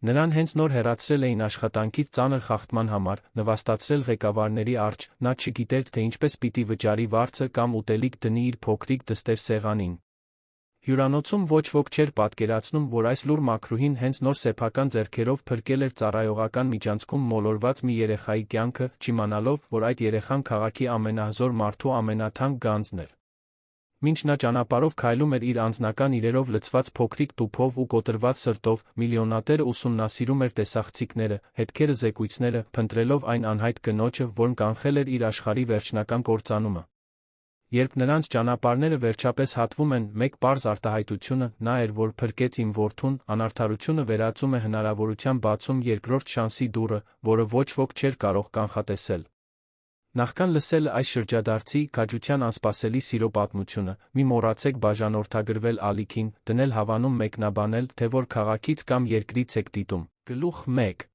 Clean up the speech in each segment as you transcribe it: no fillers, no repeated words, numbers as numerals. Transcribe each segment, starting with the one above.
Նրան հենց նոր հեռացրել էին աշխատանքից ծանր խախտման համար, նվաստացրել ղեկավարների առջ, նա չգիտեր, թե ինչպես պիտի վճարի վարձը կամ ուտելիք դնի իր փոքրիկ դստեր սեղանին։ Հյուրանոցում ոչ ոք չէր պատկերացնում, որ այս լուռ մաքրուհին հենց նոր սեփական ձեռքերով փրկել էր ծառայողական միջանցքում մոլորված մի երեխայի կյանքը, չիմանալով, որ այդ երեխան քաղաքի ամենահզոր մարդու ամենաթանկ գանձն էր։ Մինչ նա ճանապարհով քայլում էր իր անձնական իրերով լցված փոքրիկ տուփով ու կոտրված սրտով, միլիոնատերը ուսումնասիրում էր տեսախցիկները, հետքերը, զեկույցները, փնտրելով այն անհայտ կնոջը, որն կանխել էր իր աշխարհի վերջնական կործանումը։ Երբ նրանց ճանապարհները վերջապես հատվում են, մեկ պարզ արտահայտությունը նա էր, որ փրկեց իմ որդուն, անարդարությունը վերածում է հնարավորության բացում երկրորդ շանսի դուռը, որը ոչ ոք չէր կարող կանխատեսել։ Նախքան լսել այս շրջադարձի, քաջության անսպասելի սիրո պատմությունը, մի մոռացեք բաժանորդագրվել ալիքին, դնել հավանում մեկնաբանել, թե որ քաղաքից կամ երկրից եք դիտում։ Գլուխ 1.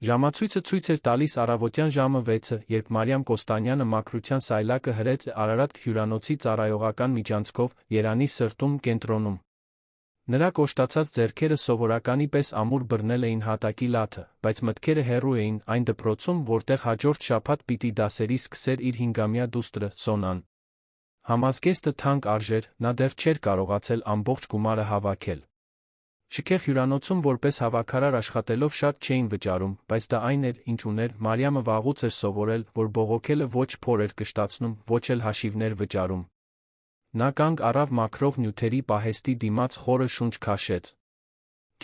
Ժամացույցը ցույց էր տալիս առավոտյան ժամը 6-ը, երբ Մարիամ Կոստանյանը մաքրության սայլակը հրեց Արարատ հյուրանոցի ծառայողական միջանցքով, Երանի սրտում կենտրոնում։ Նրա կոշտացած ձեռքերը սովորականի պես ամուր բռնել էին հատակի լաթը, բայց մտքերը հեռու էին այն դպրոցում, որտեղ հաջորդ շաբաթ պիտի դասերի սկսեր իր 5-ամյա դուստրը՝ Սոնան։ Համազգեստը թանկ արժեր, նա դեռ չէր կարողացել ամբողջ գումարը հավաքել։ Շքեղ հյուրանոցում որպես հավաքարար աշխատելով շատ չէին վճարում, բայց դա այն էր, ինչ ուներ, Մարիամը վաղուց էր սովորել, որ բողոքելը ոչ փոր էր կշտացնում, ոչ էլ հաշիվներ վճարում։ Նա կանգ առավ մաքրող նյութերի պահեստի դիմաց խորը շունչ քաշեց։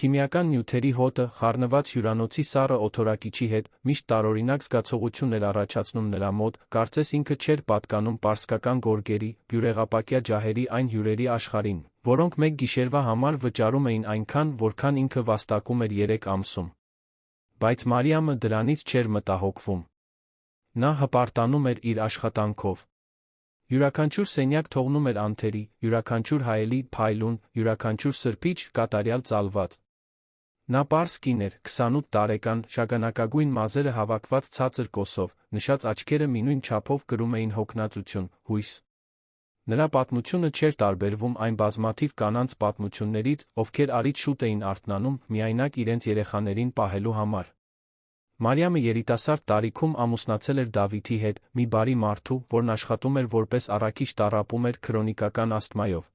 Քիմիական նյութերի հոտը, խառնված հյուրանոցի սառը օդորակիչի հետ, միշտ տարօրինակ զգացողություն էր առաջացնում նրա մոտ, կարծես ինքը չէր պատկանում պարսկական գորգերի, բյուրեղապակյա ջահերի այն հյուրերի աշխարհին, որոնք մեկ գիշերվա համար վճարում էին այնքան, որքան ինքը վաստակում էր 3 ամսում։ Բայց Մարիամը դրանից չէր մտահոգվում։ Նա հպարտանում էր իր աշխատանքով։ Յուրաքանչյուր սենյակ թողնում էր անթերի, յուրաքանչյուր հայելի փայլուն, յուրաքանչյուր սրբիչ կատարյալ ծալված։ Նա պարզ կին էր, 28 տարեկան, շագանակագույն մազերը հավաքված ցածր կոսով, նշած աչքերը մինույն չափով կրում էին հոգնածություն, հույս։ Նրա պատմությունը չէր տարբերվում այն բազմաթիվ կանանց պատմություններից, ովքեր առիթ շուտ էին արթնանում, միայնակ իրենց երեխաներին պահելու համար։ Մարիամը երիտասարդ տարիքում ամուսնացել էր Դավիթի հետ, մի բարի մարդու, որն աշխատում էր որպես առաքիչ տառապում էր քրոնիկական ասթմայով։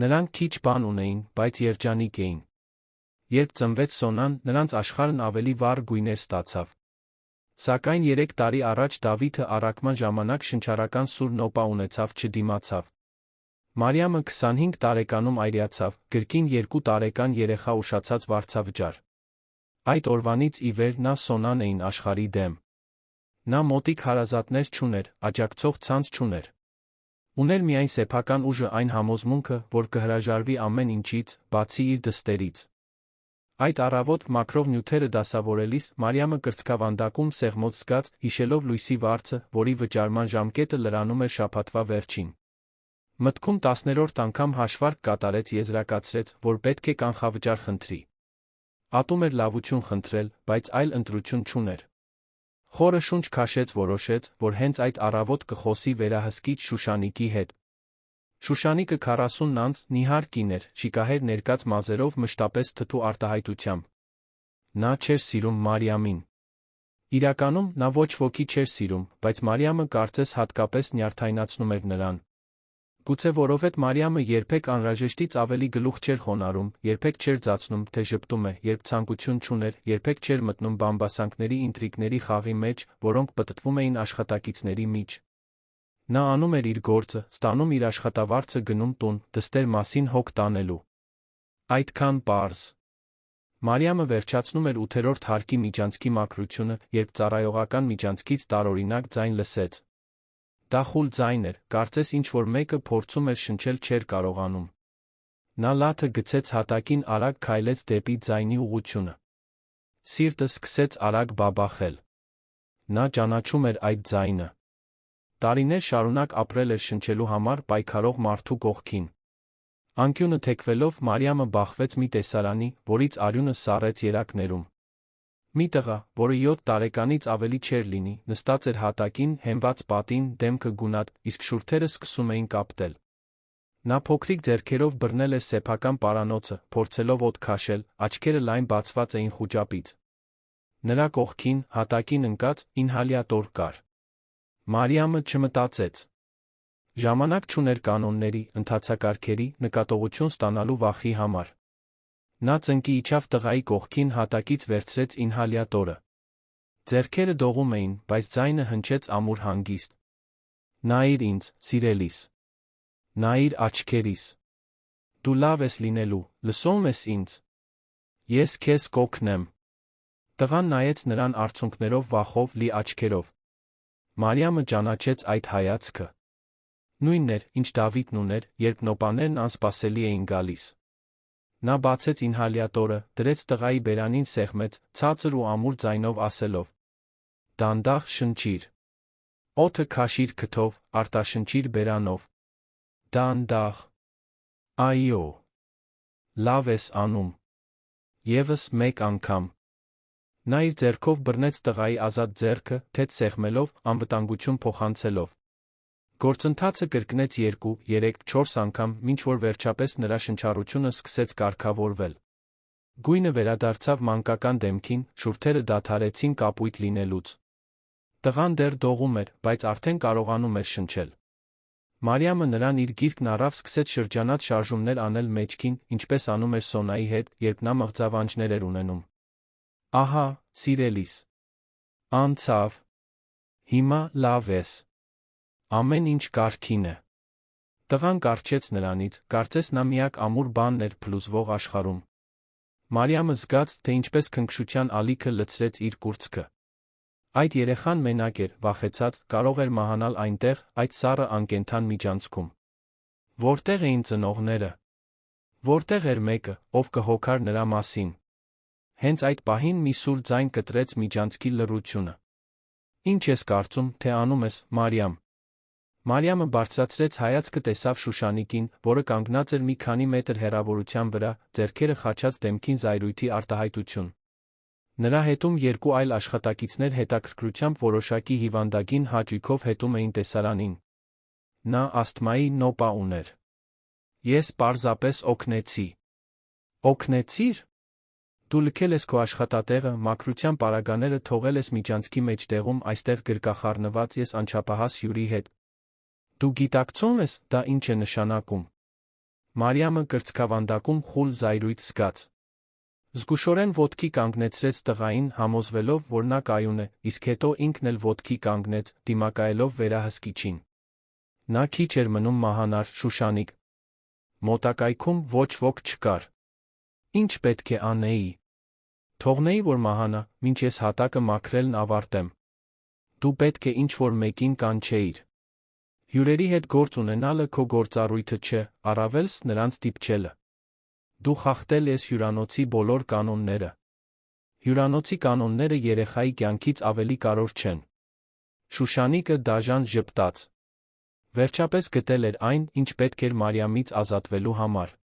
Նրանք քիչ բան ունեին, բայց երջանիկ էին։ Երբ ծնվեց Սոնան, նրանց աշխարհն ավելի վառ գույներ ստացավ։ Սակայն 3 տարի առաջ Դավիթը առաքման ժամանակ շնչառական սուր նոպա ունեցավ, չդիմացավ։ Մարիամը 25 տարեկանում այրացավ, կրկին 2 տարեկան երեխա ուշացած վարձավճար։ Այդ օրվանից ի վեր նա Սոնան էին աշխարհի դեմ։ Նա մոտիկ հարազատներ չուներ, աջակցող ցանց չուներ։ Ուներ միայն սեփական ուժը, այն համոզմունքը, որ կհրաժարվի ամեն ինչից, բացի իր դստերից։ Այդ առավոտ մաքրող նյութերը դասավորելիս Մարիամը կրծքավանդակում սեղմոց զգաց, հիշելով լույսի վարձը, որի վճարման ժամկետը լրանում էր շաբաթվա վերջին։ Մտքում 10-րդ անգամ հաշվարկ կատարեց, եզրակացրեց, որ պետք է կանխավճար խնդրի։ Ատում էր լավություն խնդրել, բայց այլ ընտրություն չուներ։ Խորը շունչ քաշեց, որոշեց, որ հենց այդ առավոտ կխոսի վերահսկիչ Շուշանիկի հետ։ Շուշանիկը 40 անց, նիհար կին էր, շիկահեր ներկած մազերով, մշտապես թթու արտահայտությամբ։ Նա չէր սիրում Մարիամին։ Իրականում, նա ոչ ոքի չէր սիրում, բայց Մարիամը կարծես հատկապես նյարդայնացնում էր նրան։ Գուցե որովհետև Մարիամը երբեք անհրաժեշտից ավելի գլուխ չէր խոնարհում, երբեք չէր ձացնում, թե ժպտում է, երբ ցանկություն չուներ, երբեք չէր մտնում բամբասանքների ինտրիգների խաղի մեջ, որոնք պտտվում էին աշխատակիցների միջ։ Նա անում էր իր գործը, ստանում իր աշխատավարձը, գնում տուն, դստեր մասին հոգ տանելու։ Այդքան պարզ։ Մարիամը վերջացնում էր 8-րդ հարկի միջանցքի մաքրությունը, երբ ծառայողական միջանցքից տարօրինակ ձայն լսեց։ Դա խուլ ձայն էր, կարծես ինչ-որ մեկը փորձում էր շնչել, չէր կարողանում։ Նա լաթը գցեց հատակին, արագ քայլեց դեպի ձայնի ուղղությունը։ Սիրտը սկսեց արագ բաբախել։ Նա ճանաչում էր այդ ձայնը։ Տարիներ շարունակ ապրել էր շնչելու համար պայքարող մարդու կողքին։ Անկյունը թեքվելով Մարիամը բախվեց մի տեսարանի, որից արյունը սառեց երակներում։ Մի տղա, որը 7 տարեկանից ավելի չէր լինի, նստած էր հատակին, հենված պատին, դեմքը գունատ, իսկ շուրթերը սկսում էին կապտել։ Նա փոքրիկ ձեռքերով բռնել էր սեփական պարանոցը, փորձելով օդ քաշել, աչքերը լայն բացված էին խուճապից։ Նրա կողքին, հատակին ընկած, ինհալյատոր կար։ Մարիամը չմտածեց։ Ժամանակ չուներ կանոնների, ընթացակարգերի, նկատողություն ստանալու վախի համար։ Նա ծնկի իջավ տղայի կողքին, հատակից վերցրեց ինհալյատորը։ Ձեռքերը դողում էին, բայց ձայնը հնչեց ամուր հանգիստ։ Նայիր ինձ, սիրելիս։ Նայիր աչքերիս։ Դու լավ ես լինելու, լսում ես ինձ։ Ես քեզ կօգնեմ։ Տղան նայեց նրան արցունքներով վախով լի աչքերով։ Մարիամը ճանաչեց այդ հայացքը։ Նույնն էր, ինչ Դավիթն ուներ, երբ նոպաներն անսպասելի էին գալիս։ Նա բացեց ինհալյատորը, դրեց տղայի բերանին, սեղմեց, ցածր ու ամուր ձայնով ասելով. «Դանդաղ շնչիր։ Օդը քաշիր քթով, արտաշնչիր բերանով։ Դանդաղ։ Այո։ Լավ ես անում։ Եվս մեկ անգամ»։ Նա իր ձեռքով բռնեց տղայի ազատ ձեռքը, թեթև սեղմելով, անվտանգություն փոխանցելով։ Գործընթացը կրկնեց 2, 3, 4 անգամ, մինչ որ վերջապես նրա շնչառությունը սկսեց կարգավորվել։ Գույնը վերադարձավ մանկական դեմքին, շուրթերը դադարեցին կապույտ լինելուց։ Տղան դեռ դողում էր, բայց արդեն կարողանում էր շնչել։ Մարիամը նրան իր գիրկն առավ, սկսեց շրջանած շարժումներ անել մեջքին, ինչպես անում էր Սոնայի հետ, երբ նա մղձավանջներ էր ունենում։ Ահա, սիրելիս։ Անցավ։ Հիմա լավ ես։ Ամեն ինչ կարգին է։ Տղան կառչեց նրանից, կարծես նա միակ ամուր բանն էր փլուզվող աշխարհում։ Մարիամը զգաց, թե ինչպես քնքշության ալիքը լցրեց իր կուրծքը։ Այդ երեխան մենակ էր, վախեցած, կարող էր մահանալ այնտեղ, այդ սառը անկենդան միջանցքում։ Որտեղ էին ծնողները։ Որտեղ էր մեկը, ով կհոգար նրա մասին։ Հենց այդ պահին մի սուր ձայն կտրեց միջանցքի լռությունը։ Ինչ ես կարծում, թե անում ես, Մարիամ։ Մարիամը բարձրացրեց հայացքը, տեսավ Շուշանիկին, որը կանգնած էր մի քանի մետր հեռավորության վրա, ձեռքերը խաչած, դեմքին զայրույթի արտահայտություն։ Նրա հետում երկու այլ աշխատակիցներ հետաքրքրությամբ որոշակի հիվանդագին հաճույքով հետում էին տեսարանին։ Նա ասթմայի նոպա ուներ։ Ես պարզապես օգնեցի։ Օգնեցիր։ Դու լքել ես քո աշխատատեղը, մաքրության պարագաները թողել ես միջանցքի մեջտեղում, այստեղ գրկախառնված ես անչափահաս հյուրի հետ։ Դու գիտակցում ես, դա ինչ է նշանակում։ Մարիամը կրծքավանդակում խուլ զայրույթ զգաց։ Զգուշորեն ոտքի կանգնեցրեց տղային, համոզվելով, որ նա կայուն է, իսկ հետո ինքն էլ ոտքի կանգնեց, դիմակայելով վերահսկիչին։ Նա քիչ էր մնում մահանար, Շուշանիկ։ Մոտակայքում ոչ ոք չկար։ Ինչ պետք է անեի։ Թողնեի, որ մահանա, մինչ ես հատակը մաքրելն ավարտեմ։ Դու պետք է ինչ-որ մեկին կանչեիր։ Հյուրերի հետ գործ ունենալը քո գործառույթը չէ, առավելս նրանց դիպչելը։ Դու խախտել ես հյուրանոցի բոլոր կանոնները։ Հյուրանոցի կանոնները երեխայի կյանքից ավելի կարևոր չեն։ Շուշանիկը դաժան ժպտաց։ Վերջապես գտել էր այն, ինչ պետք էր Մարիամից ազատվելու համար։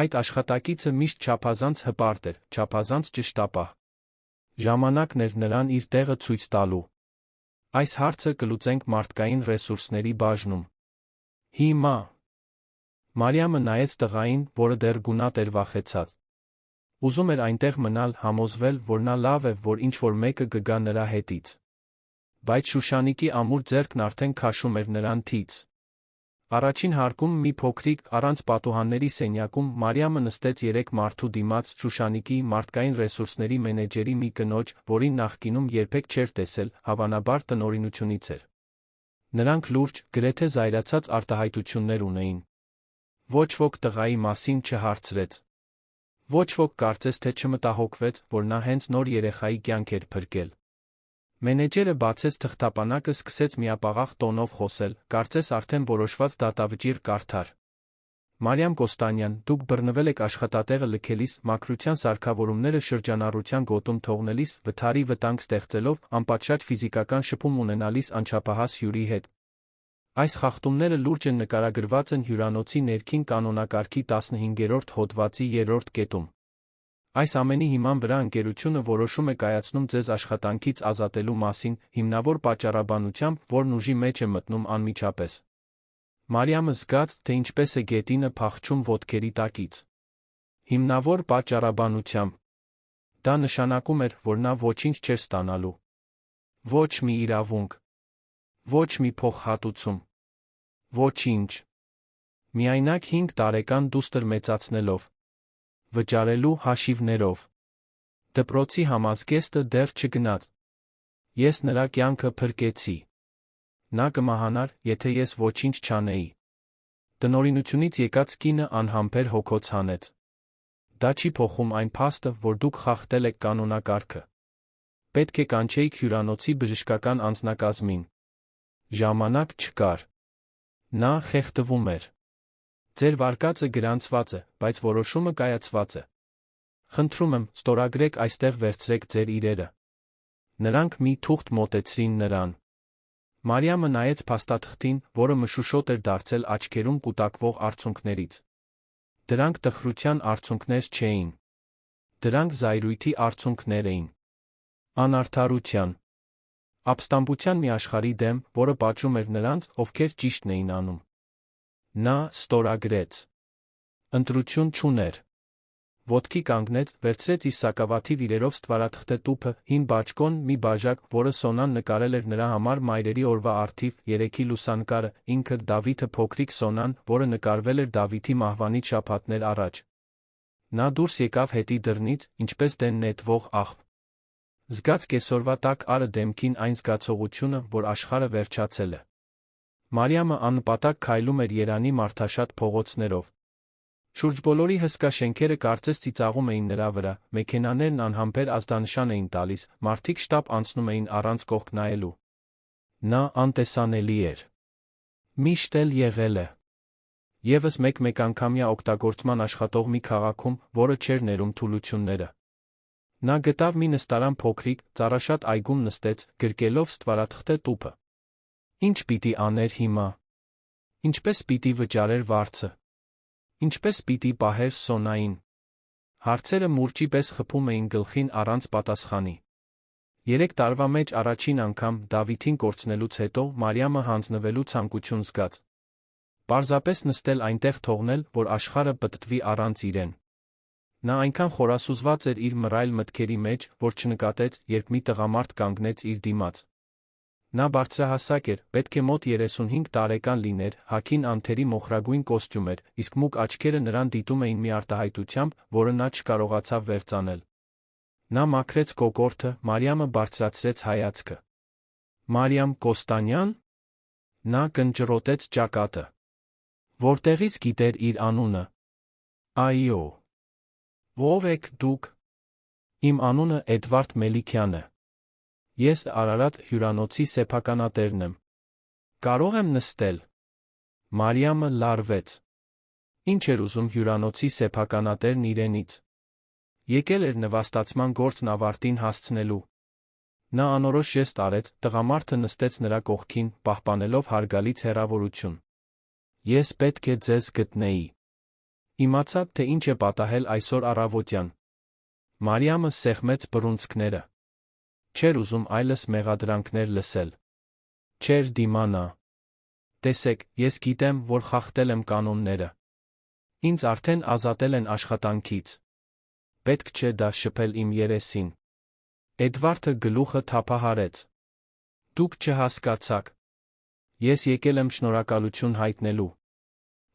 Այդ աշխատակիցը միշտ չափազանց հպարտ էր, չափազանց ճշտապահ։ Ժամանակն էր նրան իր տեղը ցույց տալու։ Այս հարցը կլուծենք մարդկային ռեսուրսների բաժնում։ Հիմա։ Մարիամը նայեց տղային, որը դեռ գունատ էր վախեցած։ Ուզում էր այնտեղ մնալ, համոզվել, որ նա լավ է, որ ինչ-որ մեկը կգա նրա հետից։ Բայց Շուշանիկի ամուր ձեռքն արդեն քաշում էր նրան թից։ Առաջին հարկում մի փոքրիկ, առանց պատուհանների սենյակում Մարիամը նստեց 3 մարդու դիմաց, Շուշանիկի, մարդկային ռեսուրսների մենեջերի մի կնոջ, որին նախկինում երբեք չէր տեսել, հավանաբար տնօրինությունից էր։ Նրանք լուրջ, գրեթե զայրացած արտահայտություններ ունեին։ Ոչ ոք տղայի մասին չհարցրեց։ Ոչ ոք կարծես թե չմտահոգվեց, որ նա հենց նոր երեխայի կյանք էր փրկել։ Մենեջերը բացեց թղթապանակը, սկսեց միապաղաղ տոնով խոսել, կարծես արդեն որոշված դատավճիռ կարդար։ Մարիամ Կոստանյան, դուք բռնվել եք աշխատատեղը լքելիս, մաքրության սարքավորումները շրջանառության գոտում թողնելիս, վթարի վտանգ ստեղծելով, անպատշաճ ֆիզիկական շփում ունենալիս անչափահաս հյուրի հետ։ Այս խախտումները լուրջ են նկարագրված են հյուրանոցի ներքին կանոնակարգի 15-րդ հոդվածի 3-րդ կետում։ Այս ամենի հիման վրա ընկերությունը որոշում է կայացնում ձեզ աշխատանքից ազատելու մասին, հիմնավոր պատճառաբանությամբ, որն ուժի մեջ է մտնում անմիջապես։ Մարիամը զգաց, թե ինչպես է գետինը փախչում ոտքերի տակից։ Հիմնավոր պատճառաբանությամբ։ Դա նշանակում էր, որ նա ոչինչ չէր ստանալու։ Ոչ մի իրավունք։ Ոչ մի փոխհատուցում։ Ոչինչ։ Միայնակ 5 տարեկան դուստր մեծացնելով։ Վճարելու հաշիվներով։ Դպրոցի համազգեստը դեռ չգնաց։ Ես նրա կյանքը փրկեցի։ Նա կմահանար, եթե ես ոչինչ չանեի։ Տնօրինությունից եկած կինը անհամբեր հոգոց հանեց։ Դա չի փոխում այն փաստը, որ դուք խախտել եք կանոնակարգը։ Պետք է կանչեիք հյուրանոցի բժշկական անձնակազմին։ Ժամանակ չկար։ Նա խեղդվում էր։ Ձեր վարկածը գրանցված է, բայց որոշումը կայացված է։ Խնդրում եմ, ստորագրեք այստեղ վերցրեք ձեր իրերը։ Նրանք մի թուղթ մոտեցրին նրան։ Մարիամը նայեց փաստաթղթին, որը մշուշոտ էր դարձել աչքերում կուտակվող արցունքներից։ Դրանք տխրության արցունքներ չէին։ Դրանք զայրույթի արցունքներ էին։ Անարդարության, ապստամբության մի աշխարհի դեմ, որը պատժում էր նրանց, ովքեր ճիշտն էին անում։ Նա ստորագրեց։ Ընտրություն չուներ։ Ոտքի կանգնեց, վերցրեց իր սակավաթիվ իրերով ստվարաթղթե տուփը, հին բաճկոն, մի բաժակ, որը Սոնան նկարել էր նրա համար մայրերի օրվա առթիվ, 3-ի լուսանկարը, ինքը Դավիթը փոքրիկ Սոնան, որը նկարվել էր Դավիթի մահվանից շաբաթներ առաջ։ Նա դուրս եկավ հետի դռնից, ինչպես դեն նետվող աղբ։ Զգաց կեսօրվա տաք արը դեմքին այն զգացողությունը, որ աշխարհը վերջացել է։ Մարիամը աննպատակ քայլում էր Երանի մարդաշատ փողոցներով։ Շուրջբոլորի հսկա շենքերը կարծես ծիծաղում էին նրա վրա, մեքենաներն անհամբեր ազդանշան էին տալիս, մարդիկ շտապ անցնում էին առանց կողք նայելու։ Նա անտեսանելի էր։ Միշտ էլ եղել է։ Եվս մեկ անգամյա օգտագործման աշխատող մի քաղաքում, որը չէր ներում թուլությունները։ Նա գտավ մի նստարան փոքրիկ, ծառաշատ այգում նստեց, գրկելով ստվարաթղթե տուփը։ Ինչ պիտի աներ հիմա։ Ինչպես պիտի վճարեր վարձը։ Ինչպես պիտի պահեր Սոնային։ Հարցերը մուրճի պես խփում էին գլխին առանց պատասխանի։ 3 տարվա մեջ առաջին անգամ, Դավիթին կորցնելուց հետո, Մարիամը հանձնվելու ցանկություն զգաց։ Պարզապես նստել այնտեղ թողնել, որ աշխարհը պտտվի առանց իրեն։ Նա այնքան խորասուզված էր իր մռայլ մտքերի մեջ, որ չնկատեց, երբ մի տղամարդ կանգնեց իր դիմաց։ Նա բարձրահասակ էր, պետք է մոտ 35 տարեկան լիներ, հագին անթերի մոխրագույն կոստյում էր, իսկ մուգ աչքերը նրան դիտում էին մի արտահայտությամբ, որը նա չկարողացավ վերծանել։ Նա մաքրեց կոկորդը, Մարիամը բարձրացրեց հայացքը։ Մարիամ Կոստանյան։ Նա կնճռոտեց ճակատը։ Որտեղից գիտեր իր անունը։ Այո։ Ո՞վ եք դուք։ Իմ անունը Էդվարդ Մելիքյան է։ Ես Արարատ հյուրանոցի սեփականատերն եմ։ Կարող եմ նստել։ Մարիամը լարվեց։ Ինչ էր ուզում հյուրանոցի սեփականատերն իրենից։ Եկել էր նվաստացման գործն ավարտին հասցնելու։ Նա անորոշ ժեստ արեց, տղամարդը նստեց նրա կողքին, պահպանելով հարգալից հեռավորություն։ Ես պետք է ձեզ գտնեի։ Իմացա, թե ինչ է պատահել այսօր առավոտյան։ Մարիամը սեղմեց բռունցքները։ Չէր ուզում այլս մեղադրանքներ լսել։ Չէր դիմանա։ Տեսեք, ես գիտեմ, որ խախտել եմ կանոնները։ Ինձ արդեն ազատել են աշխատանքից։ Պետք չէ դա շփել իմ երեսին։ Էդվարդը գլուխը թափահարեց։ Դուք չհասկացաք։ Ես եկել եմ շնորհակալություն հայտնելու։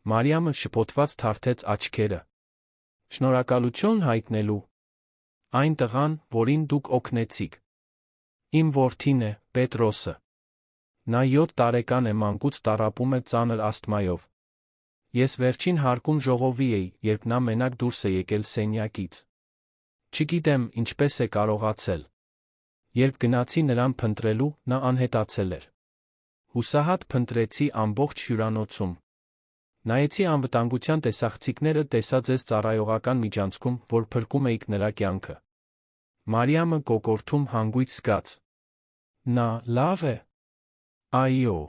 Մարիամը շփոթված թարթեց աչքերը։ Շնորհակալություն հայտնելու։ Այն տղան, որին դուք օգնեցիք։ Իմ որդին է, Պետրոսը։ Նա 7 տարեկան է, մանկուց տառապում է ծանր ասթմայով։ Ես վերջին հարկում ժողովի էի, երբ նա մենակ դուրս է եկել սենյակից։ Չգիտեմ, ինչպես է կարողացել։ Երբ գնացի նրան փնտրելու, նա անհետացել էր։ Հուսահատ փնտրեցի ամբողջ հյուրանոցում։ Նայեցի անվտանգության տեսախցիկները, տեսա ձեզ ծառայողական միջանցքում, որ փրկում էիք նրա կյանքը։ Մարիամը կոկորդում հանգույց զգաց։ Նա լավ է։ Այո։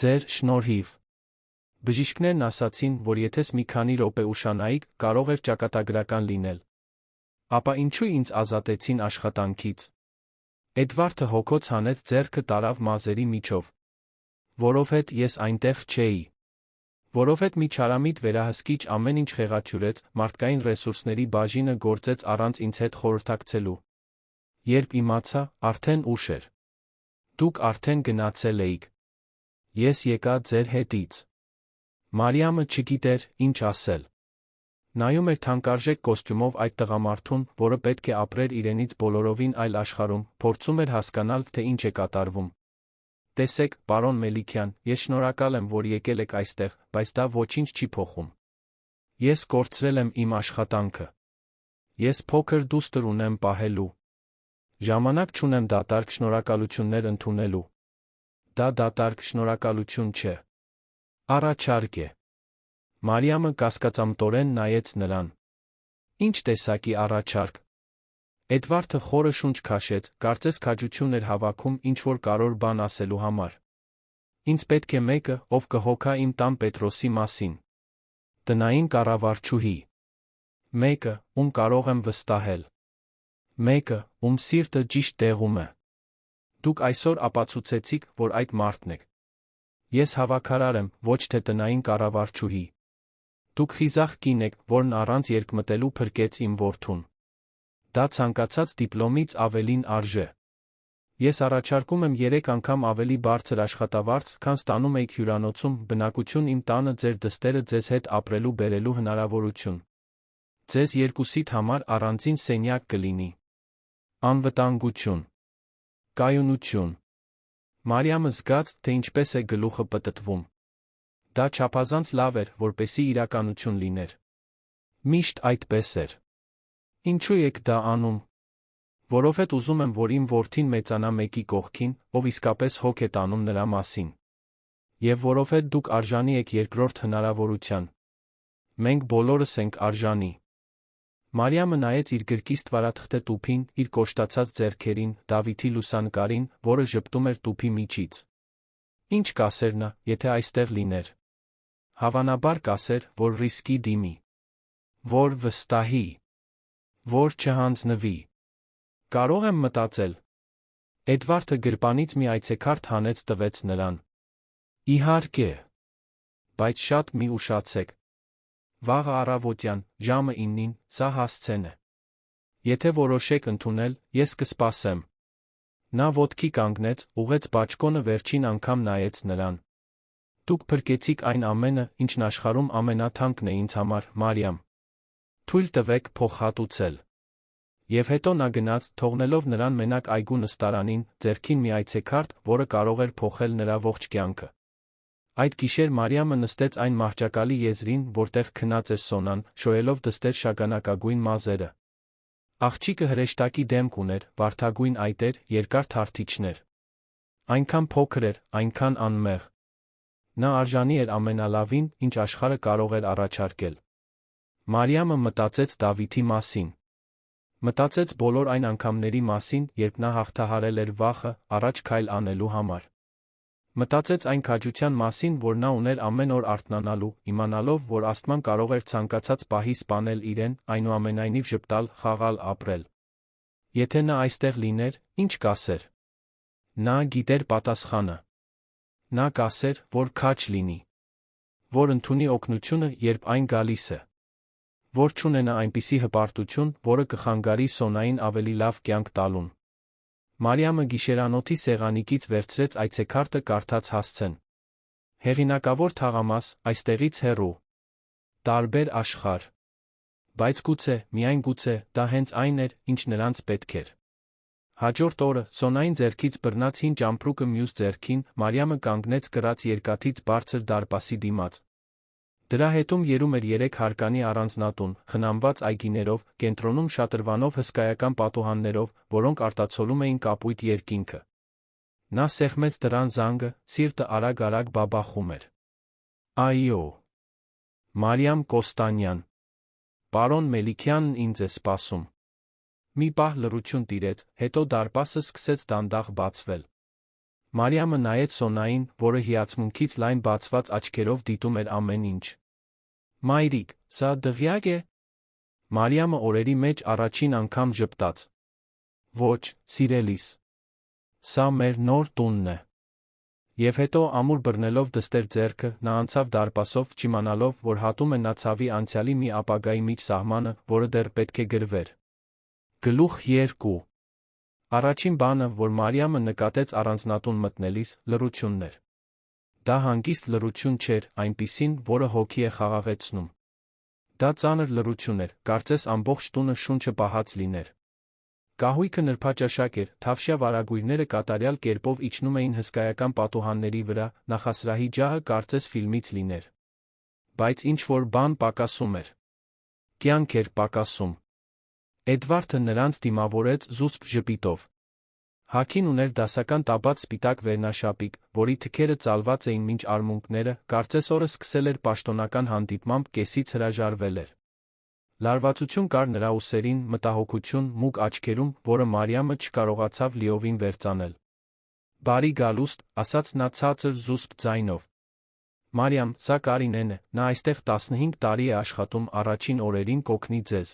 Ձեր շնորհիվ։ Բժիշկներն ասացին, որ եթե մի քանի րոպե ուշանայիք, կարող էր ճակատագրական լինել։ Ապա ինչու ինձ ազատեցին աշխատանքից։ Էդվարդը հոգոց հանեց, ձեռքը տարավ մազերի միջով։ Որովհետ ես այնտեղ չէի։ Որովհետ մի չարամիտ վերահսկիչ ամեն ինչ խեղաթյուրեց, մարդկային ռեսուրսների բաժինը գործեց առանց ինձ հետ խորհրդակցելու։ Երբ իմացա, արդեն ուշ էր։ Դուք արդեն գնացել էիք։ Ես եկա ձեր հետից։ Մարիամը չգիտեր, ինչ ասել։ Նայում էր թանկարժեք կոստյումով այդ տղամարդուն, որը պետք է ապրեր իրենից բոլորովին այլ աշխարհում, փորձում էր հասկանալ, թե ինչ է կատարվում։ Տեսեք, պարոն Մելիքյան, ես շնորհակալ եմ, որ եկել եք այստեղ, բայց դա ոչինչ չի փոխում։ Ես կորցրել եմ իմ աշխատանքը։ Ես փոքր դուստր ունեմ պահելու։ Ժամանակ չունեմ դատարկ շնորհակալություններ ընդունելու։ Դա դատարկ շնորհակալություն չէ։ Առաջարկ է։ Մարիամը կասկածամտորեն նայեց նրան։ Ինչ տեսակի առաջարկ։ Էդվարդը խորը շունչ քաշեց, կարծես քաջություն էր հավաքում ինչ-որ կարևոր բան ասելու համար։ Ինձ պետք է մեկը, ով կհոգա իմ տան Պետրոսի մասին։ Տնային կառավարչուհի։ Մեկը, ում կարող եմ վստահել։ Մեկը, ում սիրտը ճիշտ տեղում է։ Դուք այսօր ապացուցեցիք, որ այդ մարդն եք։ Ես հավաքարար եմ, ոչ թե տնային կառավարչուհի։ Դուք խիզախ կին եք, որն առանց երկմտելու փրկեց իմ որդուն։ Դա ցանկացած դիպլոմից ավելին արժե։ Ես առաջարկում եմ 3 անգամ ավելի բարձր աշխատավարձ, քան ստանում եք հյուրանոցում, բնակություն իմ տանը ձեր դստերը ձեզ հետ ապրելու բերելու հնարավորություն։ Ձեզ երկուսիդ համար առանձին սենյակ կլինի։ Անվտանգություն։ Կայունություն։ Մարիամը զգաց, թե ինչպես է գլուխը պտտվում։ Դա չափազանց լավ էր, որպեսզի իրականություն լիներ։ Միշտ այդպես էր։ Ինչու եք դա անում։ Որովհետև ուզում եմ, որ իմ որդին մեծանա մեկի կողքին, ով իսկապես հոգ է տանում նրա մասին։ Եվ որովհետև դուք արժանի եք երկրորդ հնարավորության։ Մենք բոլորս ենք արժանի։ Մարիամը նայեց իր գրկի ստվարաթղթե տուփին, իր կոշտացած ձեռքերին, Դավիթի լուսանկարին, որը ժպտում էր տուփի միջից։ Ինչ կասեր նա, եթե այստեղ լիներ։ Հավանաբար կասեր, որ ռիսկի դիմի։ Որ վստահի։ Որ չհանձնվի։ Կարող եմ մտածել։ Էդվարդը գրպանից մի այցեքարտ հանեց տվեց նրան։ Իհարկե։ Բայց շատ մի ուշացեք։ Վաղը առավոտյան, ժամը 9-ին, սա հասցեն է։ Եթե որոշեք ընդունել, ես կսպասեմ։ Նա ոտքի կանգնեց, ուղղեց բաճկոնը վերջին անգամ նայեց նրան։ Դուք փրկեցիք այն ամենը, ինչն աշխարհում ամենաթանկն է ինձ համար, Մարիամ։ Թույլ տվեք փոխհատուցել։ Եվ հետո նա գնաց, թողնելով նրան մենակ այգու նստարանին, ձեռքին մի այցեքարտ, որը կարող էր փոխել նրա ողջ կյանքը։ Այդ գիշեր Մարիամը նստեց այն մահճակալի եզրին, որտեղ քնած էր Սոնան, շոյելով դստեր շագանակագույն մազերը։ Աղջիկը հրեշտակի դեմք ուներ, վարդագույն այտեր, երկար թարթիչներ։ Այնքան փոքր էր, այնքան անմեղ։ Նա արժանի էր ամենալավին, ինչ աշխարհը կարող էր առաջարկել։ Մարիամը մտածեց Դավիթի մասին։ Մտածեց բոլոր այն անգամների մասին, երբ նա հաղթահարել էր վախը, առաջ քայլ անելու համար։ Մտածեց այն քաջության մասին, որ նա ուներ ամեն օր արթնանալու, իմանալով, որ Աստման կարող էր ցանկացած պահի սպանել իրեն, այնուամենայնիվ ժպտալ, խաղալ, ապրել։ Եթե նա այստեղ լիներ, ինչ կասեր։ Նա գիտեր պատասխանը։ Նա կասեր, որ քաջ լինի։ Որ ընդունի օգնությունը, երբ այն գալիս է։ Որ չունենա այնպիսի հպարտություն, որը կխանգարի Սոնային ավելի լավ կյանք տալուն։ Մարիամը գիշերանոթի սեղանիկից վերցրեց այցեքարտը կարդաց հասցեն։ Հեղինակավոր թաղամաս, այստեղից հեռու։ Տարբեր աշխարհ։ Բայց գուցե, միայն գուցե, դա հենց այն էր, ինչ նրանց պետք էր։ Հաջորդ օրը, Սոնային ձեռքից բռնած հին ճամպրուկը մյուս ձեռքին, Մարիամը կանգնեց կրած երկաթից բարձր դարպասի դիմաց։ Դրա հետում երում էր 3 հարկանի առանձնատուն, խնամված այգիներով, կենտրոնում շատրվանով հսկայական պատուհաններով, որոնք արտացոլում էին կապույտ երկինքը։ Նա սեղմեց դռան զանգը, սիրտը արագ-արագ բաբախում էր։ Այո։ Մարիամ Կոստանյան։ Պարոն Մելիքյանն ինձ է սպասում։ Մի պահ լռություն տիրեց, հետո դարպասը սկսեց դանդաղ բացվել։ Մարիամը նայեց Սոնային, որը հիացմունքից լայն բացված աչքերով դիտում էր ամեն ինչ։ Մայրիկ, սա դղյակ է։ Մարիամը օրերի մեջ առաջին անգամ ժպտաց։ Ոչ, սիրելիս։ Սա մեր նոր տունն է։ Եվ հետո ամուր բռնելով դստեր ձեռքը, նա անցավ դարպասով, չիմանալով, որ հատում է նա ցավի անցյալի մի ապագայի միջ սահմանը, որը դեռ պետք է գրվեր։ Գլուխ 2. Առաջին բանը, որ Մարիամը նկատեց առանձնատուն մտնելիս, լռությունն էր։ Դա հանգիստ լռություն չէր, այնպիսին, որը հոգի է խաղաղեցնում։ Դա ծանր լռություն էր, կարծես ամբողջ տունը շունչը պահած լիներ։ Կահույքը նրբաճաշակ էր, թավշյա վարագույրները կատարյալ կերպով իջնում էին հսկայական պատուհանների վրա, նախասրահի ջահը կարծես ֆիլմից լիներ։ Բայց ինչ-որ բան պակասում էր։ Կյանք էր պակասում։ Էդվարդը նրանց դիմավորեց զուսպ ժպիտով։ Հագին ուներ դասական տաբած սպիտակ վերնաշապիկ, որի թքերը ծալված էին մինչ արմունկները, կարծես օրը սկսել էր պաշտոնական հանդիպմամբ կեսից հրաժարվել էր։ Լարվածություն կար նրա ուսերին, մտահոգություն, մուգ աչքերում, որը Մարիամը չկարողացավ լիովին վերծանել։ «Բարի գալուստ», ասաց նա ցածր զուսպ ձայնով։ «Մարիամ, սա Կարինեն է, նա այստեղ 15 տարի է աշխատում, առաջին օրերին կօգնի ձեզ»։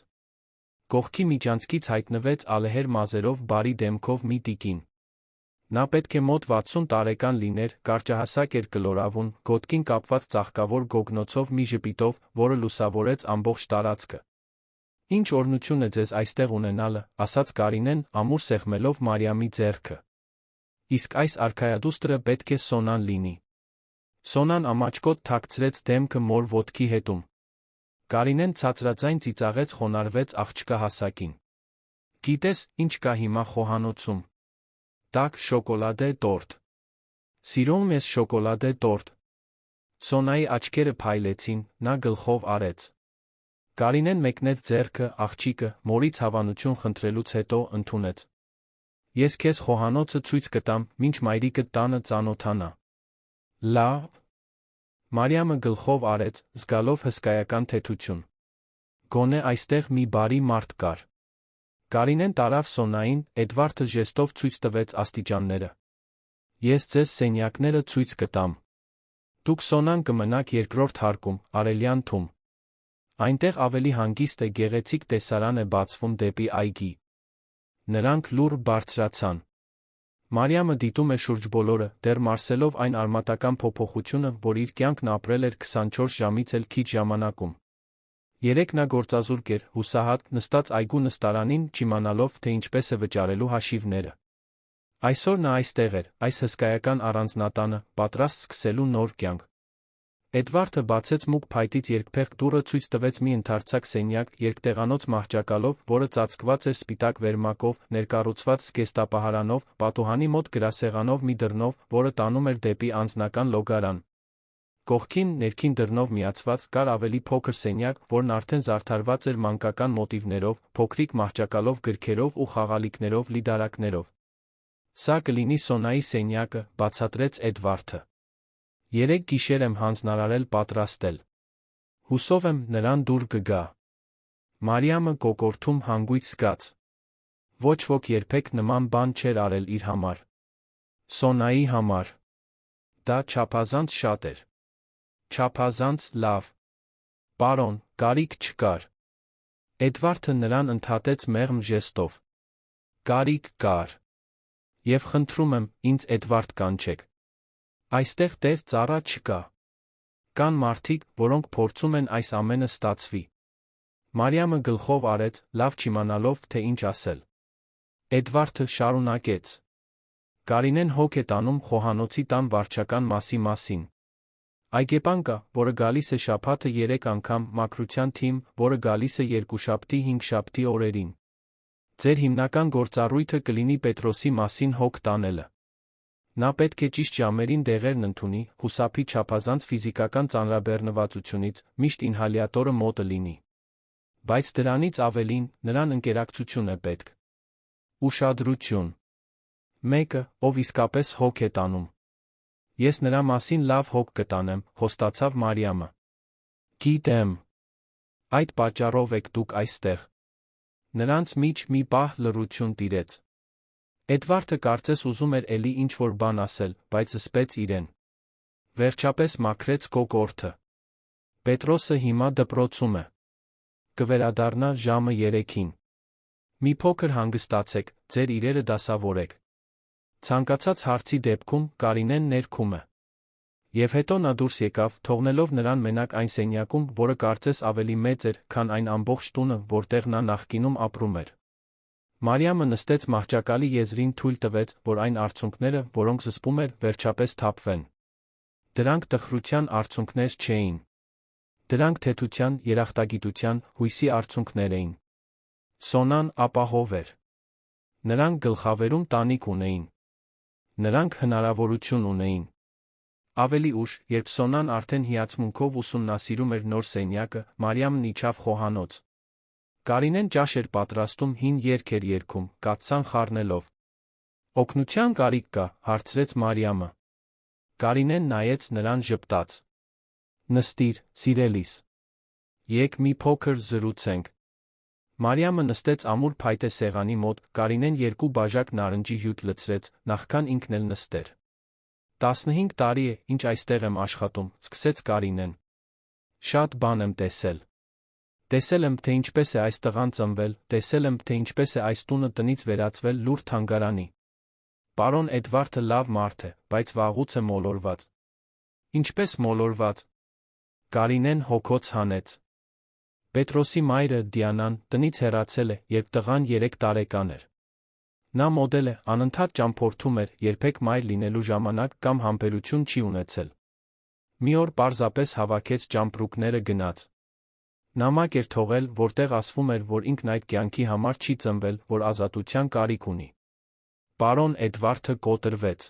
Կողքի միջանցքից հայտնվեց ալեհեր մազերով բարի դեմքով մի տիկին։ Նա պետք է մոտ 60 տարեկան լիներ, կարճահասակ էր կլորավուն, գոտկին կապված ծաղկավոր գոգնոցով մի ժպիտով, որը լուսավորեց ամբողջ տարածքը։ «Ինչ օրհնություն է ձեզ այստեղ ունենալը», ասաց Կարինեն, ամուր սեղմելով Մարիամի ձեռքը։ «Իսկ այս արքայադուստրը պետք է Սոնան լինի»։ Սոնան ամաչկոտ թաքցրեց դեմքը մոր ոտքի հետում։ Կարինեն ցածրաձայն ծիծաղեց, խոնարհվեց աղջկա հասակին։ «Գիտես, ինչ կա հիմա խոհանոցում։ Տաք շոկոլադե տորտ։ Սիրում ես շոկոլադե տորտ»։ Սոնայի աչքերը փայլեցին, նա գլխով արեց։ Կարինեն մեկնեց ձեռքը, աղջիկը, մորից հավանություն խնդրելուց հետո, ընդունեց։ «Ես քեզ խոհանոցը ցույց կտամ, մինչ մայրիկդ տանը ծանոթանա»։ «Լավ»։ Մարիամը գլխով արեց, զգալով հսկայական թեթություն։ «Գոնե այստեղ մի բարի մարդ կար»։ Կարինեն տարավ Սոնային, Էդվարդը ժեստով ցույց տվեց աստիճանները։ «Ես ձեզ սենյակները ցույց կտամ։ Դուք Սոնան կմնաք երկրորդ հարկում, արևելյան թում։ Այնտեղ ավելի հանգիստ է, գեղեցիկ տեսարան է բացվում դեպի այգի»։ Նրանք լուռ բարձրացան։ Մարիամը դիտում է շուրջ բոլորը, դեռ մարսելով այն արմատական փոփոխությունը, որ իր կյանքն ապրել էր 24 ժամից էլ քիչ ժամանակում։ Երեկ նա գործազուրկ էր, հուսահատ, նստած այգու նստարանին, չիմանալով, թե ինչպես է վճարելու հաշիվները։ Այսօր նա այստեղ էր, այս հսկայական առանձնատանը, պատրաստ սկսելու նոր կյանք։ Էդվարդը բացեց մուգ փայտից երկփեղկ դուռը, ցույց տվեց մի ընդարձակ սենյակ, երկտեղանոց մահճակալով, որը ծածկված էր սպիտակ վերմակով, ներկառուցված զգեստապահարանով, պատուհանի մոտ գրասեղանով մի դռնով, որը տանում էր դեպի անձնական լոգարան։ Կողքին, ներքին դռնով միացված, կար ավելի փոքր սենյակ, որն արդեն զարդարված էր մանկական մոտիվներով, փոքրիկ մահճակալով, գրքերով ու խաղալիքներով լի դարակներով։ «Սա կլինի Սոնայի սենյակը», բացատրեց Էդվարդը։ «Երեք գիշեր եմ հանձնարարել պատրաստել։ Հուսով եմ, նրան դուր կգա»։ Մարիամը կոկորդում հանգույց զգաց։ Ոչ ոք երբեք նման բան չէր արել իր համար։ Սոնայի համար։ Դա չափազանց շատ էր։ Չափազանց լավ։ Պարոն, կարիք չկար։ Էդվարդը նրան ընդհատեց մեղմ ժեստով։ Կարիք կար։ Եվ խնդրում եմ, ինձ Էդվարդ կանչեք։ Այստեղ տեր ծառա չկա։ Կան մարդիկ, որոնք փորձում են այս ամենը ստացվի։ Մարիամը գլխով արեց, լավ չիմանալով, թե ինչ ասել։ Էդվարդը շարունակեց. Կարինեն հոգ է տանում խոհանոցի տան վարչական մասին։ Այգեպան կա, որը գալիս է շաբաթը 3 անգամ, մաքրության թիմ, որը գալիս է երկուշաբթի 5 օրերին։ Ձեր հիմնական գործառույթը կլինի Պետրոսի մասին հոգ տանելը։ Նա պետք է ճիշտ ժամերին դեղերն ընդունի, խուսափի չափազանց ֆիզիկական ծանրաբեռնվածությունից, միշտ ինհալյատորը մոտը լինի։ Բայց դրանից ավելին, նրան ընկերակցություն է պետք։ Ուշադրություն։ Մեկը, ով իսկապես հոգ է տանում։ Ես նրա մասին լավ հոգ կտանեմ, խոստացավ Մարիամը։ Գիտեմ։ Այդ պատճառով եք դուք այստեղ։ Նրանց մեջ մի պահ լռություն տիրեց։ Էդվարդը կարծես ուզում էր էլի ինչ-որ բան ասել, բայց զսպեց իրեն։ Վերջապես մաքրեց կոկորդը։ Պետրոսը հիմա դպրոցում է։ Կվերադառնա ժամը 3-ին։ Մի փոքր հանգստացեք, ձեր իրերը դասավորեք։ Ցանկացած հարցի դեպքում Կարինեն ներքում է։ Եվ հետո նա դուրս եկավ, թողնելով նրան մենակ այն սենյակում, որը կարծես ավելի մեծ էր, քան այն ամբողջ տունը, որտեղ նա նախկինում ապրում էր։ Մարիամը նստեց մահճակալի եզրին, թույլ տվեց, որ այն արցունքները, որոնք զսպում էր, վերջապես թափվեն։ Դրանք տխրության արցունքներ չէին։ Դրանք թեթության, երախտագիտության, հույսի արցունքներ էին։ Սոնան ապահով էր։ Նրանք գլխավերում տանիք ունեին։ Նրանք հնարավորություն ունեին։ Ավելի ուշ, երբ Սոնան արդեն հիացմունքով ուսումնասիրում էր նոր սենյակը, Մարիամն իջավ խոհանոց։ Կարինեն ճաշ էր պատրաստում, հին երգ էր երգում, կաթսան խառնելով։ «Օգնության կարիք կա», հարցրեց Մարիամը։ Կարինեն նայեց նրան ժպտաց։ «Նստիր, սիրելիս։ Եկ մի փոքր զրուցենք»։ Մարիամը նստեց ամուր փայտե սեղանի մոտ, Կարինեն 2 բաժակ նարնջի հյութ լցրեց, նախքան ինքն էլ նստեր։ 15 տարի է, ինչ այստեղ եմ աշխատում, սկսեց Կարինեն։ Շատ բան եմ տեսել։ Տեսել եմ, թե ինչպես է այս տղան ծնվել, տեսել եմ, թե ինչպես է այս տունը տնից վերածվել լուր թանգարանի։ Պարոն Էդվարդը լավ մարդ է, բայց վաղուց է մոլորված։ Ինչպես մոլորված։ Կարինեն հոգոց հանեց։ Պետրոսի մայրը, Դիանան, տնից հեռացել է, երբ տղան 3 տարեկան էր։ Նա մոդել է, անընդհատ ճամփորդում էր, երբեք մայր լինելու ժամանակ կամ համբերություն չի ունեցել։ Մի օր պարզապես հավաքեց ճամպրուկները գնաց։ Նամակ էր թողել, որտեղ ասվում էր, որ ինքն այդ կյանքի համար չի ծնվել, որ ազատության կարիք ունի։ Պարոն Էդվարդը կոտրվեց։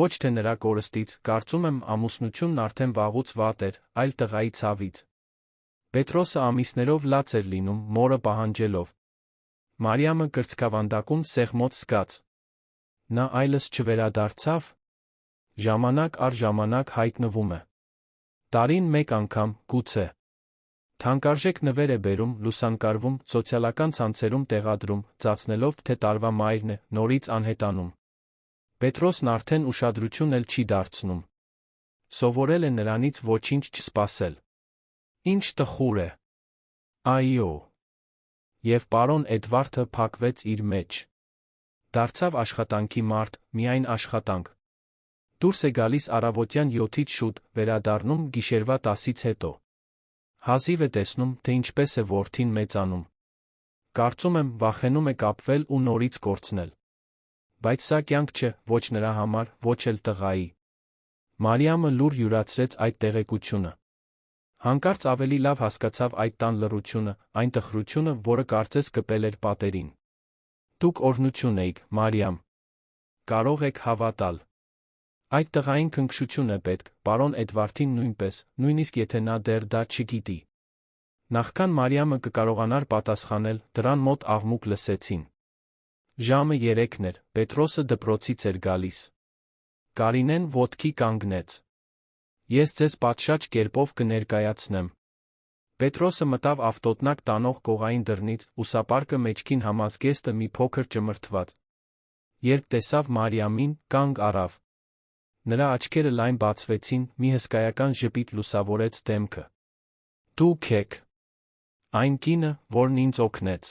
Ոչ թե նրա կորստից, կարծում եմ ամուսնությունն արդեն վաղուց վատ էր, այլ տղայի ցավից։ Պետրոսը ամիսներով լաց էր լինում, մորը պահանջելով։ Մարիամը կրծքավանդակում սեղմոց զգաց։ Նա այլս չվերադարձավ։ Ժամանակ առ ժամանակ հայտնվում է։ Տարին մեկ անգամ, գուցե։ Թանկարժեք նվեր է բերում, լուսանկարվում, սոցիալական ցանցերում տեղադրում, ծածնելով, թե տարվա մայրն է, նորից անհետանում։ Պետրոսն արդեն ուշադրություն էլ չի դարձնում։ Սովորել է նրանից ոչինչ չսպասել։ Ինչ տխուր է։ Այո։ Եվ պարոն Էդվարդը փակվեց իր մեջ։ Դարձավ աշխատանքի մարդ, միայն աշխատանք։ Դուրս է գալիս առավոտյան 7-ից շուտ, վերադառնում գիշերվա 10-ից հետո։ Հազիվ է տեսնում, թե ինչպես է որդին մեծանում։ Կարծում եմ, վախենում է կապվել ու նորից կորցնել։ Բայց սա կյանք չէ, ոչ նրա համար, ոչ էլ տղայի։ Մարիամը լուր յուրացրեց այդ տեղեկությունը։ Հանկարծ ավելի լավ հասկացավ այդ տան լռությունը, այն տխրությունը, որը կարծես կպել էր պատերին։ Դուք օրհնություն էիք, Մարիամ։ Կարող եք հավատալ։ Այդ տղային քնքշություն է պետք, պարոն Էդվարդին նույնպես, նույնիսկ եթե նա դեռ դա չգիտի։ Նախքան Մարիամը կկարողանար պատասխանել, դռան մոտ աղմուկ լսեցին։ Ժամը 3-ն էր, Պետրոսը դպրոցից էր գալիս։ Կարինեն ոտքի կանգնեց։ Ես ձեզ պատշաճ կերպով կներկայացնեմ։ Պետրոսը մտավ ավտոտնակ տանող կողային դռնից, ուսապարկը մեջքին համազգեստը մի փոքր ճմրթված։ Երբ տեսավ Մարիամին, կանգ առավ։ Նրա աչքերը լայն բացվեցին, մի հսկայական ժպիտ լուսավորեց դեմքը։ Դուք եք այն կինը, որն ինձ օգնեց։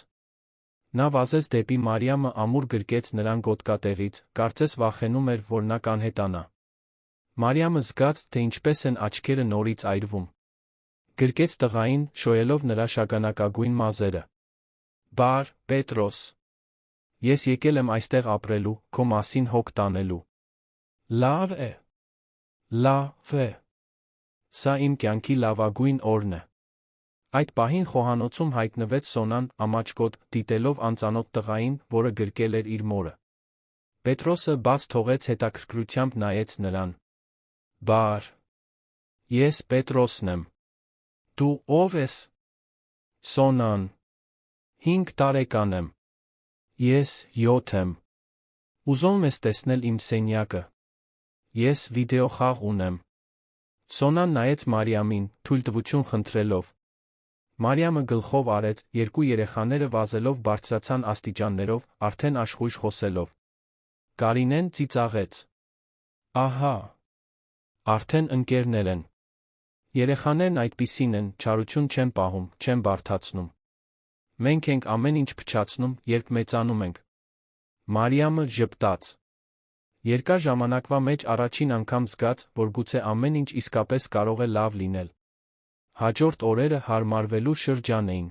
Նա վազեց դեպի Մարիամը, ամուր գրկեց նրան գոտկատեղից, կարծես վախենում էր, որ նա կանհետանա։ Մարիամը զգաց, թե ինչպես են աչքերը նորից այրվում։ Գրկեց տղային, շոյելով նրա շագանակագույն մազերը։ Բար, Պետրոս։ Ես եկել եմ այստեղ ապրելու, քո մասին հոգ տանելու։ Լավ է։ Լավ է։ Սա իմ կյանքի լավագույն օրն է։ Այդ պահին խոհանոցում հայտնվեց Սոնան, ամաչկոտ, դիտելով անծանոթ տղային, որը գրկել էր իր մորը։ Պետրոսը բաց թողեց, հետաքրքրությամբ նայեց նրան։ Բար։ Ես Պետրոսն եմ։ Դու ով ես։ Սոնան։ 5 տարեկան եմ։ Ես 7 եմ։ Ուզում ես տեսնել իմ սենյակը։ Ես վիդեոխաղ ունեմ։ Սոնան նայեց Մարիամին, թույլտվություն խնդրելով։ Մարիամը գլխով արեց, 2 երեխաները վազելով բարձրացան աստիճաններով, արդեն աշխույժ խոսելով։ Կարինեն ծիծաղեց։ Ահա։ Արդեն ընկերներ են։ Երեխաներն այդպիսին են, չարություն չեն պահում, չեն բարդացնում։ Մենք ենք ամեն ինչ փչացնում, երբ մեծանում ենք։ Մարիամը ժպտաց։ Երկար ժամանակվա մեջ առաջին անգամ զգաց, որ գուցե ամեն ինչ իսկապես կարող է լավ լինել։ Հաջորդ օրերը հարմարվելու շրջան էին։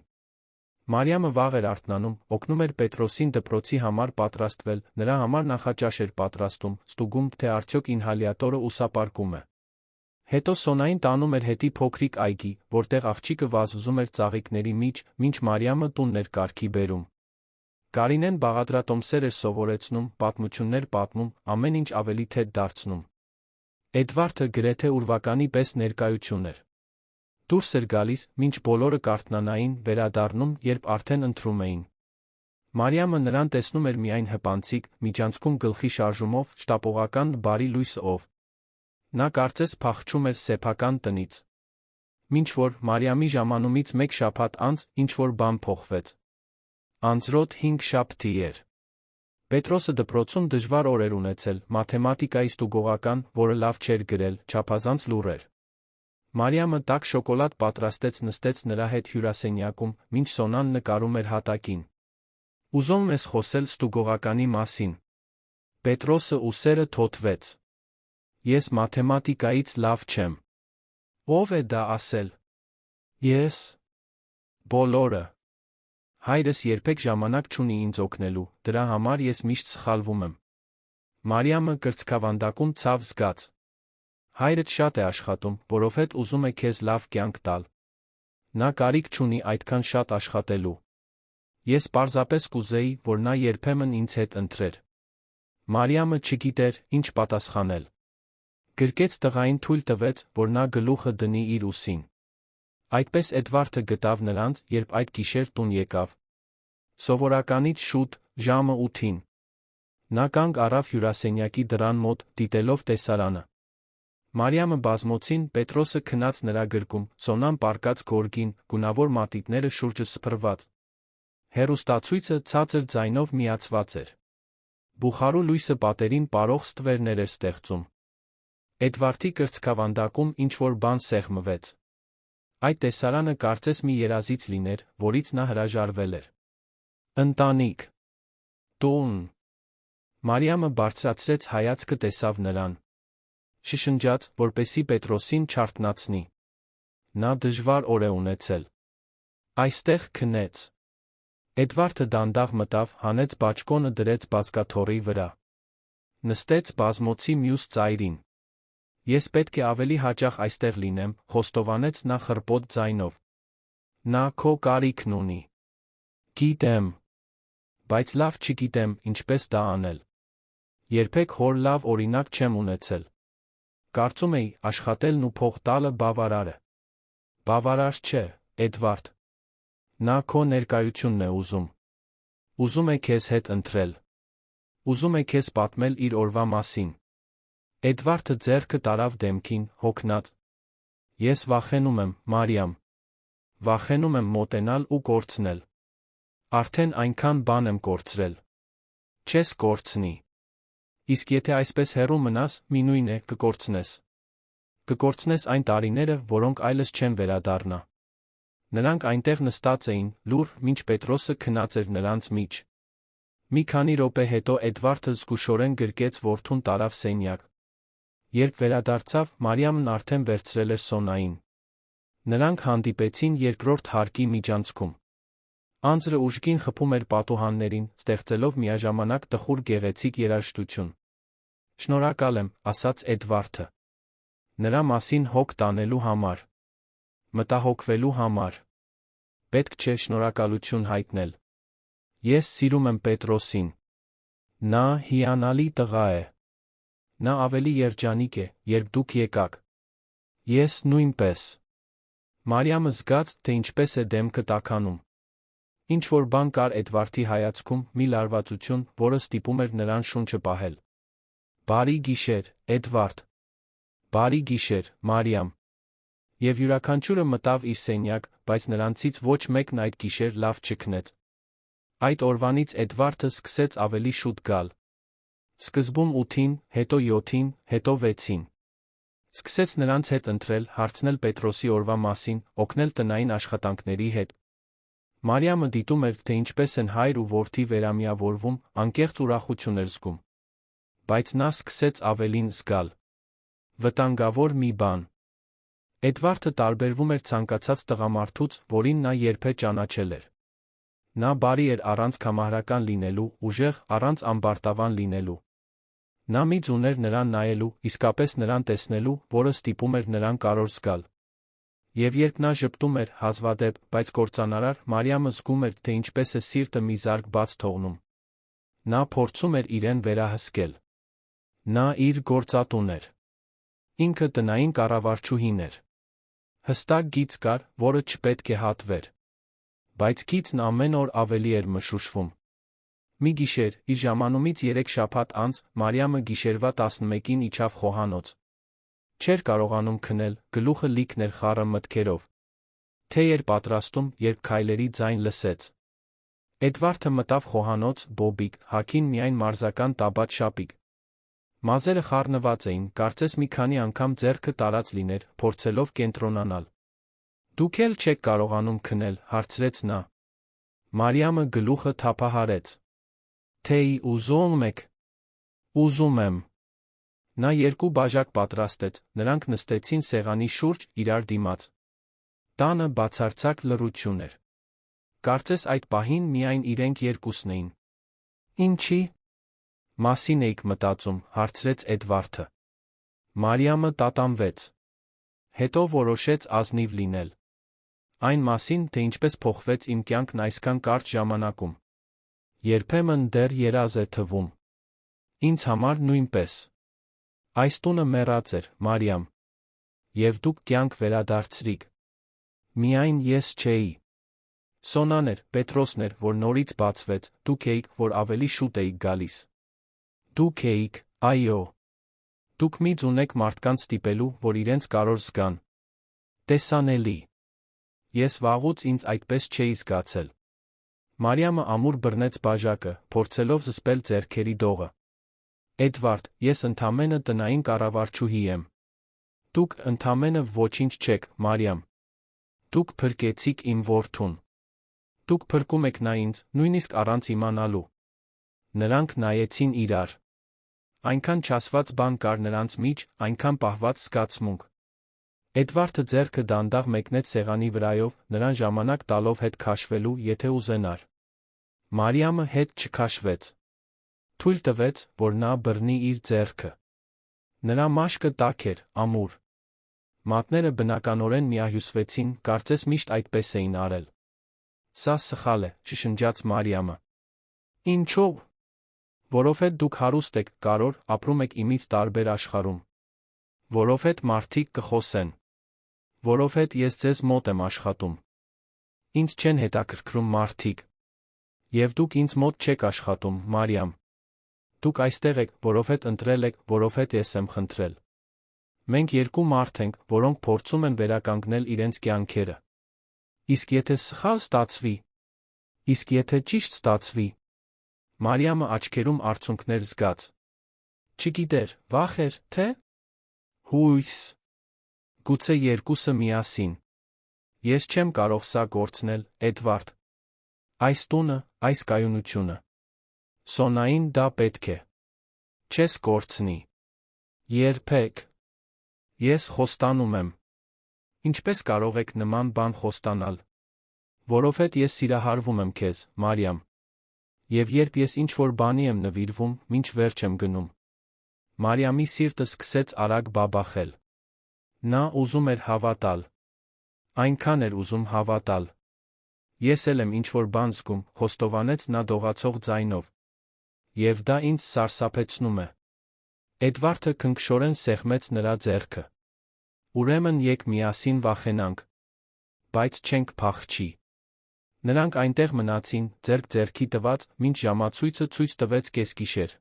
Մարիամը վաղ էր արթնանում, օգնում էր Պետրոսին դպրոցի համար պատրաստվել, նրա համար նախաճաշ էր պատրաստում, ստուգում, թե արդյոք ինհալյատորը ուսապարկում է։ Հետո Սոնային տանում էր հետի փոքրիկ այգի, որտեղ աղջիկը վազվզում էր ծաղիկների միջ, մինչ Մարիամը տունն էր կարգի բերում։ Կարինեն բաղադրատոմսեր էր սովորեցնում, պատմություններ պատմում, ամեն ինչ ավելի թեթ դարձնում։ Էդվարդը գրեթե ուրվականի պես ներկայություն էր։ Դուրս էր գալիս, մինչ բոլորը կարթնանային, վերադառնում, երբ արդեն ընթրում էին։ Մարիամը նրան տեսնում էր միայն հպանցիկ, միջանցքում գլխի շարժումով, շտապողական, բարի լույսով։ Նա կարծես փախչում էր սեփական տնից։ Մինչ որ Մարիամի ժամանումից մեկ շաբաթ անց ինչ-որ բան փոխվեց։ Անձրոտ 5 շաբթի էր։ Պետրոսը դպրոցում դժվար օր էր ունեցել, մաթեմատիկայի ստուգողական, որը լավ չէր գրել, չափազանց լուռ էր։ Մարիամը տաք շոկոլադ պատրաստեց, նստեց նրա հետ հյուրասենյակում, մինչ Սոնան նկարում էր հատակին։ Ուզում ես խոսել ստուգողականի մասին։ Պետրոսը ուսերը թոթվեց։ Ես մաթեմատիկայից լավ չեմ։ Ո՞վ է դա ասել։ Ես։ Բոլորը։ Հայրս երբեք ժամանակ չունի ինձ օգնելու, դրա համար ես միշտ սխալվում եմ։ Մարիամը կրծքավանդակում ցավ զգաց։ Հայրդ շատ է աշխատում, որովհետև ուզում է քեզ լավ կյանք տալ։ Նա կարիք չունի այդքան շատ աշխատելու։ Ես պարզապես կուզեի, որ նա երբեմն ինձ հետ ընթրեր։ Մարիամը չգիտեր, ինչ պատասխանել։ Գրկեց տղային թույլ տվեց, որ նա գլուխը դնի իր ուսին։ Այդպես Էդվարդը գտավ նրանց, երբ այդ գիշեր տուն եկավ։ Սովորականից շուտ, ժամը 8-ին։ Նա կանգ առավ հյուրասենյակի դռան մոտ, դիտելով տեսարանը։ Մարիամը բազմոցին, Պետրոսը քնած նրա գրկում, Սոնան պառկած գորգին, գունավոր մատիտները շուրջը սփռված։ Հեռուստացույցը ցածր ձայնով միացված էր։ Բուխարու լույսը պատերին պարող ստվերներ էր ստեղծում։ Էդվարդի կրծքավանդակում ինչ-որ բան սեղմվեց։ Այդ տեսարանը կարծես մի երազից լիներ, որից նա հրաժարվել էր։ Ընտանիք։ Տուն։ Մարիամը բարձրացրեց հայացքը, տեսավ նրան։ Շշնջաց, որպեսզի Պետրոսին չարթնացնի։ Նա դժվար օր է ունեցել։ Այստեղ քնեց։ Էդվարդը դանդաղ մտավ, հանեց բաճկոնը, դրեց բազկաթոռի վրա։ Նստեց բազմոցի մյուս ծայրին։ Ես պետք է ավելի հաճախ այստեղ լինեմ, խոստովանեց նա խռպոտ ձայնով։ Նա քո կարիքն ունի։ Գիտեմ։ Բայց լավ չգիտեմ, ինչպես դա անել։ Երբեք հոր լավ օրինակ չեմ ունեցել։ Կարծում էի, աշխատելն ու փող տալը բավարար է։ Բավարար չէ, Էդվարդ։ Նա քո ներկայությունն է ուզում։ Ուզում է քեզ հետ ընթրել։ Ուզում է քեզ պատմել իր օրվա մասին։ Էդվարդը ձեռքը տարավ դեմքին, հոգնած։ Ես վախենում եմ, Մարիամ։ Վախենում եմ մոտենալ ու կորցնել։ Արդեն այնքան բան եմ կորցրել։ Չես կորցնի։ Իսկ եթե այսպես հեռու մնաս, մի նույն է, կկորցնես։ Կկորցնես այն տարիները, որոնք այլս չեն վերադառնա։ Նրանք այնտեղ նստած էին, լուռ, մինչ Պետրոսը քնած էր նրանց միջ։ Մի քանի րոպե հետո Էդվարդը զգուշորեն գրկեց որդուն, տարավ սենյակ։ Երբ վերադարձավ, Մարիամն արդեն վերցրել էր Սոնային։ Նրանք հանդիպեցին երկրորդ հարկի միջանցքում։ Անձրը ուժգին խփում էր պատուհաններին, ստեղծելով միաժամանակ տխուր գեղեցիկ երաժշտություն։ Շնորհակալ եմ, ասաց Էդվարդը։ Նրա մասին հոգ տանելու համար։ Մտահոգվելու համար։ Պետք չէ շնորհակալություն հայտնել։ Ես սիրում եմ Պետրոսին։ Նա հիանալի տղա է։ Նա ավելի երջանիկ է, երբ դուք եկաք։ Ես նույնպես։ Մարիամը զգաց, թե ինչպես է դեմքը տաքանում։ Ինչ-որ բան կար Էդվարդի հայացքում, մի լարվածություն, որը ստիպում էր նրան շունչը պահել։ Բարի գիշեր, Էդվարդ։ Բարի գիշեր, Մարիամ։ Եվ յուրաքանչյուրը մտավ իր սենյակ, բայց նրանցից ոչ մեկն այդ գիշեր լավ չքնեց։ Այդ օրվանից Էդվարդը սկսեց ավելի շուտ գալ։ Սկզբում 8-ին, հետո 7-ին, հետո 6-ին։ Սկսեց նրանց հետ ընթրել, հարցնել Պետրոսի օրվա մասին, օգնել տնային աշխատանքների հետ։ Մարիամը դիտում էր, թե ինչպես են հայր ու որդի վերամիավորվում, անկեղծ ուրախություն էր զգում։ Բայց նա սկսեց ավելին զգալ վտանգավոր մի բան։ Էդվարդը տարբերվում էր ցանկացած տղամարդուց, որին նա երբեք ճանաչել էր։ Նա բարի էր առանց կամարական լինելու, ուժեղ, առանց ամբարտավան լինելու։ Նա միջ ուներ նրան նայելու, իսկապես նրան տեսնելու, որը ստիպում էր նրան կարոր զգալ։ Եվ երբ նա ժպտում էր, հազվադեպ, բայց կործանարար, Մարիամը զգում էր, թե ինչպես է սիրտը մի զարկ բաց թողնում։ Նա փորձում էր իրեն վերահսկել։ Նա իր գործատուն էր։ Ինքը տնային կառավարչուհին էր։ Հստակ գիծ կար, որը չպետք է հատվեր։ Բայց գիծն ամեն օր ավելի էր մշուշվում։ Մի գիշեր, իր ժամանումից 3 շաբաթ անց, Մարիամը գիշերվա 11-ին իջավ խոհանոց։ Չէր կարողանում քնել, գլուխը լիքն էր խառը մտքերով։ Թե էր պատրաստում, երբ քայլերի ձայն լսեց։ Էդվարդը մտավ խոհանոց, բոբիկ, հագին միայն մարզական տաբատ շապիկ։ Մազերը խառնված էին, կարծես մի քանի անգամ ձեռքը տարած լիներ, փորձելով կենտրոնանալ։ Դուք էլ չեք կարողանում քնել, հարցրեց նա։ Մարիամը գլուխը թափահարեց։ Թե ուզում եք։ Ուզում եմ։ Նա 2 բաժակ պատրաստեց, նրանք նստեցին սեղանի շուրջ, իրար դիմաց։ Տանը բացարձակ լռություն էր։ Կարծես այդ պահին միայն իրենք երկուսն էին։ Ինչի՞ մասին էիք մտածում, հարցրեց Էդվարդը։ Մարիամը տատանվեց։ Հետո որոշեց ազնիվ լինել։ Այն մասին, թե ինչպես փոխվեց իմ կյանքն այսքան կարճ ժամանակում։ Երբեմն դեռ երազ է թվում։ Ինձ համար նույնպես։ Այս տունը մեռած էր, Մարիամ։ Եվ դուք կյանք վերադարձրիք։ Միայն ես չէի։ Սոնան էր, Պետրոսն էր, որ նորից բացվեց, դուք էիք, որ ավելի շուտ էիք գալիս։ Դուք էիք, այո։ Դուք միջ ունեք մարդկանց ստիպելու, որ իրենց կարոր զգան։ Տեսանելի։ Ես վաղուց ինձ այդպես չէի զգացել։ Մարիամը ամուր բռնեց բաժակը, փորձելով զսպել ձեռքերի դողը։ Էդվարդ, ես ընդամենը տնային կառավարչուհի եմ։ Դուք ընդամենը ոչինչ չեք, Մարիամ։ Դուք փրկեցիք իմ որդուն։ Դուք փրկում եք նա ինձ, նույնիսկ առանց իմանալու։ Նրանք նայեցին իրար։ Այնքան չասված բան կար նրանց միջ, այնքան պահված զգացմունք։ Էդվարդը ձեռքը դանդաղ մեկնեց սեղանի վրայով, նրան ժամանակ տալով հետ քաշվելու, եթե ուզենար։ Մարիամը հետ չքաշվեց։ Թույլ տվեց, որ նա բռնի իր ձեռքը։ Նրա մաշկը տաք էր, ամուր։ Մատները բնականորեն միահյուսվեցին, կարծես միշտ այդպես էին արել։ Սա սխալ է, շշնջաց Մարիամը։ Ինչո՞վ։ Որովհետև դուք հարուստ եք, կարոր, ապրում եք իմից տարբեր աշխարհում։ Որովհետև մարդիկ կխոսեն։ Որովհետև ես ձեզ մոտ եմ աշխատում։ Ինձ չեն հետաքրքրում մարդիկ։ Եվ դուք ինձ մոտ չեք աշխատում, Մարիամ։ Դուք այստեղ եք, որովհետև ընտրել եք, որովհետև ես եմ խնդրել։ Մենք 2 մարդ ենք, որոնք փորձում են վերականգնել իրենց կյանքերը։ Իսկ եթե սխալ ստացվի։ Իսկ եթե ճիշտ ստացվի։ Մարիամը աչքերում արցունքներ զգաց։ Չգիտեր, վախեր, թե։ Հույս։ Գուցե երկուսը միասին։ Ես չեմ կարող սա գործնել, Էդվարդ։ Այս տունը, այս կայունությունը։ Սոնային դա պետք է։ Չես կորցնի։ Երբեք։ Ես խոստանում եմ։ Ինչպես կարող եք նման բան խոստանալ։ Որովհետև ես սիրահարվում եմ քեզ, Մարիամ։ Եվ երբ ես ինչ-որ բանի եմ նվիրվում, մինչ վերջ եմ գնում։ Մարիամի սիրտը սկսեց արագ բաբախել։ Նա ուզում էր հավատալ։ Այնքան էր ուզում հավատալ։ Ես էլ եմ ինչ-որ բան զգում, խոստովանեց նա դողացող ձայնով։ Եվ դա ինձ սարսափեցնում է։ Էդվարդը քնքշորեն սեղմեց նրա ձեռքը։ Ուրեմն եք միասին վախենանք։ Բայց չենք փախչի։ Նրանք այնտեղ մնացին, ձեռք ձեռքի տված, մինչ ժամացույցը ցույց տվեց կեսգիշեր։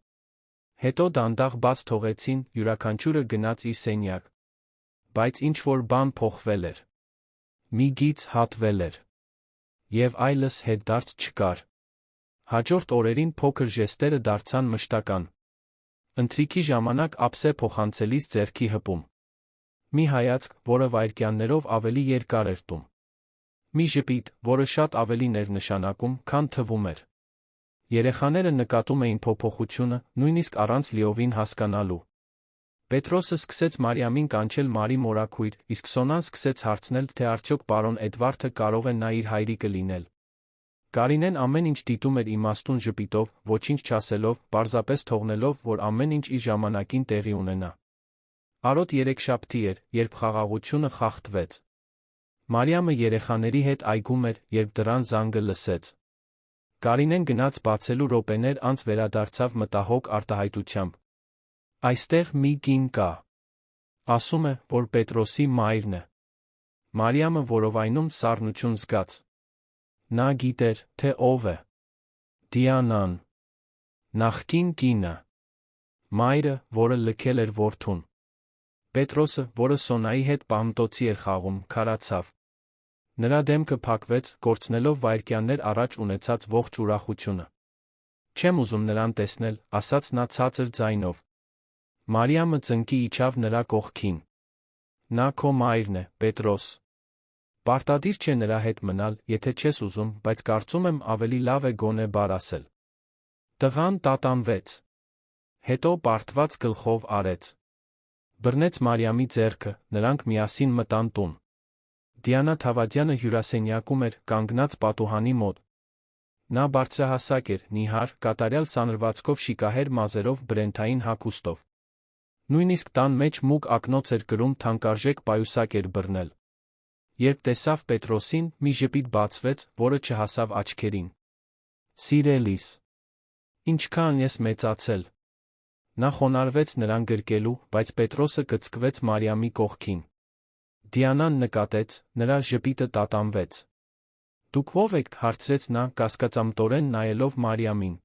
Հետո դանդաղ բաց թողեցին, յուրաքանչյուրը գնաց իր սենյակ։ Բայց ինչ-որ բան փոխվել էր։ Մի գիծ հատվել էր։ Եվ այլս հետդարձ չկար։ Հաջորդ օրերին փոքր ժեստերը դարձան մշտական։ Ընթրիքի ժամանակ ափսե փոխանցելիս ձեռքի հպում։ Մի հայացք, որը վայրկյաններով ավելի երկար էր տում։ Մի ժպիտ, որը շատ ավելին էր նշանակում, քան թվում էր։ Երեխաները նկատում էին փոփոխությունը, նույնիսկ առանց լիովին հասկանալու։ Պետրոսը սկսեց Մարիամին կանչել Մարի մորաքույր, իսկ Սոնան սկսեց հարցնել, թե արդյոք պարոն Էդվարդը կարող է նա իր հայրիկը լինել։ Կարինեն ամեն ինչ դիտում էր իմաստուն ժպիտով, ոչինչ չասելով, պարզապես թողնելով, որ ամեն ինչ իր ժամանակին տեղի ունենա։ Արոտ երեքշաբթի էր, երբ խաղաղությունը խախտվեց։ Մարիամը երեխաների հետ այգում էր, երբ դռան զանգը լսեց։ Կարինեն գնաց բացելու րոպեներ անց վերադարձավ մտահոգ արտահայտությամբ։ Այստեղ մի կին կա։ Ասում է, որ Պետրոսի մայրն է։ Մարիամը որովայնում սառնություն զգաց։ Նա գիտեր, թե ով է։ Դիանան։ Նախկին կինը։ Մայրը, որը լքել էր որդուն։ Պետրոսը, որը Սոնայի հետ պահմտոցի էր խաղում, քարացավ։ Նրա դեմքը փակվեց, կորցնելով վայրկյաններ առաջ ունեցած ողջ ուրախությունը։ Չեմ ուզում նրան տեսնել, ասաց նա ցածր ձայնով։ Մարիամը ծնկի իջավ նրա կողքին։ Նա քո մայրն է, Պետրոս։ Պարտադիր չէ նրա հետ մնալ, եթե չես ուզում, բայց կարծում եմ ավելի լավ է գոնե բառ ասել։ Տղան տատանվեց։ Հետո պարտված գլխով արեց։ Բռնեց Մարիամի ձեռքը, նրանք միասին մտան տուն։ Դիանա Թավադյանը հյուրասենյակում էր, կանգնած պատուհանի մոտ։ Նա բարձրահասակ էր, նիհար, կատարյալ սանրվածքով շիկահեր մազերով բրենթային հագուստով։ Նույնիսկ տան մեջ մուգ ակնոց էր կրում թանկարժեք պայուսակ էր բռնել։ Երբ տեսավ Պետրոսին, մի ժպիտ բացվեց, որը չհասավ աչքերին։ Սիրելիս, ինչքան ես մեծացել։ Նա խոնարհվեց նրան գրկելու, բայց Պետրոսը կծկվեց Մարիամի կողքին։ Դիանան նկատեց, նրա ժպիտը տատանվեց։ Դուք ո՞վ եք, հարցրեց նա, կասկածամտորեն նայելով Մարիամին։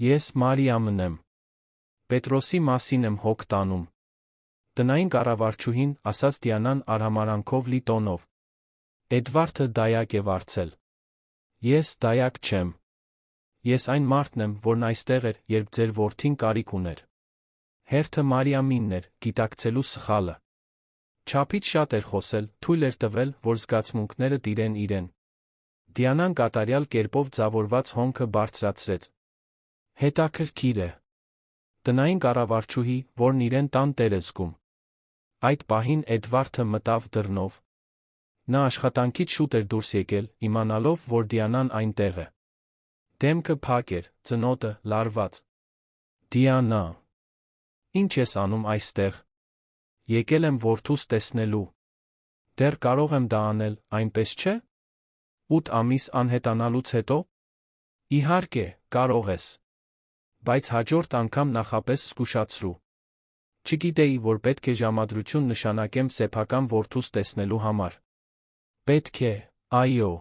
Ես Մարիամն եմ։ Պետրոսի մասին եմ հոգ տանում։ Տնային կառավարչուհին, ասաց Դիանան արհամարանքով լի տոնով։ Էդվարդը դայակ է վարձել։ Ես դայակ չեմ։ Ես այն մարդն եմ, որն այստեղ էր, երբ ձեր որդին կարիք ուներ։ Հերթը Մարիամինն էր, գիտակցելու սխալը։ Չափից շատ էր խոսել, թույլ էր տվել, որ զգացմունքները տիրեն իրեն։ Դիանան կատարյալ կերպով ձավորված հոնքը բարձրացրեց։ Հետաքրքիր է։ Տնային կառավարչուհի, որն իրեն տան տեր է զգում։ Այդ պահին Էդվարդը մտավ դռնով։ Նա աշխատանքից շուտ էր դուրս եկել, իմանալով, որ Դիանան այնտեղ է։ Դեմքը փակ էր, ծնոտը լարված։ Դիանա, ի՞նչ ես անում այստեղ։ Եկել եմ որդուս տեսնելու։ Դեռ կարող եմ դա անել, այնպես չէ։ 8 ամիս անհետանալուց հետո։ Իհարկե, կարող ես։ Բայց հաջորդ անգամ նախապես զգուշացրու։ Չգիտեի, որ պետք է ժամադրություն նշանակեմ սեփական որդուս տեսնելու համար։ Պետք է, այո։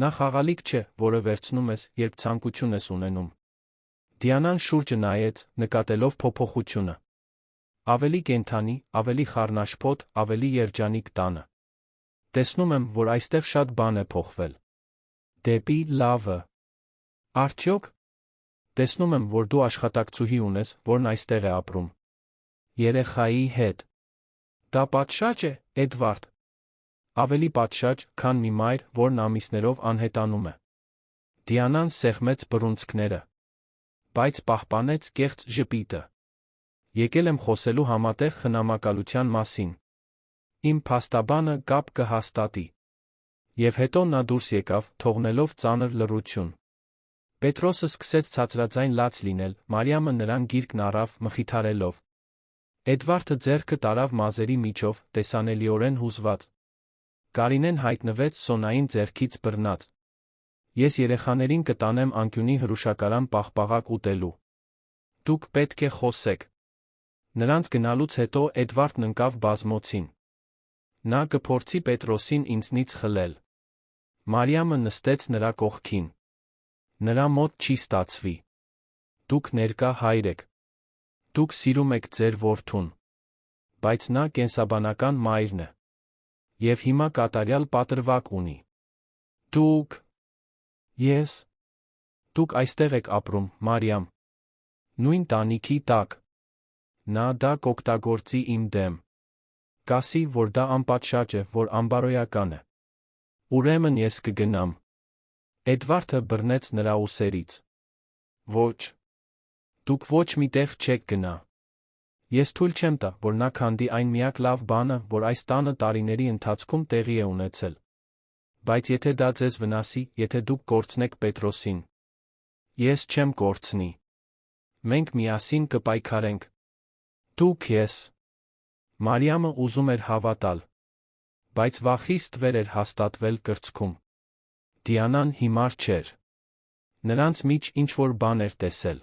Նա խաղալիք չէ, որը վերցնում ես, երբ ցանկություն ես ունենում։ Դիանան շուրջը նայեց, նկատելով փոփոխությունը։ Ավելի կենդանի, ավելի խառնաշփոթ, ավելի երջանիկ տանը։ Տեսնում եմ, որ այստեղ շատ բան է փոխվել։ Դեպի լավը։ Արդյոք։ Տեսնում եմ, որ դու աշխատակցուհի ունես, որն այստեղ է ապրում։ Երեխայի հետ։ Դա պատշաճ է, Էդվարդ։ Ավելի պատշաճ, քան մի մայր, որն ամիսներով անհետանում է։ Դիանան սեղմեց բռունցքները։ Բայց պահպանեց կեղծ ժպիտը։ Եկել եմ խոսելու համատեղ խնամակալության մասին։ Իմ փաստաբանը կապ կհաստատի։ Եվ հետո նա դուրս եկավ, թողնելով ծանր լռություն։ Պետրոսը սկսեց ցածրաձայն լաց լինել, Մարիամը նրան գիրկն առավ, մխիթարելով։ Էդվարդը ձեռքը տարավ մազերի միջով, տեսանելիորեն հուզված։ Կարինեն հայտնվեց Սոնային ձեռքից բռնած։ Ես երեխաներին կտանեմ անկյունի հրուշակարան պաղպաղակ ուտելու։ Դուք պետք է խոսեք։ Նրանց գնալուց հետո Էդվարդն ընկավ բազմոցին։ Նա կփորձի Պետրոսին ինձնից խլել։ Մարիամը նստեց նրա կողքին։ Նրա մոտ չի ստացվի։ Դուք ներկա հայր եք։ Դուք սիրում եք ձեր որդուն։ Բայց նա կենսաբանական մայրն է։ Եվ հիմա կատարյալ պատրվակ ունի։ Դուք։ Ես։ Դուք այստեղ եք ապրում, Մարիամ։ Նույն տանիքի տակ։ Նա դա կօգտագործի իմ դեմ։ Կասի, որ դա անպատշաճ է, որ անբարոյական է։ Ուրեմն ես կգնամ։ Էդվարդը բռնեց նրա ուսերից։ Ոչ։ Դուք ոչ մի տեղ չեք գնա։ Ես թույլ չեմ տա, որ նա քանդի այն միակ լավ բանը, որ այս տանը տարիների ընթացքում տեղի է ունեցել։ Բայց եթե դա ձեզ վնասի, եթե դուք կորցնեք Պետրոսին, ես չեմ կորցնի։ Մենք միասին կպայքարենք։ Դուք ես։ Մարիամը ուզում էր հավատալ, բայց վախից վեր էր հաստատվել կրծքում։ Դիանան հիմար չէր։ Նրանց միջ ինչ-որ բան էր տեսել։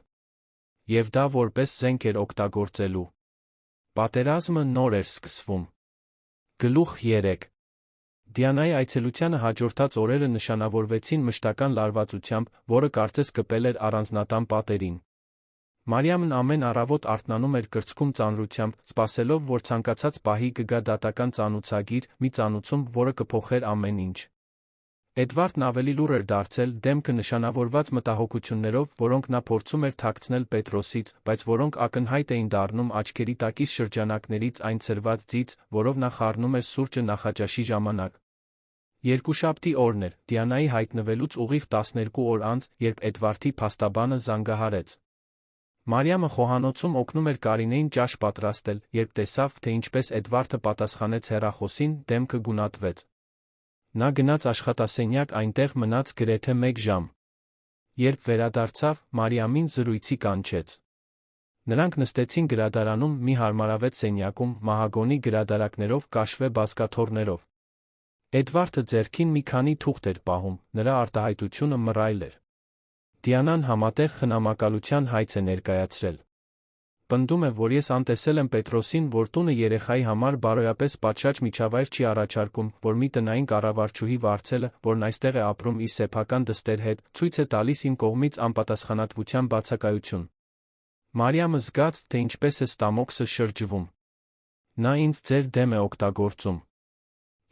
Եվ դա որպես զենք էր օգտագործելու։ Պատերազմը նոր էր սկսվում։ Գլուխ 3։ Դիանայի այցելությանը հաջորդած օրերը նշանավորվեցին մշտական լարվածությամբ, որը կարծես կպել էր առանձնատան պատերին։ Մարիամն ամեն առավոտ արթնանում էր կրծքում ծանրությամբ, սպասելով, որ ցանկացած պահի կգա դատական ծանուցագիր, մի ծանուցում, որը կփոխեր ամեն ինչ։ Էդվարդն ավելի լուռ էր դարձել, դեմքը նշանավորված մտահոգություններով, որոնք նա փորձում էր թաքցնել Պետրոսից, բայց որոնք ակնհայտ էին դառնում աչքերի տակից շրջանակներից այն ցրված ձիծ, որով նա խառնում էր սուրճը նախաճաշի ժամանակ։ Երկուշաբթի օրն էր, Դիանայի հայտնվելուց ուղիղ 12 օր անց, երբ Էդվարդի փաստաբանը զանգահարեց։ Մարիամը խոհանոցում օգնում էր Կարինեին ճաշ պատրաստել, երբ տեսավ, թե ինչպես Էդվարդը պատասխանեց հեռախոսին, դեմքը գունատվեց։ Նա գնաց աշխատասենյակ, այնտեղ մնաց գրեթե 1 ժամ։ Երբ վերադարձավ, Մարիամին զրույցի կանչեց։ Նրանք նստեցին գրադարանում մի հարմարավետ սենյակում, մահագոնի գրադարակներով, կաշվե բազկաթոռներով։ Էդվարդը ձեռքին մի քանի թուղթ էր պահում, նրա արտահայտությունը մռայլ էր։ Դիանան համատեղ խնամակալության հայց է ներկայացրել։ Պնդում է, որ ես անտեսել եմ Պետրոսին, որ տունը երեխայի համար բարոյապես պատշաճ միջավայր չի առաջարկում, որ մի տնային կառավարչուհի վարձելը, որն այստեղ է ապրում իր սեփական դստեր հետ, ցույց է տալիս իմ կողմից անպատասխանատվության բացակայություն։ Մարիամը զգաց, թե ինչպես է ստամոքսը շրջվում։ Նա ինձ ձեր դեմ է օգտագործում։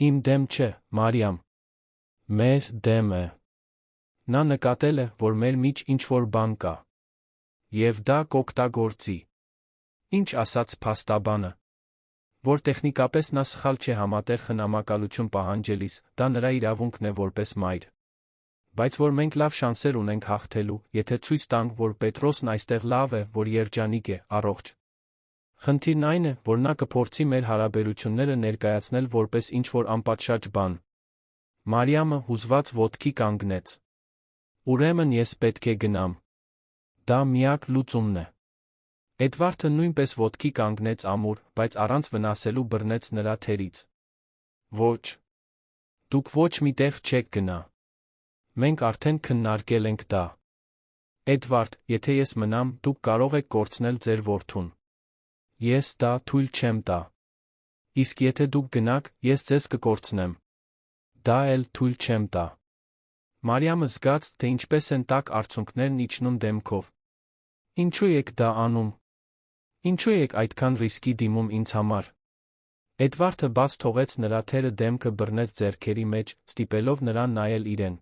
Իմ դեմ չէ, Մարիամ։ Մեր դեմ է։ Նա նկատել է, որ մեր միջ ինչ-որ բան կա։ Եվ դա կօգտագործի։ Ինչ ասաց փաստաբանը։ Որ տեխնիկապես նա սխալ չէ համատեղ խնամակալություն պահանջելիս, դա նրա իրավունքն է որպես մայր։ Բայց որ մենք լավ շանսեր ունենք հաղթելու, եթե ցույց տանք, որ Պետրոսն այստեղ լավ է, որ երջանիկ է, առողջ։ Խնդիրն այն է, որ նա կփորձի մեր հարաբերությունները ներկայացնել որպես ինչ-որ անպատշաճ բան։ Մարիամը հուզված ոտքի կանգնեց։ Ուրեմն ես պետք է գնամ։ Դա միակ լուծումն է։ Էդվարդը նույնպես ոտքի կանգնեց ամուր, բայց առանց վնասելու բռնեց նրա թերից։ Ոչ։ Դուք ոչ մի տեղ չեք գնա։ Մենք արդեն քննարկել ենք դա։ Էդվարդ, եթե ես մնամ, դուք կարող եք կորցնել ձեր որդուն։ Ես դա թույլ չեմ տա։ Իսկ եթե դուք գնաք, ես ձեզ կկորցնեմ։ Դա էլ թույլ չեմ տա։ Մարիամը զգաց, թե ինչպես են տաք արցունքներն իջնում դեմքով։ Ինչու եք դա անում։ Ինչու եք այդքան ռիսկի դիմում ինձ համար։ Էդվարդը բաց թողեց նրա թերը, դեմքը բռնեց ձեռքերի մեջ, ստիպելով նրան նայել իրեն։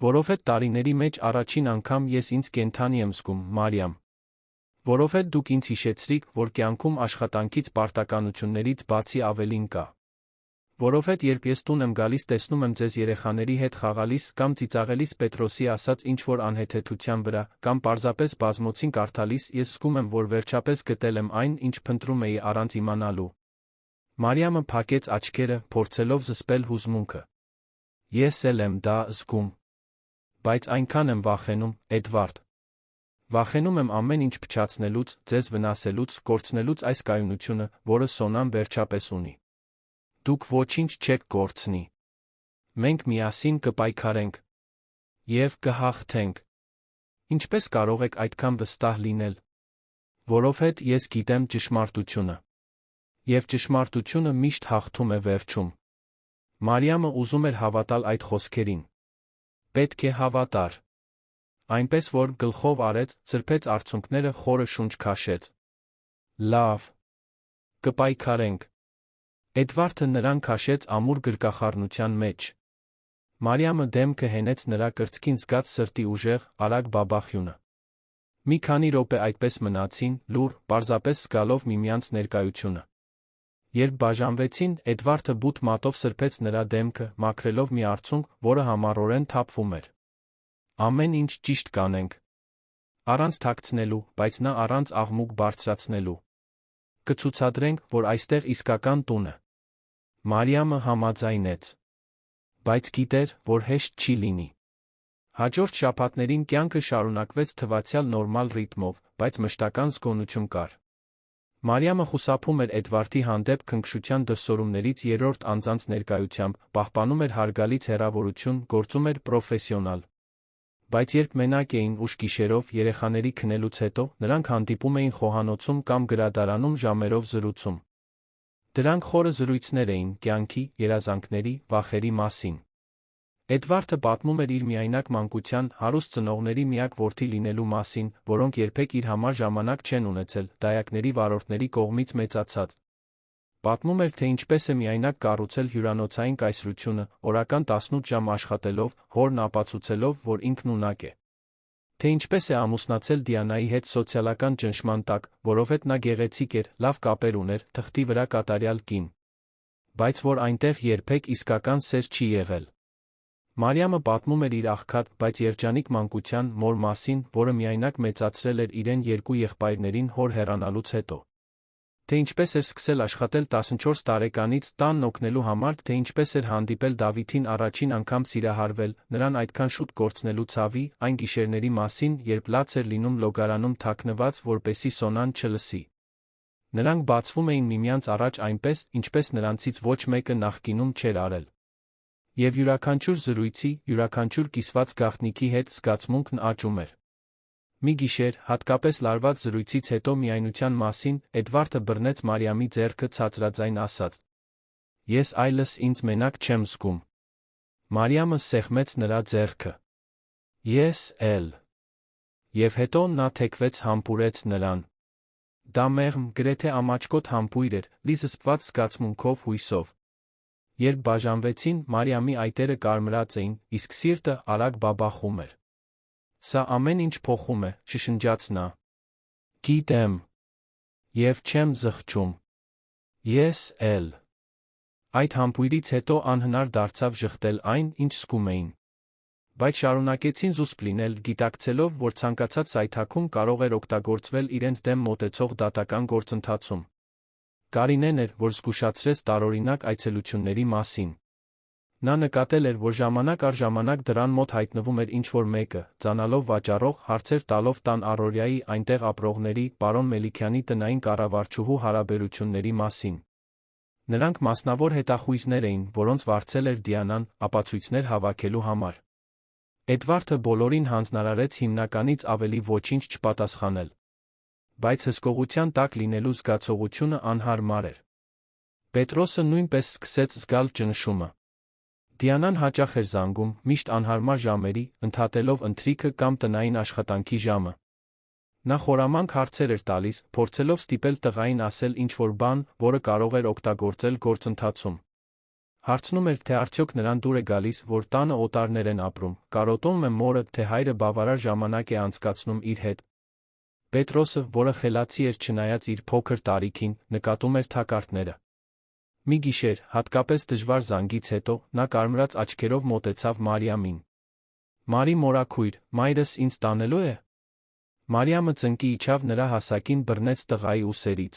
Որովհետև տարիների մեջ առաջին անգամ ես ինձ կենդանի եմ զգում, Մարիամ։ Որովհետև դուք ինձ հիշեցրիք, որ կյանքում աշխատանքից պարտականություններից բացի ավելին կա։ Որովհետև երբ ես տուն եմ գալիս, տեսնում եմ ձեզ երեխաների հետ խաղալիս կամ ծիծաղելիս Պետրոսի ասած ինչ-որ անհեթեթության վրա, կամ պարզապես բազմոցին կարդալիս, ես զգում եմ, որ վերջապես գտել եմ այն, ինչ փնտրում էի առանց իմանալու։ Մարիամը փակեց աչքերը, փորձելով զսպել հուզմունքը։ Ես էլ եմ դա զգում։ Բայց այնքան եմ վախենում, Էդվարդ։ Վախենում եմ ամեն ինչ փչացնելուց, ձեզ վնասելուց, կորցնելուց այս կայունությունը, որը Սոնան վերջապես ունի։ Դուք ոչինչ չեք կորցնի։ Մենք միասին կպայքարենք։ Եվ կհաղթենք։ Ինչպես կարող եք այդքան վստահ լինել։ Որովհետև ես գիտեմ ճշմարտությունը։ Եվ ճշմարտությունը միշտ հաղթում է վերջում։ Մարիամը ուզում էր հավատալ այդ խոսքերին։ Պետք է հավատար։ Այնպես որ գլխով արեց, ցրփեց արցունքները, խորը շունչ քաշեց։ Լավ։ Կպայքարենք։ Էդվարդը նրան քաշեց ամուր գրկախառնության մեջ։ Մարիամը դեմքը հենեց նրա կրծքին, զգաց սրտի ուժեղ, արագ բաբախյունը։ Մի քանի րոպե այդպես մնացին, լուռ, պարզապես զգալով միմյանց ներկայությունը։ Երբ բաժանվեցին, Էդվարդը բութ մատով սրբեց նրա դեմքը, մաքրելով մի արցունք, որը համառորեն թափվում էր։ Ամեն ինչ ճիշտ կանենք։ Առանց թաքցնելու, բայց նա առանց աղմուկ բարձրացնելու։ Կցուցադրենք, որ այստեղ իսկական տուն է։ Մարիամը համաձայնեց։ Բայց գիտեր, որ հեշտ չի լինի։ Հաջորդ շաբաթներին կյանքը շարունակվեց թվացյալ նորմալ ռիթմով, բայց մշտական զգոնություն կար։ Մարիամը խուսափում էր Էդվարդի հանդեպ քնքշության դրսևորումներից երրորդ անձանց ներկայությամբ, պահպանում էր հարգալից հեռավորություն, գործում էր պրոֆեսիոնալ։ Բայց երբ մենակ էին ուշ գիշերով երեխաների քնելուց հետո, նրանք հանդիպում էին խոհանոցում կամ գրադարանում ժամերով զրուցում։ Դրանք խորը զրույցներ էին կյանքի, երազանքների, վախերի մասին։ Էդվարդը պատմում էր իր միայնակ մանկության, հարուստ ծնողների միակ որդի լինելու մասին, որոնք երբեք իր համար ժամանակ չեն ունեցել, դայակների վարորդների կողմից մեծացած։ Պատմում էր, թե ինչպես է միայնակ կառուցել հյուրանոցային կայսրությունը, օրական 18 ժամ աշխատելով, հորն ապացուցելով, որ ինքն ունակ է։ Թե ինչպես է ամուսնացել Դիանայի հետ սոցիալական ճնշման տակ, որովհետև նա գեղեցիկ էր, լավ կապեր ուներ, թղթի վրա կատարյալ կին։ Բայց որ այնտեղ երբեք իսկական սեր չի եղել։ Մարիամը պատմում էր իր աղքատ, բայց երջանիկ մանկության մոր մասին, որը միայնակ մեծացրել էր իրեն երկու եղբայրներին հոր հեռանալուց հետո։ Թե ինչպես էր սկսել աշխատել 14 տարեկանից տանն օգնելու համար, թե ինչպես էր հանդիպել Դավիթին առաջին անգամ սիրահարվել, նրան այդքան շուտ կորցնելու ցավի, այն գիշերների մասին, երբ լաց էր լինում լոգարանում թաքնված, որպեսզի Սոնան չլսի։ Նրանք բացվում էին միմյանց առաջ այնպես, ինչպես նրանցից ոչ մեկը նախկինում չէր արել։ Եվ յուրաքանչյուր զրույցի, յուրաքանչյուր կիսված գաղտնիքի հետ զգացմունքն աճում էր։ Մի գիշեր, հատկապես լարված զրույցից հետո միայնության մասին, Էդվարդը բռնեց Մարիամի ձեռքը ցածրաձայն ասաց. «Ես այլս ինձ մենակ չեմ զգում»։ Մարիամը սեղմեց նրա ձեռքը։ «Ես էլ»։ Եվ հետո նա թեքվեց համբուրեց նրան։ Դա մեղմ, գրեթե ամաչկոտ համբույր էր, լի զսպված զգացմունքով, հույսով։ Երբ բաժանվեցին, Մարիամի այտերը կարմրած էին, իսկ սիրտը արագ բաբախում էր։ «Սա ամեն ինչ փոխում է», շշնջաց նա։ «Գիտեմ։ Եվ չեմ զղջում»։ «Ես էլ»։ Այդ համբույրից հետո անհնար դարձավ ժխտել այն, ինչ զգում էին։ Բայց շարունակեցին զուսպ լինել, գիտակցելով, որ ցանկացած սայթաքում կարող էր օգտագործվել իրենց դեմ մոտեցող դատական գործընթացում։ Կարինեն էր, որ զգուշացրեց տարօրինակ այցելությունների մասին։ Նա նկատել էր, որ ժամանակ առ ժամանակ դռան մոտ հայտնվում էր ինչ-որ մեկը, ծանալով վաճառող, հարցեր տալով տան առօրյայի, այնտեղ ապրողների, պարոն Մելիքյանի տնային կառավարչուհու հարաբերությունների մասին։ Նրանք մասնավոր հետախույզներ էին, որոնց վարձել էր Դիանան, ապացույցներ հավաքելու համար։ Էդվարդը բոլորին հանձնարարեց հիմնականից ավելի ոչինչ չպատասխանել։ Բայց հսկողության տակ լինելու զգացողությունը անհարմար էր։ Պետրոսը նույնպես սկսեց զգալ ճնշումը։ Դիանան հաճախ էր զանգում, միշտ անհարմար ժամերի, ընդհատելով ընթրիքը կամ տնային աշխատանքի ժամը։ Նա խորամանկ հարցեր էր տալիս, փորձելով ստիպել տղային ասել ինչ-որ բան, որը կարող էր օգտագործել գործընթացում։ Հարցնում էր, թե արդյոք նրան դուր է գալիս, որ տանը օտարներ են ապրում, կարոտում է մորը, թե հայրը բավարար ժամանակ է անցկացնում իր հետ։ Պետրոսը, որը խելացի էր չնայած իր փոքր տարիքին, նկատում էր թակարդները։ Մի գիշեր, հատկապես դժվար զանգից հետո, նա կարմրած աչքերով մոտեցավ Մարիամին։ «Մարի մորաքույր, մայրս ինձ տանելու է»։ Մարիամը ծնկի իջավ նրա հասակին բռնեց տղայի ուսերից։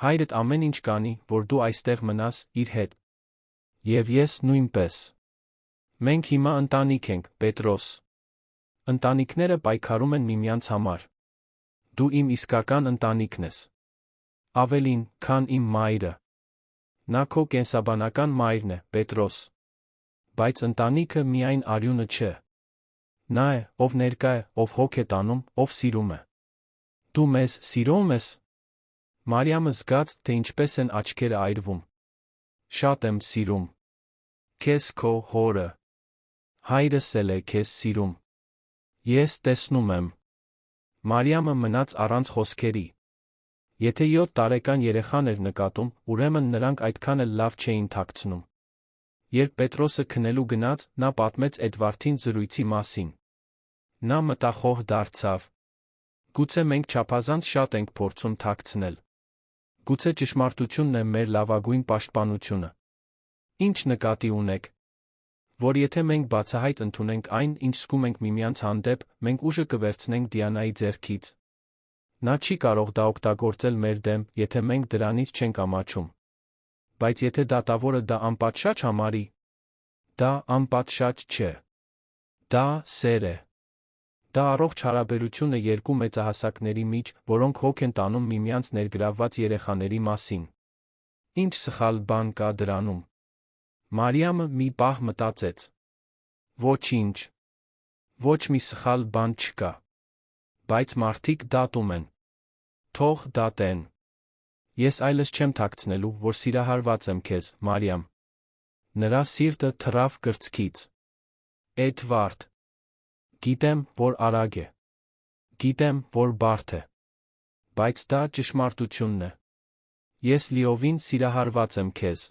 «Հայրդ ամեն ինչ կանի, որ դու այստեղ մնաս, իր հետ։ Եվ ես նույնպես։ Մենք հիմա ընտանիք ենք, Պետրոս։ Ընտանիքները պայքարում են միմյանց համար։ Դու իմ իսկական ընտանիքն ես։ Ավելին, քան իմ մայրը։ Նա քո կենսաբանական մայրն է, Պետրոս։ Բայց ընտանիքը միայն արյունը չէ։ Նա է, ով ներկա է, ով հոգ է տանում, ով սիրում է։ Դու մեզ սիրում ես։ Մարիամը զգաց, թե ինչպես են աչքերը այրվում։ Շատ եմ սիրում։ Քեզ քո հորը։ Հայրս էլ է քեզ սիրում։ Ես տեսնում եմ։ Մարիամը մնաց առանց խոսքերի։ Եթե 7 տարեկան երեխան էր նկատում, ուրեմն նրանք այդքան էլ լավ չէին թաքցնում։ Երբ Պետրոսը քնելու գնաց, նա պատմեց Էդվարդին զրույցի մասին։ Նա մտախոհ դարձավ։ Գուցե մենք չափազանց շատ ենք փորձում թաքցնել։ Գուցե ճշմարտությունն է մեր լավագույն պաշտպանությունը։ Ինչ նկատի ունեք։ որ եթե մենք բացահայտ ընդունենք այն, ինչ զգում ենք միմյանց հանդեպ, մենք ուժը կվերցնենք Դիանայի ձեռքից։ Նա չի կարող դա օգտագործել մեր դեմ, եթե մենք դրանից չենք ամաչում։ Բայց եթե դատավորը դա անպատշաճ համարի, դա անպատշաճ չէ։ Դա սեր է։ Դա առողջ հարաբերություն է երկու մեծահասակների միջ, որոնք հոգ են տանում միմյանց ներգրավված երեխաների մասին։ Ինչ սխալ բան կա դրանում։ Մարիամը մի պահ մտածեց. Ոչինչ։ Ոչ մի սխալ բան չկա։ Բայց մարդիկ դատում են։ Թող դատեն։ Ես այլս չեմ թաքցնելու, որ սիրահարված եմ քեզ, Մարիամ։ Նրա սիրտը թռավ կրծքից։ Էդվարդ։ Գիտեմ, որ արագ է։ Գիտեմ, որ բարդ է։ Բայց դա ճշմարտությունն է։ Ես լիովին սիրահարված եմ քեզ։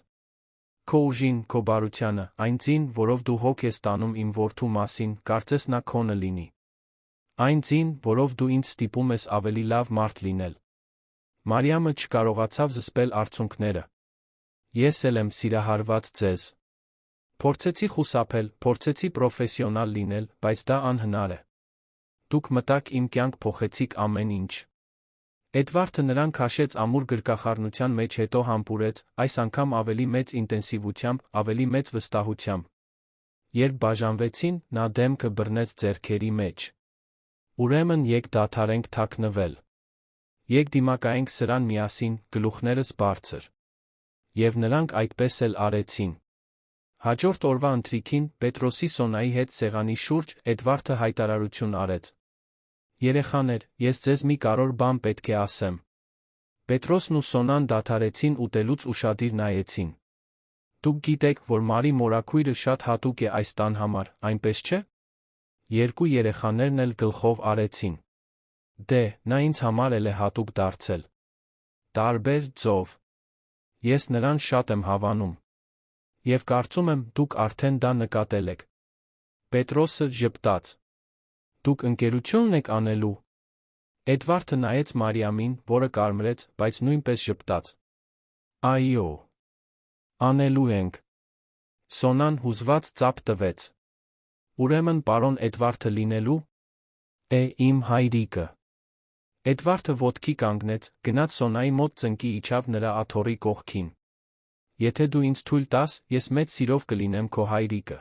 Քո ուժին, քո բարությանը, այն ձին, որով դու հոգ ես տանում իմ որդու մասին, կարծես նա քոնը լինի։ Այն ձին, որով դու ինձ ստիպում ես ավելի լավ մարդ լինել։ Մարիամը չկարողացավ զսպել արցունքները։ Ես էլ եմ սիրահարված ձեզ։ Փորձեցի խուսափել, փորձեցի պրոֆեսիոնալ լինել, բայց դա անհնար է։ Դուք մտաք իմ կյանք փոխեցիք ամեն ինչ։ Էդվարդը նրան քաշեց ամուր գրկախառնության մեջ, հետո համբուրեց, այս անգամ ավելի մեծ ինտենսիվությամբ, ավելի մեծ վստահությամբ։ Երբ բաժանվեցին, նա դեմքը բռնեց ձեռքերի մեջ։ Ուրեմն եք դադարենք թաքնվել։ Եք դիմակայենք սրան միասին, գլուխներս բարձր։ Եվ նրանք այդպես էլ արեցին։ Հաջորդ օրվա ընթրիքին, Պետրոսի Սոնայի հետ սեղանի շուրջ, Էդվարդը հայտարարություն արեց. Երեխաներ, ես ձեզ մի կարևոր բան պետք է ասեմ։ Պետրոսն ու Սոնան դադարեցին ուտելուց ուշադիր նայեցին։ Դուք գիտեք, որ Մարի մորաքույրը շատ հատուկ է այս տան համար, այնպես չէ՞։ Երկու երեխաներն էլ գլխով արեցին։ Դե, նա ինձ համար էլ է հատուկ դարձել։ Տարբեր ձով։ Ես նրան շատ եմ հավանում։ Եվ կարծում եմ, դուք արդեն դա նկատել եք։ Պետրոսը ժպտաց։ Դուք ընկերություն եք անելու։ Էդվարդը նայեց Մարիամին, որը կարմրեց, բայց նույնպես ժպտաց։ Այո։ Անելու ենք։ Սոնան հուզված ծափ տվեց։ Ուրեմն պարոն Էդվարդը լինելու իմ հայրիկը։ Էդվարդը ոտքի կանգնեց, գնաց Սոնայի մոտ ծնկի իջավ նրա աթոռի կողքին։ Եթե դու ինձ թույլ տաս, ես մեծ սիրով կլինեմ քո հայրիկը։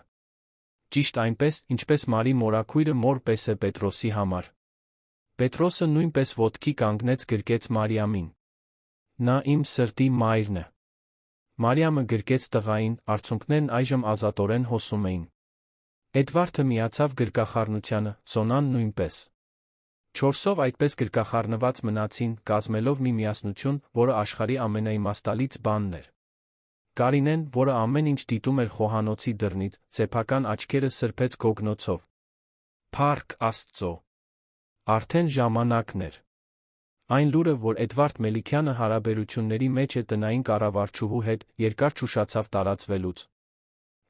Ճիշտ այնպես, ինչպես Մարի մորաքույրը մոր պես է Պետրոսի համար։ Պետրոսը նույնպես ոտքի կանգնեց, գրկեց Մարիամին։ Նա իմ սրտի մայրն է։ Մարիամը գրկեց տղային, արցունքներն այժմ ազատորեն հոսում էին։ Էդվարդը միացավ գրկախառնությանը, Սոնան նույնպես։ Չորսով այդպես գրկախառնված մնացին, կազմելով մի միասնություն, որը աշխարհի ամենաիմաստալից բանն էր։ Կարինեն, որը ամեն ինչ դիտում էր խոհանոցի դռնից, սեփական աչքերը սրբեց գոգնոցով։ Փառք Աստծո։ Արդեն ժամանակն էր։ Այն լուրը, որ Էդվարդ Մելիքյանը հարաբերությունների մեջ է տնային կառավարչուհու հետ, երկար չուշացավ տարածվելուց։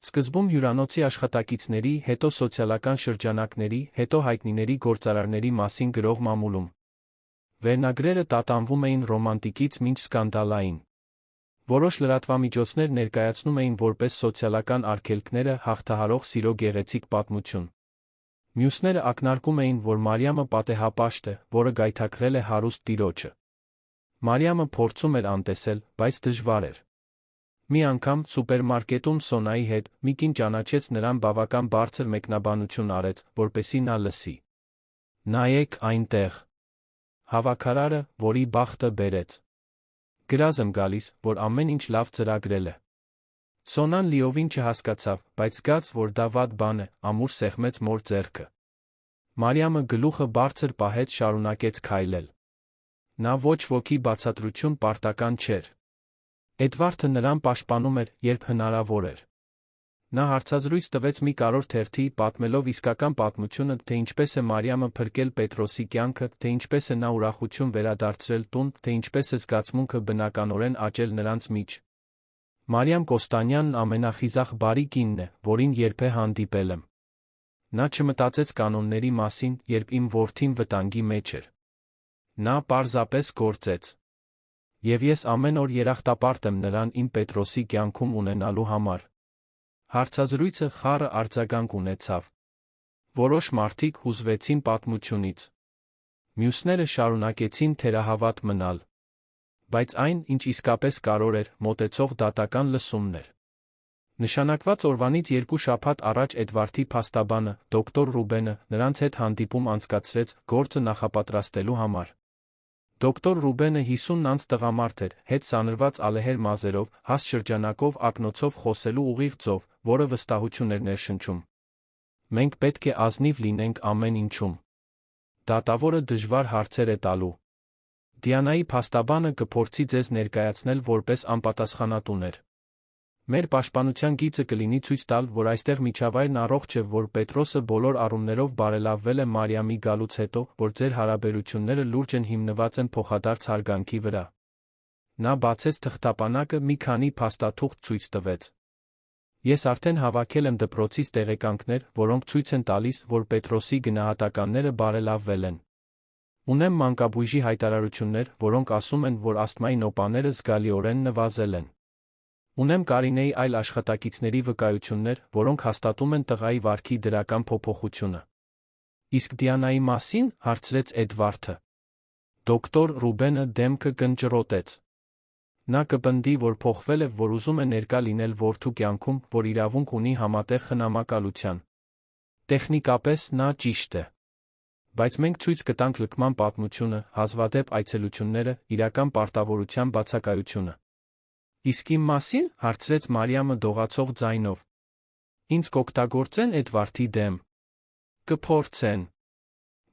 Սկզբում հյուրանոցի աշխատակիցների, հետո սոցիալական շրջանակների, հետո հայտնիների գործարարների մասին գրող մամուլում։ Վերնագրերը տատանվում էին ռոմանտիկից մինչ սկանդալային։ Որոշ լրատվամիջոցներ ներկայացնում էին որպես սոցիալական արգելքները հաղթահարող սիրո գեղեցիկ պատմություն։ Մյուսները ակնարկում էին, որ Մարիամը պատեհապաշտ է, որը գայթակղել է հարուստ տիրոջը։ Մարիամը փորձում էր անտեսել, բայց դժվար էր։ Մի անգամ սուպերմարկետում Սոնայի հետ մի կին ճանաչեց նրան, բավական բարձր մեկնաբանություն արեց, որպեսզի նա լսի։ Նայեք այնտեղ։ Հավաքարարը, որի բախտը բերեց։ Գրազ եմ գալիս, որ ամեն ինչ լավ ծրագրել է։ Սոնան լիովին չհասկացավ, բայց զգաց, որ դա վատ բան է, ամուր սեղմեց մոր ձեռքը։ Մարիամը գլուխը բարձր պահեց, շարունակեց քայլել։ Նա ոչ ոքի բացատրություն պարտական չէր։ Էդվարդը նրան պաշտպանում էր, երբ հնարավոր էր։ Նա հարցազրույց տվեց մի կարևոր թերթի, պատմելով իսկական պատմությունը, թե ինչպես է Մարիամը փրկել Պետրոսի կյանքը, թե ինչպես է նա ուրախություն վերադարձրել տուն, թե ինչպես է զգացմունքը բնականորեն աճել նրանց մեջ։ Մարիամ Կոստանյանն ամենախիզախ բարի կինն է, որին երբե հանդիպել եմ։ Նա չմտածեց կանոնների մասին, երբ իմ որդին վտանգի մեջ էր։ Նա պարզապես գործեց։ Եվ ես ամեն օր երախտապարտ եմ նրան իմ Պետրոսի կյանքում ունենալու համար։ Հարցազրույցը խառը արձագանք ունեցավ։ Որոշ մարդիկ հուզվեցին պատմությունից։ Մյուսները շարունակեցին թերահավատ մնալ։ Բայց այն, ինչ իսկապես կարևոր էր, մոտեցող դատական լսումն էր։ Նշանակված օրվանից 2 շաբաթ առաջ Էդվարդի փաստաբանը, դոկտոր Ռուբենը, նրանց հետ հանդիպում անցկացրեց գործը նախապատրաստելու համար։ Դոկտոր Ռուբենը 50-անց տղամարդ էր, հետ սանրված ալեհեր մազերով, հաստ շրջանակով ակնոցով խոսելու ուղիղ ձով, որը վստահություն էր ներշնչում։ Մենք պետք է ազնիվ լինենք ամեն ինչում։ Դատավորը դժվար հարցեր է տալու։ Դիանայի փաստաբանը կփորձի ձեզ ներկայացնել որպես անպատասխանատուներ։ Մեր պաշտպանության գիծը կլինի ցույց տալ, որ այստեղ միջավայրն առողջ է, որ Պետրոսը բոլոր առումներով բարելավվել է Մարիամի գալուց հետո, որ ձեր հարաբերությունները լուրջ են հիմնված են փոխադարձ հարգանքի վրա։ Նա բացեց թղթապանակը, մի քանի փաստաթուղթ ցույց տվեց։ Ես արդեն հավաքել եմ դպրոցից տեղեկանքներ, որոնք ցույց են տալիս, որ Պետրոսի գնահատականները բարելավվել են։ Ունեմ մանկաբույժի հայտարարություններ, որոնք ասում են, որ ասթմայի նոպաները զգալիորեն նվազել են։ Ունեմ Կարինեի այլ աշխատակիցների վկայություններ, որոնք հաստատում են տղայի վարքի դրական փոփոխությունը։ Իսկ Դիանայի մասին, հարցրեց Էդվարդը։ Դոկտոր Ռուբենը դեմքը կնճռոտեց։ Նա կպնդի, որ փոխվել է, որ ուզում է ներկա լինել որդու կյանքում, որ իրավունք ունի համատեղ խնամակալության։ Տեխնիկապես նա ճիշտ է։ Բայց մենք ցույց կտանք լքման պատմությունը, հազվադեպ այցելությունները, իրական պարտավորության բացակայությունը։ Իսկ իմ մասին, հարցրեց Մարիամը դողացող ձայնով։ Ինձ կօգտագործեն Էդվարդի դեմ։ Կփորձեն։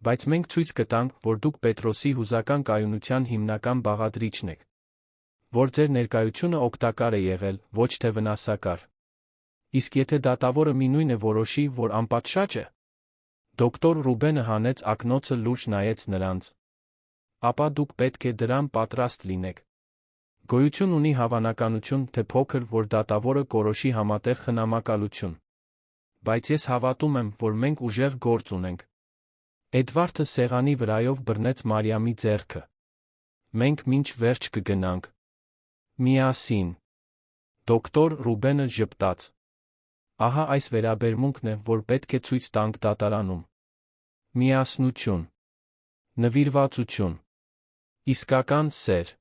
Բայց մենք ցույց կտանք, որ դուք Պետրոսի հուզական կայունության հիմնական բաղադրիչն եք։ Որ ձեր ներկայությունը օգտակար է եղել, ոչ թե վնասակար։ Իսկ եթե դատավորը մի նույն է որոշի, որ անպատշաճ է։ Դոկտոր Ռուբենը հանեց ակնոցը, լուրջ նայեց նրանց։ Ապա դուք պետք է դրան պատրաստ լինեք։ Գոյություն ունի հավանականություն, թե փոքր, որ դատավորը կորոշի համատեղ խնամակալություն։ Բայց ես հավատում եմ, որ մենք ուժեղ գործ ունենք։ Էդվարդը սեղանի վրայով բռնեց Մարիամի ձեռքը։ Մենք մինչ վերջ կգնանք։ Միասին։ Դոկտոր Ռուբենը ժպտաց։ Ահա այս վերաբերմունքն է, որ պետք է ցույց տանք դատարանում։ Միասնություն։ Նվիրվածություն։ Իսկական սեր։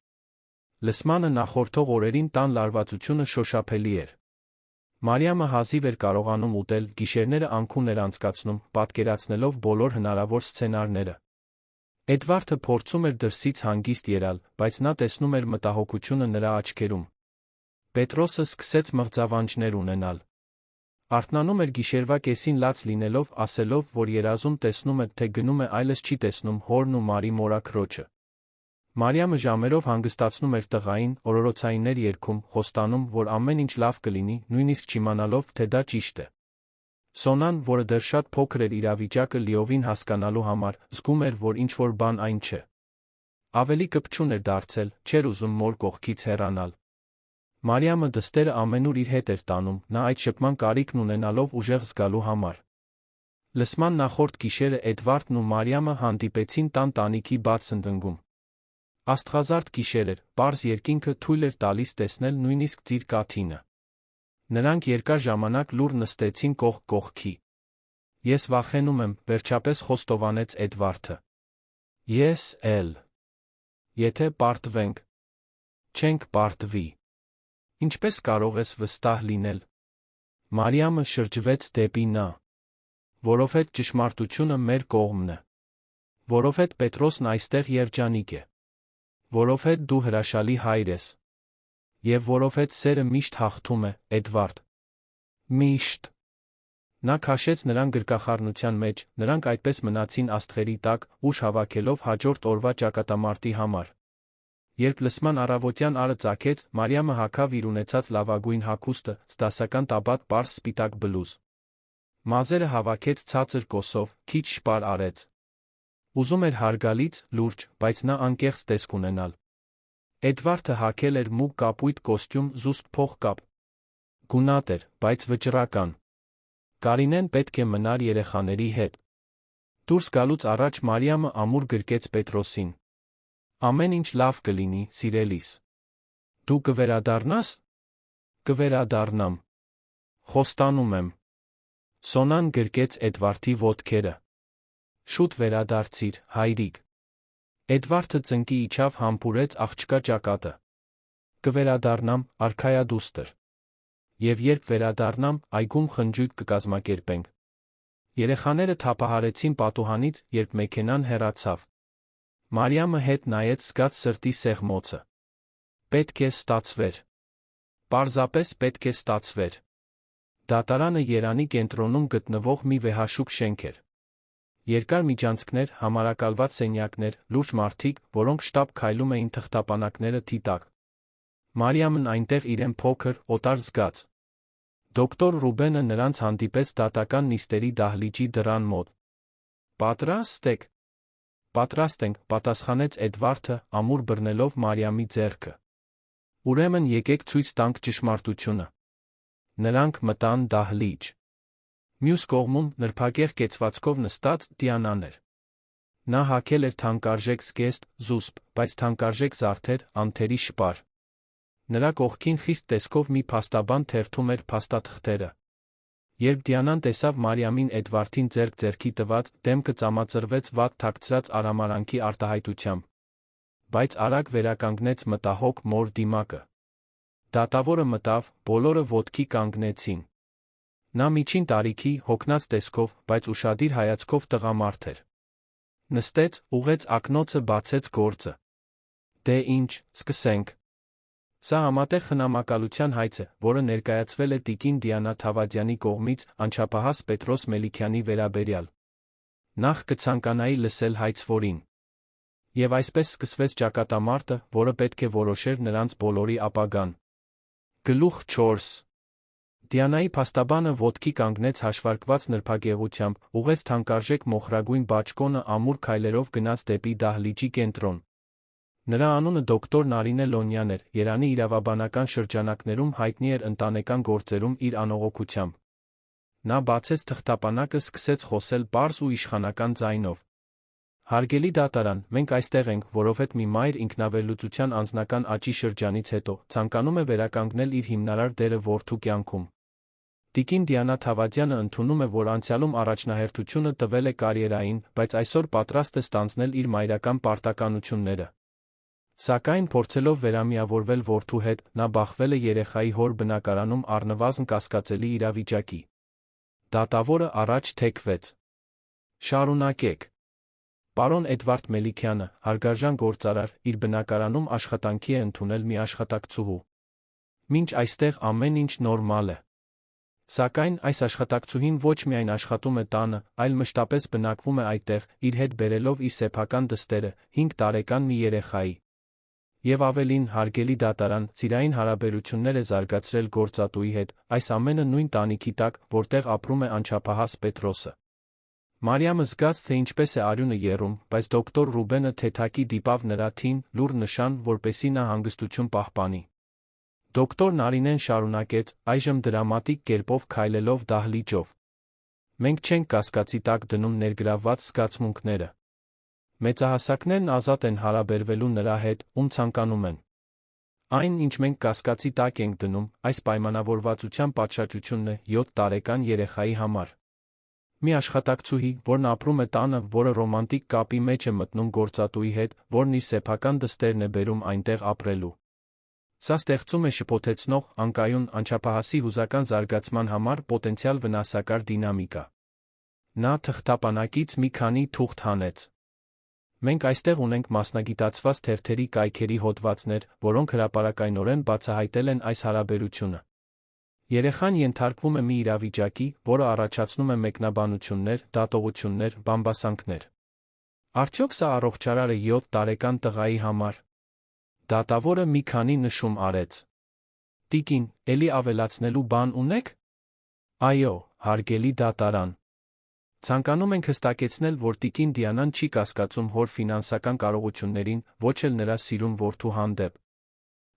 Լսմանը նախորդող օրերին տան լարվածությունը շոշափելի էր։ Մարիամը հազիվ էր կարողանում ուտել, գիշերները անքուն էր անցկացնում, պատկերացնելով բոլոր հնարավոր սցենարները։ Էդվարդը փորձում էր դրսից հանգիստ ելալ, բայց նա տեսնում էր մտահոգությունը նրա աչքերում։ Պետրոսը սկսեց մղձավանջներ ունենալ։ Արթնանում էր գիշերվա կեսին լաց լինելով, ասելով, որ երազում տեսնում է, թե գնում է, այլս չի տեսնում հորն ու Մարի մորաքրոջը։ Մարիամը ժամերով հանգստացնում էր տղային, օրորոցայիններ երգում, խոստանում, որ ամեն ինչ լավ կլինի, նույնիսկ չիմանալով, թե դա ճիշտ է։ Սոնան, որը դեռ շատ փոքր էր իրավիճակը լիովին հասկանալու համար, զգում էր, որ ինչ-որ բան այն չէ։ Ավելի կպչուն էր դարձել, չէր ուզում մոր կողքից հեռանալ։ Մարիամը դստերը ամենուր իր հետ էր տանում, նա այդ շփման կարիքն ունենալով ուժեղ զգալու համար։ Լսման նախորդ գիշերը Էդվարդն ու Մարիամը հանդիպեցին տան տանիքի բաց սնդնգում։ Աստղազարդ գիշեր էր, պարզ երկինքը թույլ էր տալիս տեսնել նույնիսկ ծիր կաթինը։ Նրանք երկար ժամանակ լուռ նստեցին կողք կողքի։ Ես վախենում եմ, վերջապես խոստովանեց Էդվարդը։ Ես էլ։ Եթե պարտվենք։ Չենք պարտվի։ Ինչպես կարող ես վստահ լինել։ Մարիամը շրջվեց դեպի նա։ Որովհետև ճշմարտությունը մեր կողմն է։ Որովհետև Պետրոսն այստեղ երջանիկ է։ Որովհետև դու հրաշալի հայր ես։ Եվ որովհետև սերը միշտ հաղթում է, Էդվարդ։ Միշտ։ Նա քաշեց նրան գրկախառնության մեջ, նրանք այդպես մնացին աստղերի տակ, ուժ հավաքելով հաջորդ օրվա ճակատամարտի համար։ Երբ լսման առավոտյան արը ծագեց, Մարիամը հագավ իր ունեցած լավագույն հագուստը, սպասական տաբատ պարզ սպիտակ բլուզ։ Մազերը հավաքեց ցածր կոսով, քիչ շպար արեց։ Ուզում էր հարգալից, լուրջ, բայց նա անկեղծ տեսք ունենալ։ Էդվարդը հագել էր մուգ կապույտ կոստյում, զուսպ փողկապ։ Գունատ էր, բայց վճռական։ Կարինեն պետք է մնար երեխաների հետ։ Դուրս գալուց առաջ Մարիամը ամուր գրկեց Պետրոսին։ Ամեն ինչ լավ կլինի, սիրելիս։ Դու կվերադառնաս։ Կվերադառնամ։ Խոստանում եմ։ Սոնան գրկեց Էդվարդի ոտքերը։ Շուտ վերադարձիր, հայրիկ։ Էդվարդը ծնկի իջավ, համբուրեց աղջկա ճակատը։ Կվերադառնամ, արքայադուստր։ Եվ երբ վերադառնամ, այգում խնջույք կկազմակերպենք։ Երեխաները թափահարեցին պատուհանից, երբ մեքենան հեռացավ։ Մարիամը հետ նայեց, զգաց սրտի սեղմոցը։ Պետք է ստացվեր։ Պարզապես պետք է ստացվեր։ Դատարանը Երանի կենտրոնում գտնվող մի վեհաշուկ շենք էր։ Երկար միջանցքներ, համարակալված սենյակներ, լուրջ մարդիկ, որոնք շտապ քայլում էին թղթապանակները թիտակ։ Մարիամն այնտեղ իրեն փոքր, օտար զգաց։ Դոկտոր Ռուբենը նրանց հանդիպեց դատական նիստերի դահլիճի դռան մոտ։ Պատրաստ եք։ Պատրաստ ենք, պատասխանեց Էդվարդը, ամուր բռնելով Մարիամի ձեռքը։ Ուրեմն եկեք ցույց տանք ճշմարտությունը։ Նրանք մտան դահլիճ։ Մյուս կողմում, նրբագեղ կեցվածքով նստած, Դիանան էր։ Նա հագել էր թանկարժեք զգեստ, զուսպ, բայց թանկարժեք զարդեր, անթերի շպար։ Նրա կողքին խիստ տեսքով մի փաստաբան թերթում էր փաստաթղթերը։ Երբ Դիանան տեսավ Մարիամին Էդվարդին ձեռքի տված, դեմքը ծամածրվեց վատ թաքցրած արամարանքի արտահայտությամբ։ Բայց արագ վերականգնեց մտահոգ մոր դիմակը։ Դատավորը մտավ, բոլորը ոտքի կանգնեցին։ Նա միջին տարիքի, հոգնած տեսքով, բայց ուշադիր հայացքով տղամարդ էր։ Նստեց, ուղեց ակնոցը, բացեց գործը։ Դե ինչ, սկսենք։ Սա համատեղ խնամակալության հայց է, որը ներկայացվել է տիկին Դիանա Թավադյանի կողմից անչափահաս Պետրոս Մելիքյանի վերաբերյալ։ Նախ կցանկանայի լսել հայցվորին։ Եվ այսպես սկսվեց ճակատամարտը, որը պետք է որոշեր նրանց բոլորի ապագան։ Գլուխ 4 Դիանայի փաստաբանը ոտքի կանգնեց հաշվարկված նրբագեղությամբ, ուղղեց թանկարժեք մոխրագույն բաճկոնը, ամուր քայլերով գնաց դեպի դահլիճի կենտրոն։ Նրա անունը դոկտոր Նարինե Լոնյան էր, Երանի իրավաբանական շրջանակներում հայտնի էր ընտանեկան գործերում իր անողոքությամբ։ Նա բացեց թղթապանակը, սկսեց խոսել պարզ ու իշխանական ձայնով։ Հարգելի դատարան, մենք այստեղ ենք, որովհետև մի մայր ինքնավերլուծության անձնական աճի շրջանից հետո ցանկանում է վերականգնել իր հիմնարար դերը որդու կյանքում։ Տիկին Դիանա Թավադյանը ընդունում է, որ անցյալում առաջնահերթությունը տվել է կարիերային, բայց այսօր պատրաստ է ստանձնել իր մայրական պարտականությունները։ Սակայն, փորձելով վերամիավորվել որդու հետ, նա բախվել է երեխայի հոր բնակարանում առնվազն կասկածելի իրավիճակի։ Դատավորը առաջ թեքվեց։ Շարունակեք։ Պարոն Էդվարդ Մելիքյանը, հարգարժան գործարար, իր բնակարանում աշխատանքի է ընդունել մի աշխատակցուհու։ Մինչ այստեղ ամեն ինչ նորմալ է։ Սակայն այս աշխատակցուհին ոչ միայն աշխատում է տանը, այլ մշտապես բնակվում է այդտեղ, իր հետ բերելով իր սեփական դստերը, 5 տարեկան մի երեխայի։ Եվ ավելին, հարգելի դատարան, ծիրային հարաբերություններ է զարգացրել գործատուի հետ, այս ամենը նույն տանիքի տակ, որտեղ ապրում է անչափահաս Պետրոսը։ Մարիամը զգաց, թե ինչպես է արյունը եռում, բայց դոկտոր Ռուբենը թեթակի դիպավ նրա թին, լուր նշան, որպեսզի նա հանգստություն պահպանի։ Դոկտոր Նարինեն շարունակեց, այժմ դրամատիկ կերպով քայլելով դահլիճով։ Մենք չենք կասկածի տակ դնում ներգրավված զգացմունքները։ Մեծահասակներն ազատ են հարաբերվելու նրա հետ, ում ցանկանում են։ Այն, ինչ մենք կասկածի տակ ենք դնում, այս պայմանավորվածության պատշաճությունն է 7 տարեկան երեխայի համար։ Մի աշխատակցուհի, որն ապրում է տանը, որը ռոմանտիկ կապի մեջ է մտնում գործատուի հետ, որն իր սեփական դստերն է բերում այնտեղ ապրելու։ Սա ստեղծում է շփոթեցնող, անկայուն, անչափահասի հուզական զարգացման համար պոտենցիալ վնասակար դինամիկա։ Նա թղթապանակից մի քանի թուղթ հանեց։ Մենք այստեղ ունենք մասնագիտացված թերթերի կայքերի հոդվածներ, որոնք հրապարակայնորեն բացահայտել են այս հարաբերությունը։ Երեխան ենթարկվում է մի իրավիճակի, որը առաջացնում է մեկնաբանություններ, դատողություններ, բամբասանքներ։ Արդյոք սա առողջարար է 7 տարեկան տղայի համար։ Դատավորը մի քանի նշում արեց։ Տիկին, էլի ավելացնելու բան ունեք։ Այո, հարգելի դատարան։ Ցանկանում ենք հստակեցնել, որ տիկին Դիանան չի կասկածում հոր ֆինանսական կարողություններին, ոչ էլ նրա սիրուն որդու հանդեպ։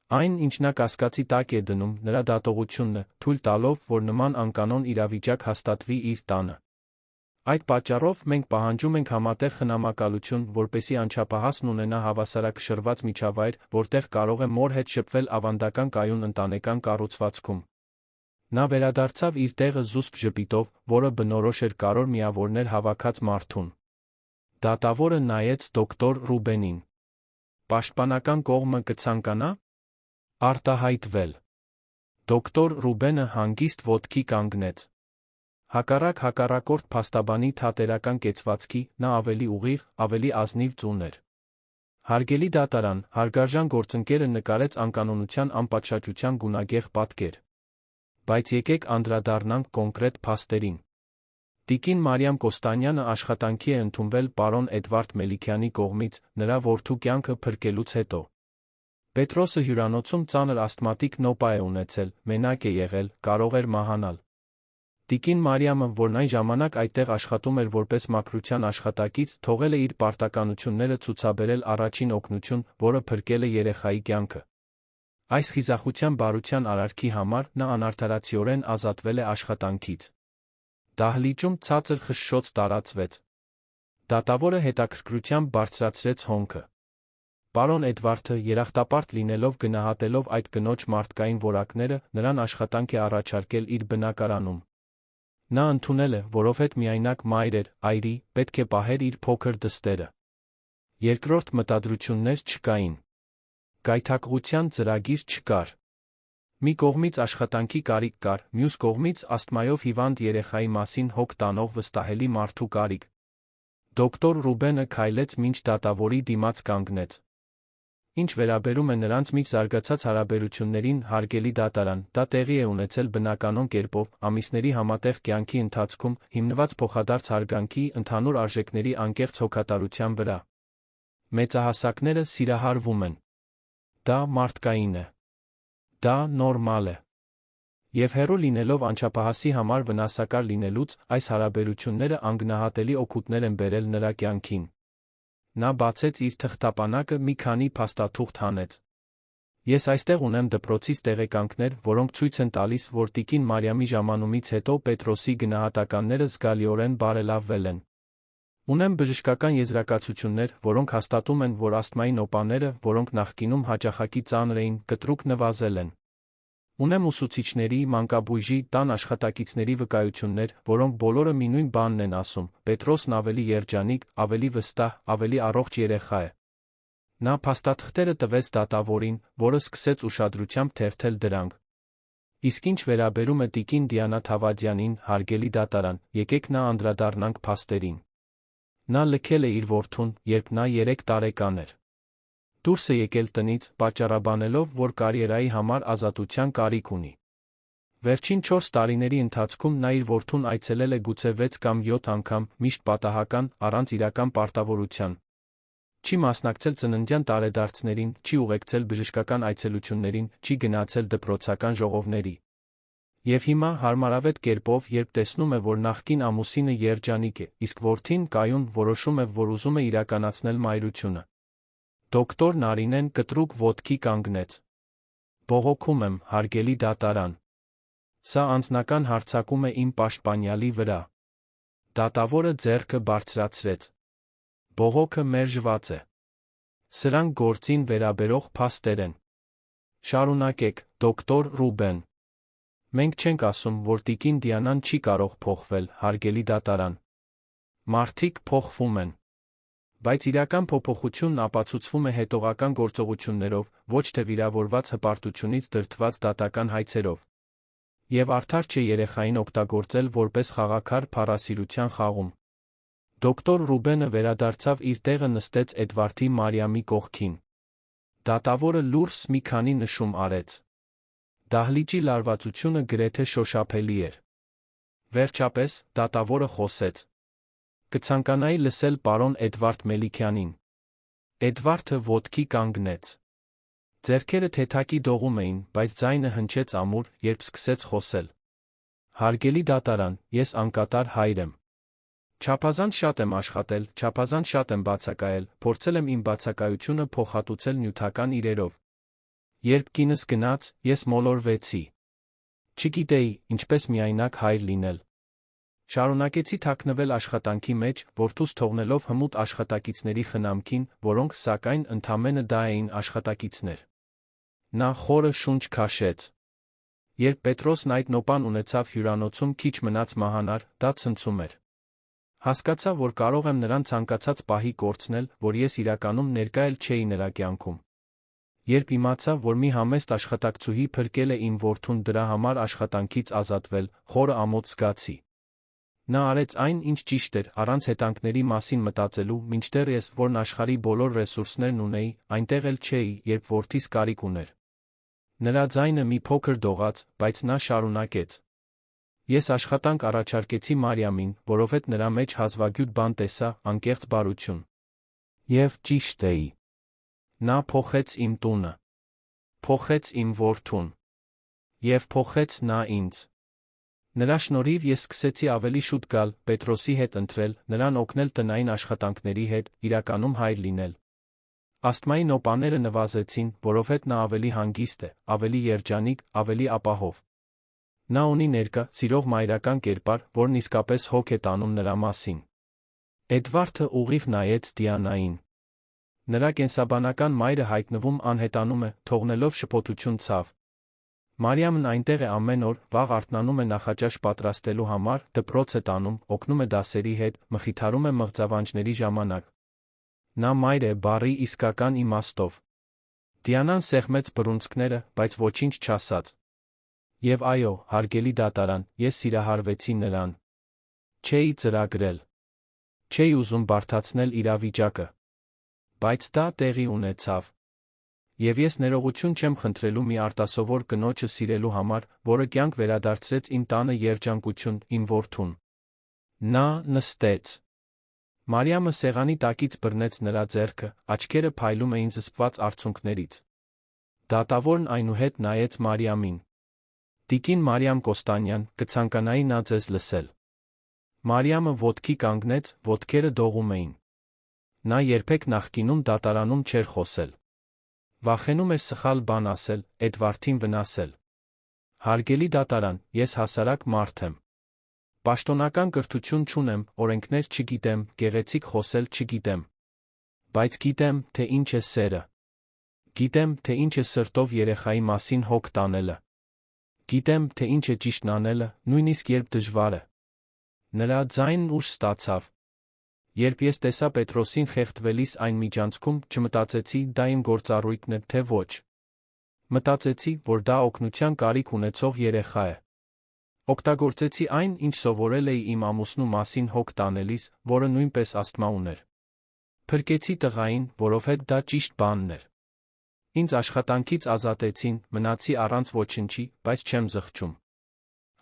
Այն, ինչ նա կասկածի տակ է դնում, նրա դատողությունն է, թույլ տալով, որ նման անկանոն իրավիճակ հաստատվի իր տանը։ Այդ պատճառով մենք պահանջում ենք համատեղ խնամակալություն, որպեսզի անչափահասն ունենա հավասարակշռված միջավայր, որտեղ կարող է մոր հետ շփվել ավանդական կայուն ընտանեկան կառուցվածքում։ Նա վերադարձավ իր տեղը զուսպ ժպիտով, որը բնորոշ էր կարևոր միավորներ հավաքած մարդուն։ Դատավորը նայեց դոկտոր Ռուբենին։ Պաշտպանական կողմը կցանկանա արտահայտվել։ Դոկտոր Ռուբենը հանգիստ ոտքի կանգնեց։ Հակառակորդ փաստաբանի թատերական կեցվածքի, նա ավելի ուղիղ, ավելի ազնիվ ծուն էր։ Հարգելի դատարան, հարգարժան գործընկերը նկարեց անկանոնության անպատշաճության գունագեղ պատկեր։ Բայց եկեք անդրադառնանք կոնկրետ փաստերին։ Տիկին Մարիամ Կոստանյանը աշխատանքի է ընդունվել պարոն Էդվարդ Մելիքյանի կողմից, նրա որդու կյանքը փրկելուց հետո։ Պետրոսը հյուրանոցում ծանր ասթմատիկ նոպա է ունեցել, մենակ է եղել, կարող էր մահանալ։ Տիկին Մարիամը, որն այն ժամանակ այդտեղ աշխատում էր որպես մաքրության աշխատակից, թողել է իր պարտականությունները ցուցաբերել առաջին օգնություն, որը փրկել է երեխայի կյանքը։ Այս խիզախության բարության արարքի համար նա անարդարացիորեն ազատվել է աշխատանքից։ Դահլիճում ցածր խշշոց տարածվեց։ Դատավորը հետաքրքրությամբ բարձրացրեց հոնքը։ Պարոն Էդվարդը, երախտապարտ լինելով գնահատելով այդ կնոջ մարդկային որակները, նրան աշխատանք է առաջարկել իր բնակարանում։ Նա ընդունել է, որովհետև միայնակ մայր էր, այրի, պետք է պահեր իր փոքր դստերը։ Երկրորդ մտադրություններ չկային։ Գայթակղության ծրագիր չկար։ Մի կողմից աշխատանքի կարիք կար, մյուս կողմից ասթմայով հիվանդ երեխայի մասին հոգ տանող վստահելի մարդու կարիք։ Դոկտոր Ռուբենը քայլեց մինչ դատավորի դիմաց կանգնեց։ Ինչ վերաբերում է նրանց միջ զարգացած հարաբերություններին, հարգելի դատարան, դա տեղի է ունեցել բնականon կերպով, ամիսների համատեղ կյանքի ընթացքում, հիմնված փոխադարձ հարգանքի, ընդհանուր արժեքների անկեղծ հոգատարության վրա։ Մեծահասակները սիրահարվում են։ Դա մարդկային է։ Դա նորմալ է։ Եվ հեռու լինելով անչափահասի համար վնասակար լինելուց, այս հարաբերությունները անգնահատելի օգուտներ են բերել նրա կյանքին։ Նա բացեց իր թղթապանակը, մի քանի փաստաթուղթ հանեց։ Ես այստեղ ունեմ դպրոցից տեղեկանքներ, որոնք ցույց են տալիս, որ տիկին Մարիամի ժամանումից հետո Պետրոսի գնահատականները զգալիորեն բարելավվել են։ Ունեմ բժշկական եզրակացություններ, որոնք հաստատում են, որ ասթմայի նոպաները, որոնք նախկինում հաճախակի ծանր էին, կտրուկ նվազել են։ Ունեմ ուսուցիչների, մանկաբույժի, տան աշխատակիցների վկայություններ, որոնք բոլորը մի նույն բանն են ասում. Պետրոսն ավելի երջանիկ, ավելի վստահ, ավելի առողջ երեխա է։ Նա փաստաթղթերը տվեց դատավորին, որը սկսեց ուշադրությամբ թերթել դրանք։ Իսկ ինչ վերաբերում է տիկին Դիանա Թավադյանին, հարգելի դատարան, եկեք նա անդրադառնանք փաստերին։ Նա լքել է իր որդուն, երբ նա 3 տարեկան էր։ Դուրս է եկել տնից, պատճառաբանելով, որ կարիերայի համար ազատության կարիք ունի։ Վերջին 4 տարիների ընթացքում նա իր որդուն այցելել է գուցե 6 կամ 7 անգամ, միշտ պատահական, առանց իրական պարտավորության։ Չի մասնակցել ծննդյան տարեդարձներին, չի ուղեկցել բժշկական այցելություններին, չի գնացել դպրոցական ժողովների։ Եվ հիմա, հարմարավետ կերպով, երբ տեսնում է, որ նախկին ամուսինը երջանիկ է, իսկ որդին կայուն, որոշում է, որ ուզում է իրականացնել մայրությունը։ Դոկտոր Նարինեն կտրուկ ոտքի կանգնեց։ Բողոքում եմ, հարգելի դատարան։ Սա անձնական հարձակում է իմ պաշտպանյալի վրա։ Դատավորը ձեռքը բարձրացրեց։ Բողոքը մերժված է։ Սրանք գործին վերաբերող փաստեր են։ Շարունակեք, դոկտոր Ռուբեն։ Մենք չենք ասում, որ տիկին Դիանան չի կարող փոխվել, հարգելի դատարան։ Մարդիկ փոխվում են։ Բայց իրական փոփոխությունն ապացուցվում է հետողական գործողություններով, ոչ թե վիրավորված հպարտությունից դրդված դատական հայցերով։ Եվ արդար չէ երեխային օգտագործել որպես խաղաքար փառասիրության խաղում։ Դոկտոր Ռուբենը վերադարձավ իր տեղը, նստեց Էդվարդի Մարիամի կողքին։ Դատավորը լուրս մի քանի նշում արեց։ Դահլիճի լարվածությունը գրեթե շոշափելի էր։ Վերջապես, դատավորը խոսեց։ Կցանկանայի լսել պարոն Էդվարդ Մելիքյանին։ Էդվարդը ոտքի կանգնեց։ Ձեռքերը թեթակի դողում էին, բայց ձայնը հնչեց ամուր, երբ սկսեց խոսել։ Հարգելի դատարան, ես անկատար հայր եմ։ Չափազանց շատ եմ աշխատել, չափազանց շատ եմ բացակայել, փորձել եմ իմ բացակայությունը փոխհատուցել նյութական իրերով։ Երբ կինս գնաց, ես մոլորվեցի։ Չգիտեի, ինչպես միայնակ հայր լինել։ Շարունակեցի թաքնվել աշխատանքի մեջ, որդուս թողնելով հմուտ աշխատակիցների խնամքին, որոնք, սակայն, ընդամենը դա էին աշխատակիցներ։ Նա խորը շունչ քաշեց։ Երբ Պետրոսն այդ նոպան ունեցավ հյուրանոցում քիչ մնաց մահանար, դա ցնցում էր։ Հասկացա, որ կարող եմ նրան ցանկացած պահի կորցնել, որ ես իրականում ներկա էլ չէի նրա կյանքում։ Երբ իմացա, որ մի համեստ աշխատակցուհի փրկել է իմ որդուն դրա համար աշխատանքից ազատվել, խորը ամոթ զգացի։ Նա արեց այն, ինչ ճիշտ էր, առանց հետանքների մասին մտածելու, մինչդեռ ես, որն աշխարհի բոլոր ռեսուրսներն ունեի, այնտեղ էլ չէի, երբ որդիս կարիք ուներ։ Նրա ձայնը մի փոքր դողաց, բայց նա շարունակեց. Ես աշխատանք առաջարկեցի Մարիամին, որովհետև նրա մեջ հազվագյուտ բան տեսա, անկեղծ բարություն։ Եվ ճիշտ էի։ Նա փոխեց իմ տունը։ Փոխեց իմ որդուն։ Եվ փոխեց նա ինձ։ Նրա շնորհիվ ես սկսեցի ավելի շուտ գալ, Պետրոսի հետ ընթրել, նրան օգնել տնային աշխատանքների հետ, իրականում հայր լինել։ Ասթմայի նոպաները նվազեցին, որովհետև նա ավելի հանգիստ է, ավելի երջանիկ, ավելի ապահով։ Նա ունի ներկա, սիրող մայրական կերպար, որն իսկապես հոգ է տանում նրա մասին։ Էդվարդը ուղիղ նայեց Դիանային։ Նրա կենսաբանական մայրը հայտնվում անհետանում է, թողնելով շփոթություն ցավ։ Մարիամն այնտեղ է ամեն օր, վաղ արթնանում է նախաճաշ պատրաստելու համար, դպրոց է տանում, օգնում է դասերի հետ, մխիթարում է մղձավանջների ժամանակ։ Նա մայր է բառի իսկական իմաստով։ Դիանան սեղմեց բռունցքները, բայց ոչինչ չասաց։ Եվ այո, հարգելի դատարան, ես սիրահարվեցի նրան։ Չէի ծրագրել։ Չէի ուզում բարդացնել իրավիճակը։ Բայց դա տեղի ունեցավ։ Եվ ես ներողություն չեմ խնդրելու մի արտասովոր կնոջը սիրելու համար, որը կյանք վերադարձրեց իմ տանը երջանկություն, իմ որդուն։ Նա նստեց։ Մարիամը սեղանի տակից բռնեց նրա ձեռքը, աչքերը փայլում էին զսպված արցունքներից։ Դատավորն այնուհետ նայեց Մարիամին։ Տիկին Մարիամ Կոստանյան, կցանկանայի նա ձեզ լսել։ Մարիամը ոտքի կանգնեց, ոտքերը դողում էին։ Նա երբեք նախկինում դատարանում չէր խոսել։ Վախենում էր սխալ բան ասել, Էդվարդին վնասել։ Հարգելի դատարան, ես հասարակ մարդ եմ։ Պաշտոնական կրթություն չունեմ, օրենքներ չգիտեմ, գեղեցիկ խոսել չգիտեմ։ Բայց գիտեմ, թե ինչ է սերը։ Գիտեմ, թե ինչ է սրտով երեխայի մասին հոգ տանելը։ Գիտեմ, թե ինչ է ճիշտն անելը, նույնիսկ երբ դժվար է։ Նրա ձայնն ուժ ստացավ։ Երբ ես տեսա Պետրոսին խեղդվելիս այն միջանցքում, չմտածեցի, դա իմ գործառույթն է, թե ոչ։ Մտածեցի, որ դա օգնության կարիք ունեցող երեխա է։ Օգտագործեցի այն, ինչ սովորել էի իմ ամուսնու մասին հոգ տանելիս, որը նույնպես ասթմա ուներ։ Փրկեցի տղային, որովհետև դա ճիշտ բանն էր։ Ինձ աշխատանքից ազատեցին, մնացի առանց ոչնչի, բայց չեմ զղջում։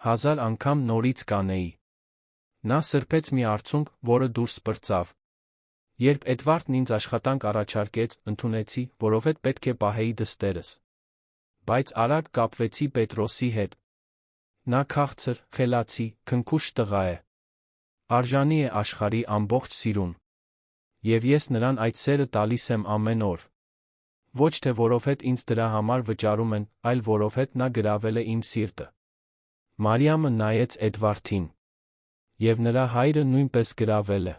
1000 անգամ նորից կանեի։ Նա սրբեց մի արցունք, որը դուրս պրծավ։ Երբ Էդվարդն ինձ աշխատանք առաջարկեց, ընդունեցի, որովհետև պետք է պահեի դստերս։ Բայց արագ կապվեցի Պետրոսի հետ։ Նա քաղցր, խելացի, քնքուշ տղա է։ Արժանի է աշխարհի ամբողջ սիրուն։ Եվ ես նրան այդ սերը տալիս եմ ամեն օր։ Ոչ թե որովհետև ինձ դրա համար վճարում են, այլ որովհետև նա գրավել է իմ սիրտը։ Մարիամը նայեց Էդվարդին։ Եվ նրա հայրը նույնպես գրավել է։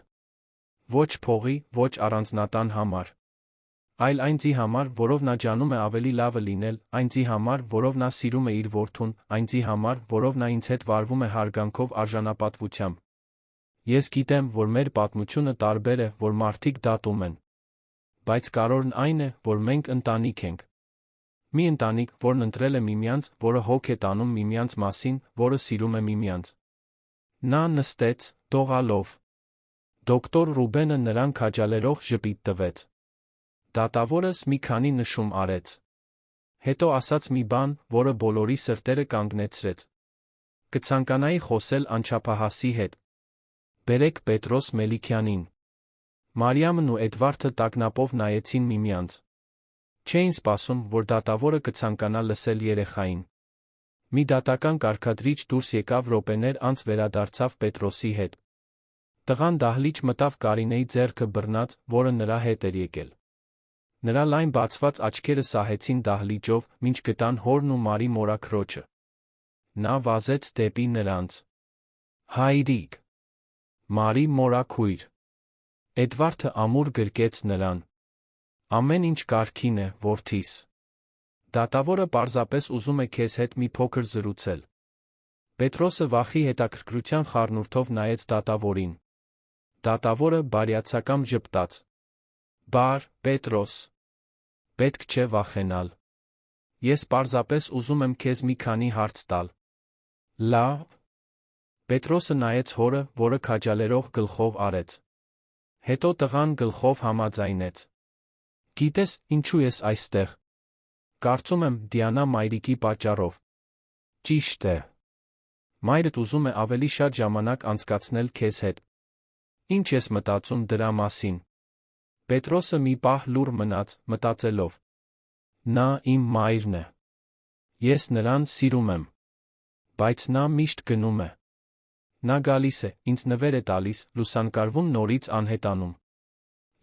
Ոչ փողի, ոչ առանձնատան համար։ Այլ այն ձի համար, որով նա ջանում է ավելի լավը լինել, այն ձի համար, որով նա սիրում է իր որդուն, այն ձի համար, որով նա ինձ հետ վարվում է հարգանքով արժանապատվությամբ։ Ես գիտեմ, որ մեր պատմությունը տարբեր է, որ մարդիկ դատում են։ Բայց կարևորն այն է, որ մենք ընտանիք ենք։ Մի ընտանիք, որն ընտրել է միմյանց, որը հոգ է տանում միմյանց մասին, որը սիրում է միմյանց։ Նա նստեց, դողալով։ Դոկտոր Ռուբենը նրան քաջալերող ժպիտ տվեց։ Դատավորս մի քանի նշում արեց։ Հետո ասաց մի բան, որը բոլորի սրտերը կանգնեցրեց։ Կցանկանայի խոսել անչափահասի հետ։ Բերեք Պետրոս Մելիքյանին։ Մարիամն ու Էդվարդը տագնապով նայեցին միմյանց։ Չէին սպասում, որ դատավորը կցանկանա լսել երեխային։ Մի դատական կարգադրիչ դուրս եկավ րոպեներ անց վերադարձավ Պետրոսի հետ։ Տղան դահլիճ մտավ Կարինեի ձեռքը բռնած, որը նրա հետ էր եկել։ Նրա լայն բացված աչքերը սահեցին դահլիճով, մինչ գտան հորն ու Մարի մորաքրոջը։ Նա վազեց դեպի նրանց։ Հայրիկ։ Մարի մորաքույր։ Էդվարդը ամուր գրկեց նրան։ Ամեն ինչ կարգին է, որդիս։ Դատավորը պարզապես ուզում է քեզ հետ մի փոքր զրուցել։ Պետրոսը վախի հետաքրքրության խառնուրդով նայեց դատավորին։ Դատավորը բարյացակամ ժպտաց։ Բար, Պետրոս։ Պետք չէ վախենալ։ Ես պարզապես ուզում եմ քեզ մի քանի հարց տալ։ Լավ։ Պետրոսը նայեց հորը, որը քաջալերող գլխով արեց։ Հետո տղան գլխով համաձայնեց։ Գիտես, ինչու ես այստեղ։ Կարծում եմ, Դիանա մայրիկի պատճառով։ Ճիշտ է։ Մայրդ ուզում է ավելի շատ ժամանակ անցկացնել քեզ հետ։ Ինչ ես մտածում դրա մասին։ Պետրոսը մի պահ լուռ մնաց, մտածելով։ Նա իմ մայրն է։ Ես նրան սիրում եմ։ Բայց նա միշտ գնում է։ Նա գալիս է, ինձ նվեր է տալիս, լուսանկարվում նորից անհետանում։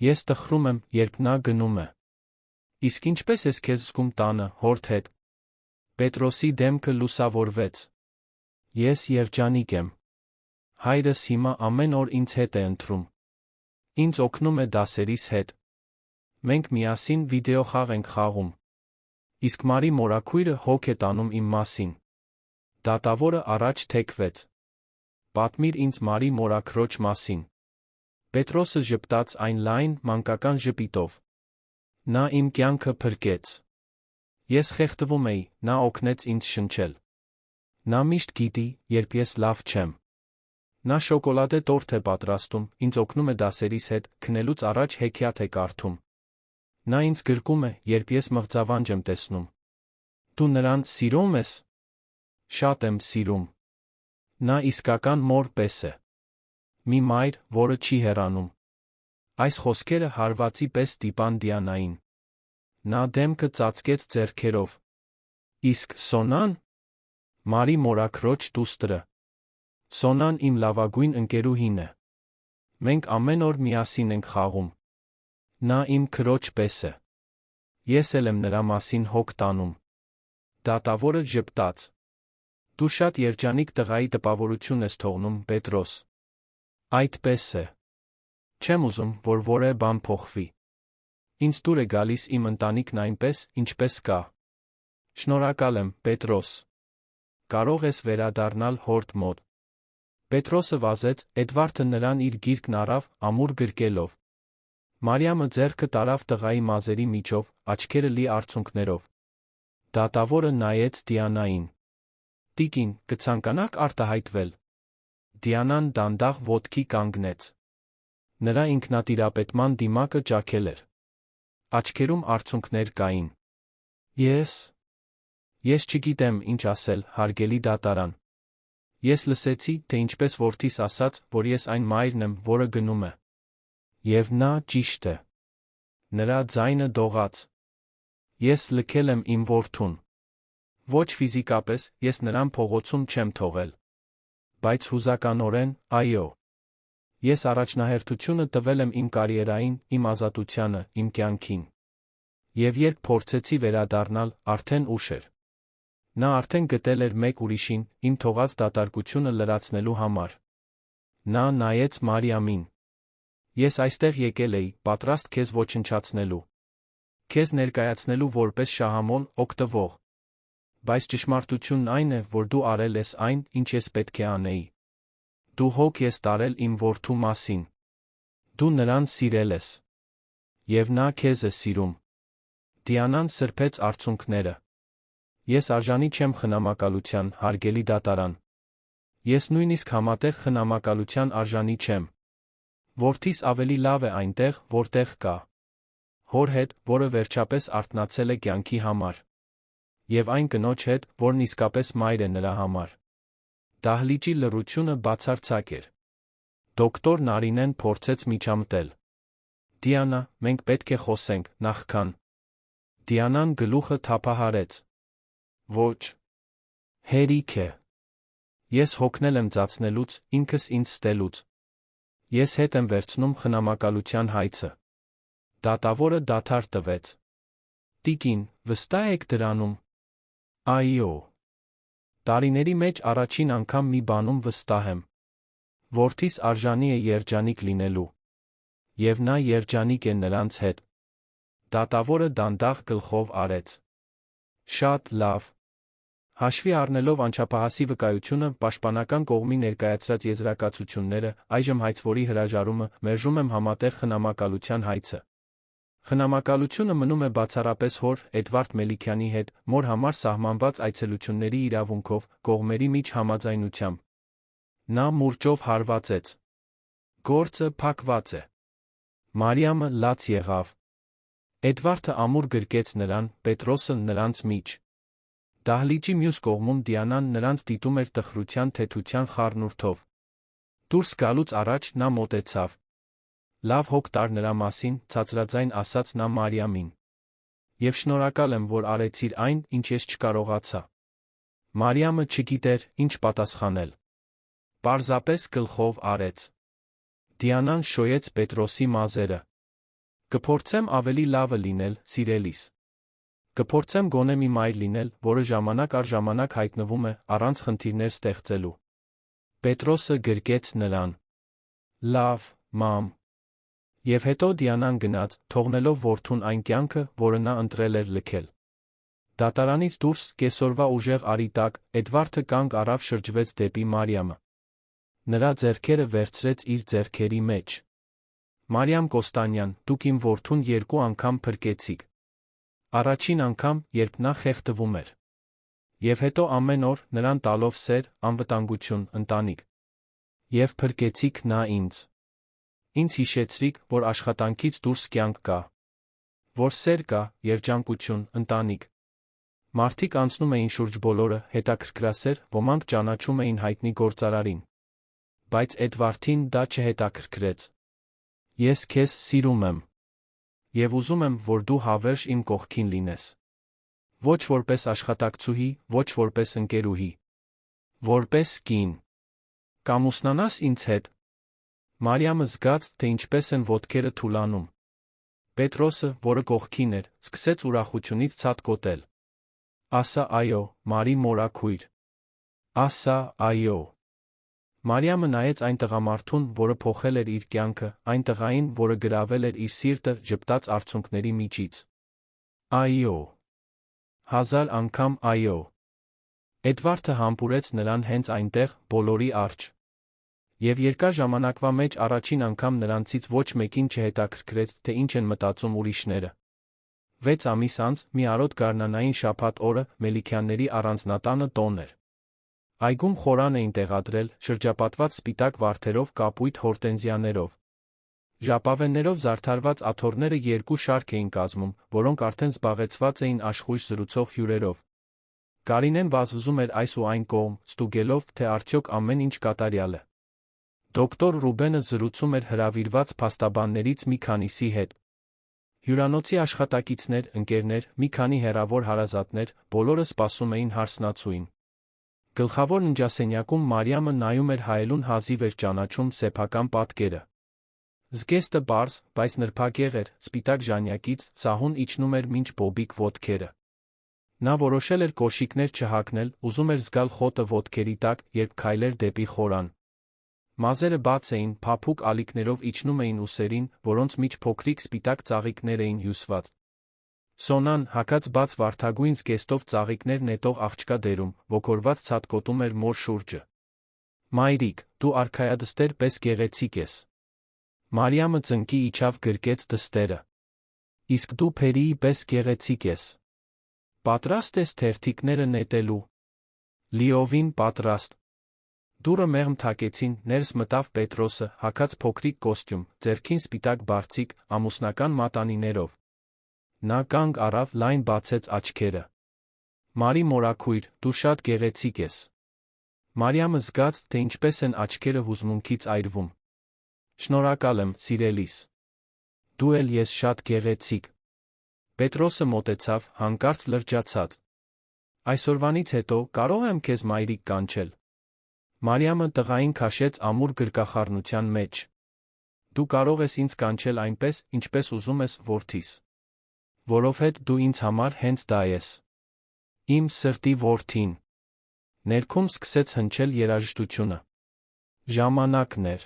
Ես տխրում եմ, երբ նա գնում է։ Իսկ ինչպես ես քեզ զգում տանը, հորդ հետ։ Պետրոսի դեմքը լուսավորվեց։ Ես երջանիկ եմ։ Հայրս հիմա ամեն օր ինձ հետ է ընթրում։ Ինձ օգնում է դասերիս հետ։ Մենք միասին վիդեոխաղ ենք խաղում։ Իսկ Մարի մորաքույրը հոգ է տանում իմ մասին։ Դատավորը առաջ թեքվեց։ Պատմիր ինձ Մարի մորաքրոջ մասին։ Պետրոսը ժպտաց այն լայն, մանկական ժպիտով։ Նա իմ կյանքը փրկեց։ Ես խեղդվում էի, նա օգնեց ինձ շնչել։ Նա միշտ գիտի, երբ ես լավ չեմ։ Նա շոկոլադե տորթ է պատրաստում, ինձ օգնում է դասերիս հետ, քնելուց առաջ հեքիաթ է կարդում։ Նա ինձ գրկում է, երբ ես մղձավանջ եմ տեսնում։ Դու նրան սիրում ես։ Շատ եմ սիրում։ Նա իսկական մոր պես է։ Մի մայր, որը չի հեռանում։ Այս խոսքերը հարվածի պես ստիպան Դիանային։ Նա դեմքը ծածկեց ձեռքերով։ Իսկ Սոնան։ Մարի մորաքրոջ դուստրը։ Սոնան իմ լավագույն ընկերուհին է։ Մենք ամեն օր միասին ենք խաղում։ Նա իմ քրոջ պես է։ Ես էլ եմ նրա մասին հոգ տանում։ Դատավորը ժպտաց։ Դու շատ երջանիկ տղայի տպավորություն ես թողնում, Պետրոս։ Այդպես է։ Չեմ ուզում, որ որևէ բան փոխվի։ Ինձ դուր է գալիս իմ ընտանիքն այնպես, ինչպես կա։ Շնորհակալ եմ, Պետրոս։ Կարող ես վերադառնալ հորդ մոտ։ Պետրոսը վազեց, Էդվարդը նրան իր գիրկն առավ, ամուր գրկելով։ Մարիամը ձեռքը տարավ տղայի մազերի միջով, աչքերը լի արցունքներով։ Դատավորը նայեց Դիանային։ Տիկին, կցանկանաք արտահայտվել։ Դիանան դանդաղ ոտքի կանգնեց։ Նրա ինքնատիրապետման դիմակը ճաքել էր։ Աչքերում արցունքներ կային։ Ես չգիտեմ ինչ ասել, հարգելի դատարան։ Ես լսեցի, թե ինչպես որդիս ասաց, որ ես այն մայրն եմ, որը գնում է։ Եվ նա ճիշտ է։ Նրա ձայնը դողաց։ Ես լքել եմ իմ որդուն։ Ոչ ֆիզիկապես, ես նրան փողոցում չեմ թողել։ Բայց հուզականորեն, այո։ Ես առաջնահերթությունը տվել եմ իմ կարիերային, իմ ազատությանը, իմ կյանքին։ Եվ երբ փորձեցի վերադառնալ, արդեն ուշ էր։ Նա արդեն գտել էր մեկ ուրիշին, իմ թողած դատարկությունը լրացնելու համար։ Նա նայեց Մարիամին։ Ես այստեղ եկել էի, պատրաստ քեզ ոչնչացնելու։ Քեզ ներկայացնելու որպես շահամոլ, օգտվող։ Բայց ճշմարտությունն այն է, որ դու արել ես այն, ինչ ես պետք է անեի։ Դու հոգ ես տարել իմ որդու մասին։ Դու նրան սիրել ես։ Եվ նա քեզ է սիրում։ Դիանան սրբեց արցունքները։ Ես արժանի չեմ խնամակալության, հարգելի դատարան։ Ես նույնիսկ համատեղ խնամակալության արժանի չեմ։ Որդիս ավելի լավ է այնտեղ, որտեղ կա։ Հոր հետ, որը վերջապես արթնացել է կյանքի համար։ Եվ այն կնոջ հետ, որն իսկապես մայր է նրա համար։ Դահլիճի լռությունը բացարձակ էր։ Դոկտոր Նարինեն փորձեց միջամտել։ Դիանա, մենք պետք է խոսենք, նախքան։ Դիանան գլուխը թափահարեց։ Ոչ։ Հերիք է։ Ես հոգնել եմ ծածնելուց, ինքս ինձ ստելուց։ Ես հետ եմ վերցնում խնամակալության հայցը։ Դատավորը դադար տվեց։ Տիկին, վստահ եք դրանում։ Այո։ Տարիների մեջ առաջին անգամ մի բանում վստահ եմ։ Որդիս արժանի է երջանիկ լինելու։ Եվ նա երջանիկ է նրանց հետ։ Դատավորը դանդաղ գլխով արեց։ Շատ լավ։ Հաշվի առնելով անչափահասի վկայությունը, պաշտպանական կողմի ներկայացրած եզրակացությունները, այժմ հայցվորի հրաժարումը, մերժում եմ համատեղ խնամակալության հայցը։ Խնամակալությունը մնում է բացառապես հոր Էդվարդ Մելիքյանի հետ, մոր համար սահմանված այցելությունների իրավունքով, կողմերի միջ համաձայնությամբ։ Նա մուրճով հարվածեց։ Գործը փակված է։ Մարիամը լաց եղավ։ Էդվարդը ամուր գրկեց նրան, Պետրոսը նրանց միջ։ Դահլիճի մյուս կողմում Դիանան նրանց դիտում էր տխրության թեթության խառնուրդով։ Դուրս գալուց առաջ նա մոտեցավ։ Լավ հոգ տար նրա մասին, ցածրաձայն ասաց նա Մարիամին։ Եվ շնորհակալ եմ, որ արեցիր այն, ինչ ես չկարողացա։ Մարիամը չգիտեր, ինչ պատասխանել։ Պարզապես գլխով արեց։ Դիանան շոյեց Պետրոսի մազերը։ Կփորձեմ ավելի լավը լինել, սիրելիս։ Կփորձեմ գոնե մի մայր լինել, որը ժամանակ առ ժամանակ հայտնվում է, առանց խնդիրներ ստեղծելու։ Պետրոսը գրկեց նրան։ Լավ, մամ։ Եվ հետո Դիանան գնաց, թողնելով որդուն այն կյանքը, որը նա ընտրել էր լքել։ Դատարանից դուրս, կեսօրվա ուժեղ արի տակ, Էդվարդը կանգ առավ, շրջվեց դեպի Մարիամը։ Նրա ձեռքերը վերցրեց իր ձեռքերի մեջ։ Մարիամ Կոստանյան, դուք իմ որդուն 2 անգամ փրկեցիք։ Առաջին անգամ, երբ նա խեղդվում էր։ Եվ հետո ամեն օր, նրան տալով սեր, անվտանգություն, ընտանիք։ Եվ փրկեցիք նա ինձ։ Ինձ հիշեցրիք, որ աշխատանքից դուրս կյանք կա։ Որ սեր կա, երջանկություն, ընտանիք։ Մարդիկ անցնում էին շուրջ բոլորը, հետաքրքրասեր, ոմանք ճանաչում էին հայտնի գործարարին։ Բայց Էդվարդին դա չհետաքրքրեց։ Ես քեզ սիրում եմ։ Եվ ուզում եմ, որ դու հավերժ իմ կողքին լինես։ Ոչ որպես աշխատակցուհի, ոչ որպես ընկերուհի։ Որպես կին։ Կամուսնանաս ինձ հետ։ Մարիամը զգաց, թե ինչպես են ոտքերը թուլանում։ Պետրոսը, որը կողքին էր, սկսեց ուրախությունից ցատկոտել։ Ասա այո, Մարի մորաքույր։ Ասա այո։ Մարիամը նայեց այն տղամարդուն, որը փոխել էր իր կյանքը, այն տղային, որը գրավել էր իր սիրտը, ժպտաց արցունքների միջից։ Այո։ 1000 անգամ այո։ Էդվարդը համբուրեց նրան հենց այնտեղ, բոլորի առջ։ Եվ երկար ժամանակվա մեջ առաջին անգամ նրանցից ոչ մեկին չհետաքրքրեց, թե ինչ են մտածում ուրիշները։ 6 ամիս անց, մի արոտ գարնանային շաբաթ օրը, Մելիքյանների առանձնատանը տոն էր։ Այգում խորան էին տեղադրել, շրջապատված սպիտակ վարդերով, կապույտ հորտենզիաներով։ Ժապավեններով զարդարված աթոռները 2 շարք էին կազմում, որոնք արդեն զբաղեցված էին աշխույժ զրուցող հյուրերով։ Կարինեն վազվզում էր այս ու այն կողմ, ստուգելով, թե արդյոք ամեն ինչ կատարյալ է։ Դոկտոր Ռուբենը զրուցում էր հրավիրված փաստաբաններից մի քանիսի հետ։ Հյուրանոցի աշխատակիցներ, ընկերներ, մի քանի հեռավոր հարազատներ, բոլորը սպասում էին հարսնացուին։ Գլխավոր ննջասենյակում Մարիամը նայում էր հայելուն, հազիվ էր ճանաչում սեփական պատկերը։ Զգեստը պարզ, բայց նրբագեղ էր, սպիտակ ժանյակից, սահուն իջնում էր մինչ բոբիկ ոտքերը։ Նա որոշել էր կոշիկներ չհագնել, ուզում էր զգալ խոտը ոտքերի տակ, երբ քայլեր դեպի խորան։ Մազերը բաց էին, փափուկ ալիքներով իջնում էին ուսերին, որոնց միջ փոքրիկ սպիտակ ծաղիկներ էին հյուսված։ Սոնան, հագած բաց վարդագույն զգեստով ծաղիկներ նետող աղջկա դերում, ոգորված ցատկոտում էր մոր շուրջը։ Մայրիկ, դու արքայադստեր պես գեղեցիկ ես։ Մարիամը ծնկի իջավ, գրկեց դստերը։ Իսկ դու Փերիի պես գեղեցիկ ես։ Պատրաստ ես թերթիկները նետելու։ Լիովին պատրաստ։ Դուռը մեղմ թակեցին, ներս մտավ Պետրոսը, հագած փոքրիկ կոստյում, ձեռքին սպիտակ բարձիկ, ամուսնական մատանիներով։ Նա կանգ առավ, լայն բացեց աչքերը։ Մարի մորաքույր, դու շատ գեղեցիկ ես։ Մարիամը զգաց, թե ինչպես են աչքերը հուզմունքից այրվում։ Շնորհակալ եմ, սիրելիս։ Դու էլ ես շատ գեղեցիկ։ Պետրոսը մոտեցավ, հանկարծ լրջացած։ Այսօրվանից հետո կարող եմ քեզ մայրիկ կանչել։ Մարիամը տղային քաշեց ամուր գրկախառնության մեջ։ Դու կարող ես ինձ կանչել այնպես, ինչպես ուզում ես, որդիս։ Որովհետև դու ինձ համար հենց դա ես։ Իմ սրտի որդին։ Ներքում սկսեց հնչել երաժշտությունը։ Ժամանակն էր։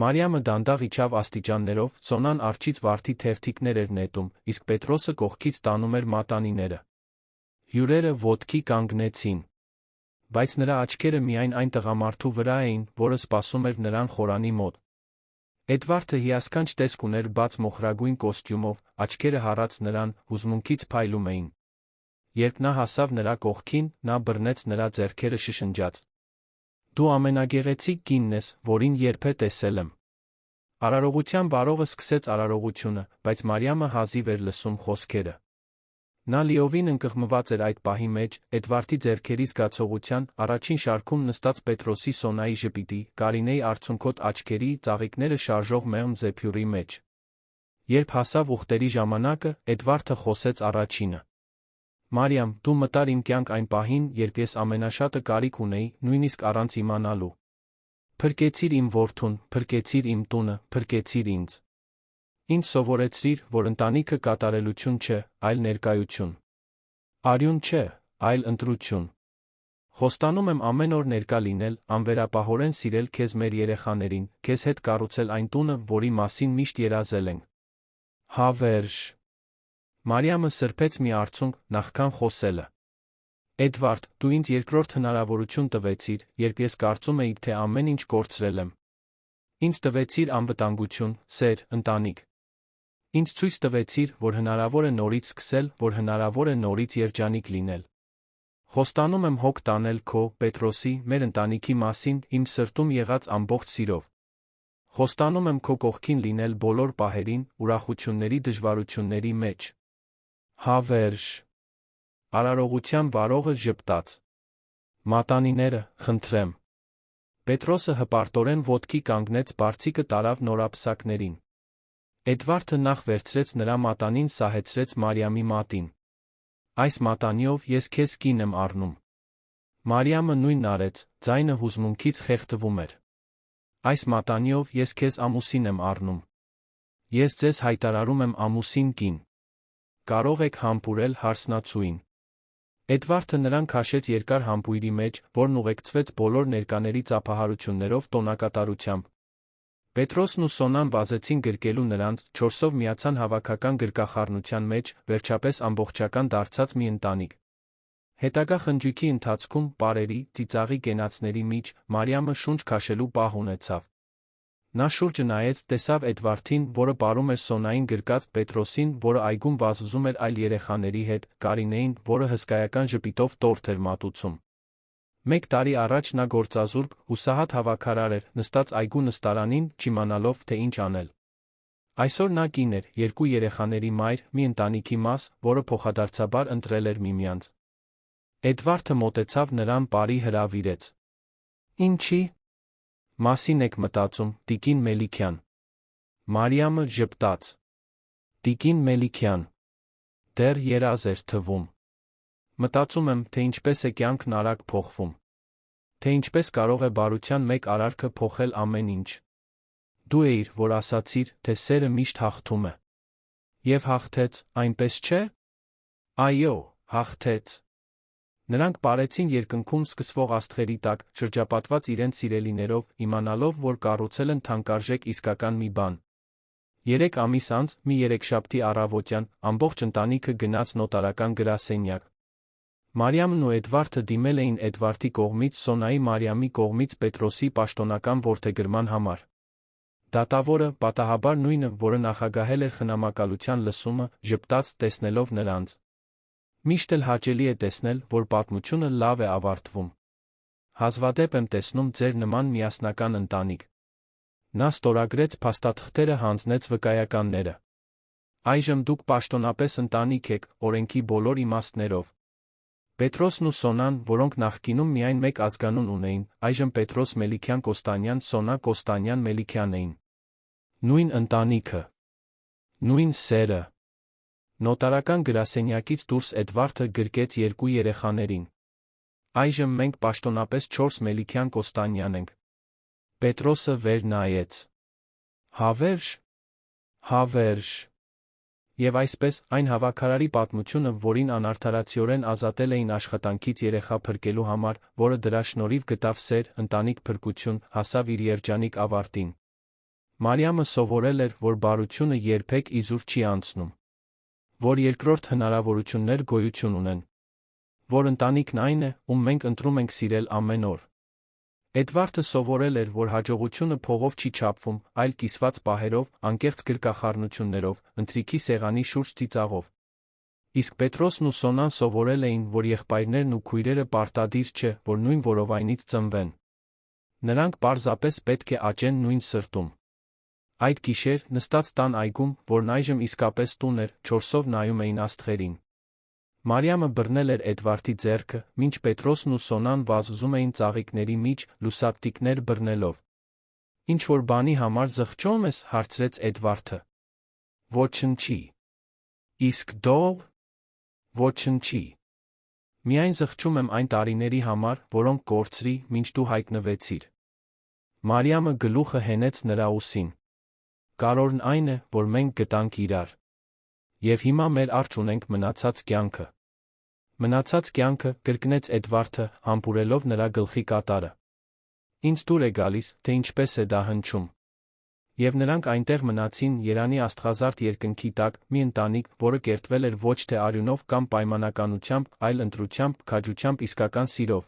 Մարիամը դանդաղ իջավ աստիճաններով, Սոնան արջից վարդի թերթիկներ էր նետում, իսկ Պետրոսը կողքից տանում էր մատանիները։ Հյուրերը ոտքի կանգնեցին։ Բայց նրա աչքերը միայն այն տղամարդու վրա էին, որը սպասում էր նրան խորանի մոտ։ Էդվարդը հիասքանչ տեսք ուներ բաց մոխրագույն կոստյումով, աչքերը հառած նրան, հուզմունքից փայլում էին։ Երբ նա հասավ նրա կողքին, նա բռնեց նրա ձեռքերը շշնջաց. «Դու ամենագեղեցիկ կինն ես, որին երբե տեսել եմ»։ Արարողության վարողը սկսեց արարողությունը, բայց Մարիամը հազիվ էր լսում խոսքերը։ Նա լիովին ընկղմված էր այդ պահի մեջ, Էդվարդի ձեռքերի զգացողության, առաջին շարքում նստած Պետրոսի Սոնայի ժպիտի, Կարինեի արցունքոտ աչքերի, ծաղիկները շարժող մեղմ զեփյուռի մեջ։ Երբ հասավ ուխտերի ժամանակը, Էդվարդը խոսեց առաջինը. «Մարիամ, դու մտար իմ կյանք այն պահին, երբ ես ամենաշատը կարիք ունեի, նույնիսկ առանց իմանալու։ Փրկեցիր իմ որդուն, փրկեցիր իմ տունը, փրկեցիր ինձ։ Ինձ սովորեցրիր, որ ընտանիքը կատարելություն չէ, այլ ներկայություն։ Արյուն չէ, այլ ընտրություն։ Խոստանում եմ ամեն օր ներկա լինել, անվերապահորեն սիրել քեզ մեր երեխաներին, քեզ հետ կառուցել այն տունը, որի մասին միշտ երազել ենք»։ Հավերժ։ Մարիամը սրբեց մի արցունք, նախքան խոսելը։ «Էդվարդ, դու ինձ երկրորդ հնարավորություն տվեցիր, երբ ես կարծում էի, թե ամեն ինչ կորցրել եմ։ Ինձ տվեցիր անվտանգություն, սեր, ընտանիք։ Ինձ ցույց տվեցիր, որ հնարավոր է նորից սկսել, որ հնարավոր է նորից երջանիկ լինել։ Խոստանում եմ հոգ տանել քո, Պետրոսի, մեր ընտանիքի մասին, իմ սրտում եղած ամբողջ սիրով։ Խոստանում եմ քո կողքին լինել բոլոր պահերին, ուրախությունների դժվարությունների մեջ»։ Հավերժ։ Արարողության վարողը ժպտաց. «Մատանիները, խնդրեմ»։ Պետրոսը հպարտորեն ոտքի կանգնեց, բարձիկը տարավ նորապսակներին։ Էդվարդը նախ վերցրեց նրա մատանին, սահեցրեց Մարիամի մատին։ «Այս մատանիով ես քեզ կին եմ առնում»։ Մարիամը նույնն արեց, ձայնը հուզմունքից խեղդվում էր։ «Այս մատանիով ես քեզ ամուսին եմ առնում»։ Ես ձեզ հայտարարում եմ ամուսին կին։ Կարող եք համբուրել հարսնացուին։ Էդվարդը նրան քաշեց երկար համբույրի մեջ, որն ուղեկցվեց բոլոր ներկաների ծափահարություններով, տոնակատարությամբ։ Պետրոսն ու Սոնան վազեցին գրկելու նրանց, չորսով միացան հավաքական գրկախառնության մեջ, վերջապես ամբողջական դարձած մի ընտանիք։ Հետագա խնջույքի ընթացքում, պարերի, ծիծաղի կենացների միջ, Մարիամը շունչ քաշելու պահ ունեցավ։ Նա շուրջը նայեց, տեսավ Էդվարդին, որը պարում էր Սոնային գրկած, Պետրոսին, որը այգում վազվզում էր այլ երեխաների հետ, Կարինեին, որը հսկայական ժպիտով տորթ էր մատուցում։ 1 տարի առաջ նա գործազուրկ, հուսահատ հավաքարար էր, նստած այգու նստարանին, չիմանալով, թե ինչ անել։ Այսօր նա կին էր, 2 երեխաների մայր, մի ընտանիքի մաս, որը փոխադարձաբար ընտրել էր միմյանց։ Էդվարդը մոտեցավ նրան, բարի հրավիրեց. «Ինչի՞ մասին եք մտածում, տիկին Մելիքյան»։ Մարիամը ժպտաց. «Տիկին Մելիքյան, դեռ երազ էր թվում։ Մտածում եմ, թե ինչպես է կյանքն արագ փոխվում։ Թե ինչպես կարող է բարության մեկ արարքը փոխել ամեն ինչ։ Դու էիր, որ ասացիր, թե սերը միշտ հաղթում է։ Եվ հաղթեց, այնպես չէ՞։ Այո, հաղթեց»։ Նրանք պարեցին երկնքում սկսվող աստղերի տակ, շրջապատված իրենց սիրելիներով, իմանալով, որ կառուցել են թանկարժեք իսկական մի բան։ 3 ամիս անց, մի երեքշաբթի առավոտյան, ամբողջ ընտանիքը գնաց նոտարական գրասենյակ։ Մարիամն ու Էդվարդը դիմել էին Էդվարդի կողմից Սոնայի, Մարիամի կողմից Պետրոսի պաշտոնական որդեգրման համար։ Դատավորը, պատահաբար նույնը, որը նախագահել էր խնամակալության լսումը, ժպտաց, տեսնելով նրանց։ Միշտ էլ հաճելի է տեսնել, որ պատմությունը լավ է ավարտվում։ Հազվադեպ եմ տեսնում ձեր նման միասնական ընտանիք։ Նա ստորագրեց փաստաթղթերը, հանձնեց վկայականները։ Այժմ դուք պաշտոնապես ընտանիք եք, օրենքի բոլոր իմաստներով։ Պետրոսն ու Սոնան, որոնք նախկինում միայն մեկ ազգանուն ունեին, այժմ Պետրոս Մելիքյան Կոստանյան, Սոնա Կոստանյան Մելիքյան էին։ Նույն ընտանիքը։ Նույն սերը։ Նոտարական գրասենյակից դուրս Էդվարդը գրկեց 2 երեխաներին։ Այժմ մենք պաշտոնապես 4 Մելիքյան Կոստանյան ենք։ Պետրոսը վեր նայեց. Հավերժ։ Հավերժ։ Եվ այսպես, այն հավաքարարի պատմությունը, որին անարդարացիորեն ազատել էին աշխատանքից երեխա փրկելու համար, որը դրա շնորհիվ գտավ սեր, ընտանիք, փրկություն, հասավ իր երջանիկ ավարտին։ Մարիամը սովորել էր, որ բարությունը երբեք իզուր չի անցնում, որ երկրորդ հնարավորություններ գոյություն ունեն։ որ ընտանիքն այն է, ում մենք ընտրում ենք սիրել ամեն օր։ Էդվարդը սովորել էր, որ հաջողությունը փողով չի չափվում, այլ կիսված պահերով, անկեղծ գրկախառնություններով, ընթրիքի սեղանի շուրջ ծիծաղով։ Իսկ Պետրոսն ու Սոնան սովորել էին, որ եղբայրներն ու քույրերը պարտադիր չէ, որ նույն որովայնից ծնվեն։ Նրանք պարզապես պետք է աճեն նույն սրտում։ Այդ գիշեր, նստած տան այգում, որն այժմ իսկապես տուն էր, չորսով նայում էին աստղերին։ Մարիամը բռնել էր Էդվարդի ձեռքը, մինչ Պետրոսն ու Սոնան վազվզում էին ծաղիկների մեջ, լուսատիկներ բռնելով։ Ինչ-որ բանի համար զղջո՞մ ես, հարցրեց Էդվարդը։ Ոչնչի։ Իսկ դո՞ղ։ Ոչնչի։ Միայն զղջում եմ այն տարիների համար, որոնք կորցրի, մինչ դու հայտնվեցիր։ Մարիամը գլուխը հենեց նրա ուսին։ Կարևորն այն է, որ մենք գտանք իրար։ Եվ հիմա մեր առջ ունենք մնացած կյանքը։ Մնացած կյանքը, կրկնեց Էդվարդը, համբուրելով նրա գլխի կատարը։ Ինձ դուր է գալիս, թե ինչպես է դա հնչում։ Եվ նրանք այնտեղ մնացին Երանի աստղազարդ երկնքի տակ, մի ընտանիք, որը կերտվել էր ոչ թե արյունով կամ պայմանականությամբ, այլ ընտրությամբ, քաջությամբ, իսկական սիրով։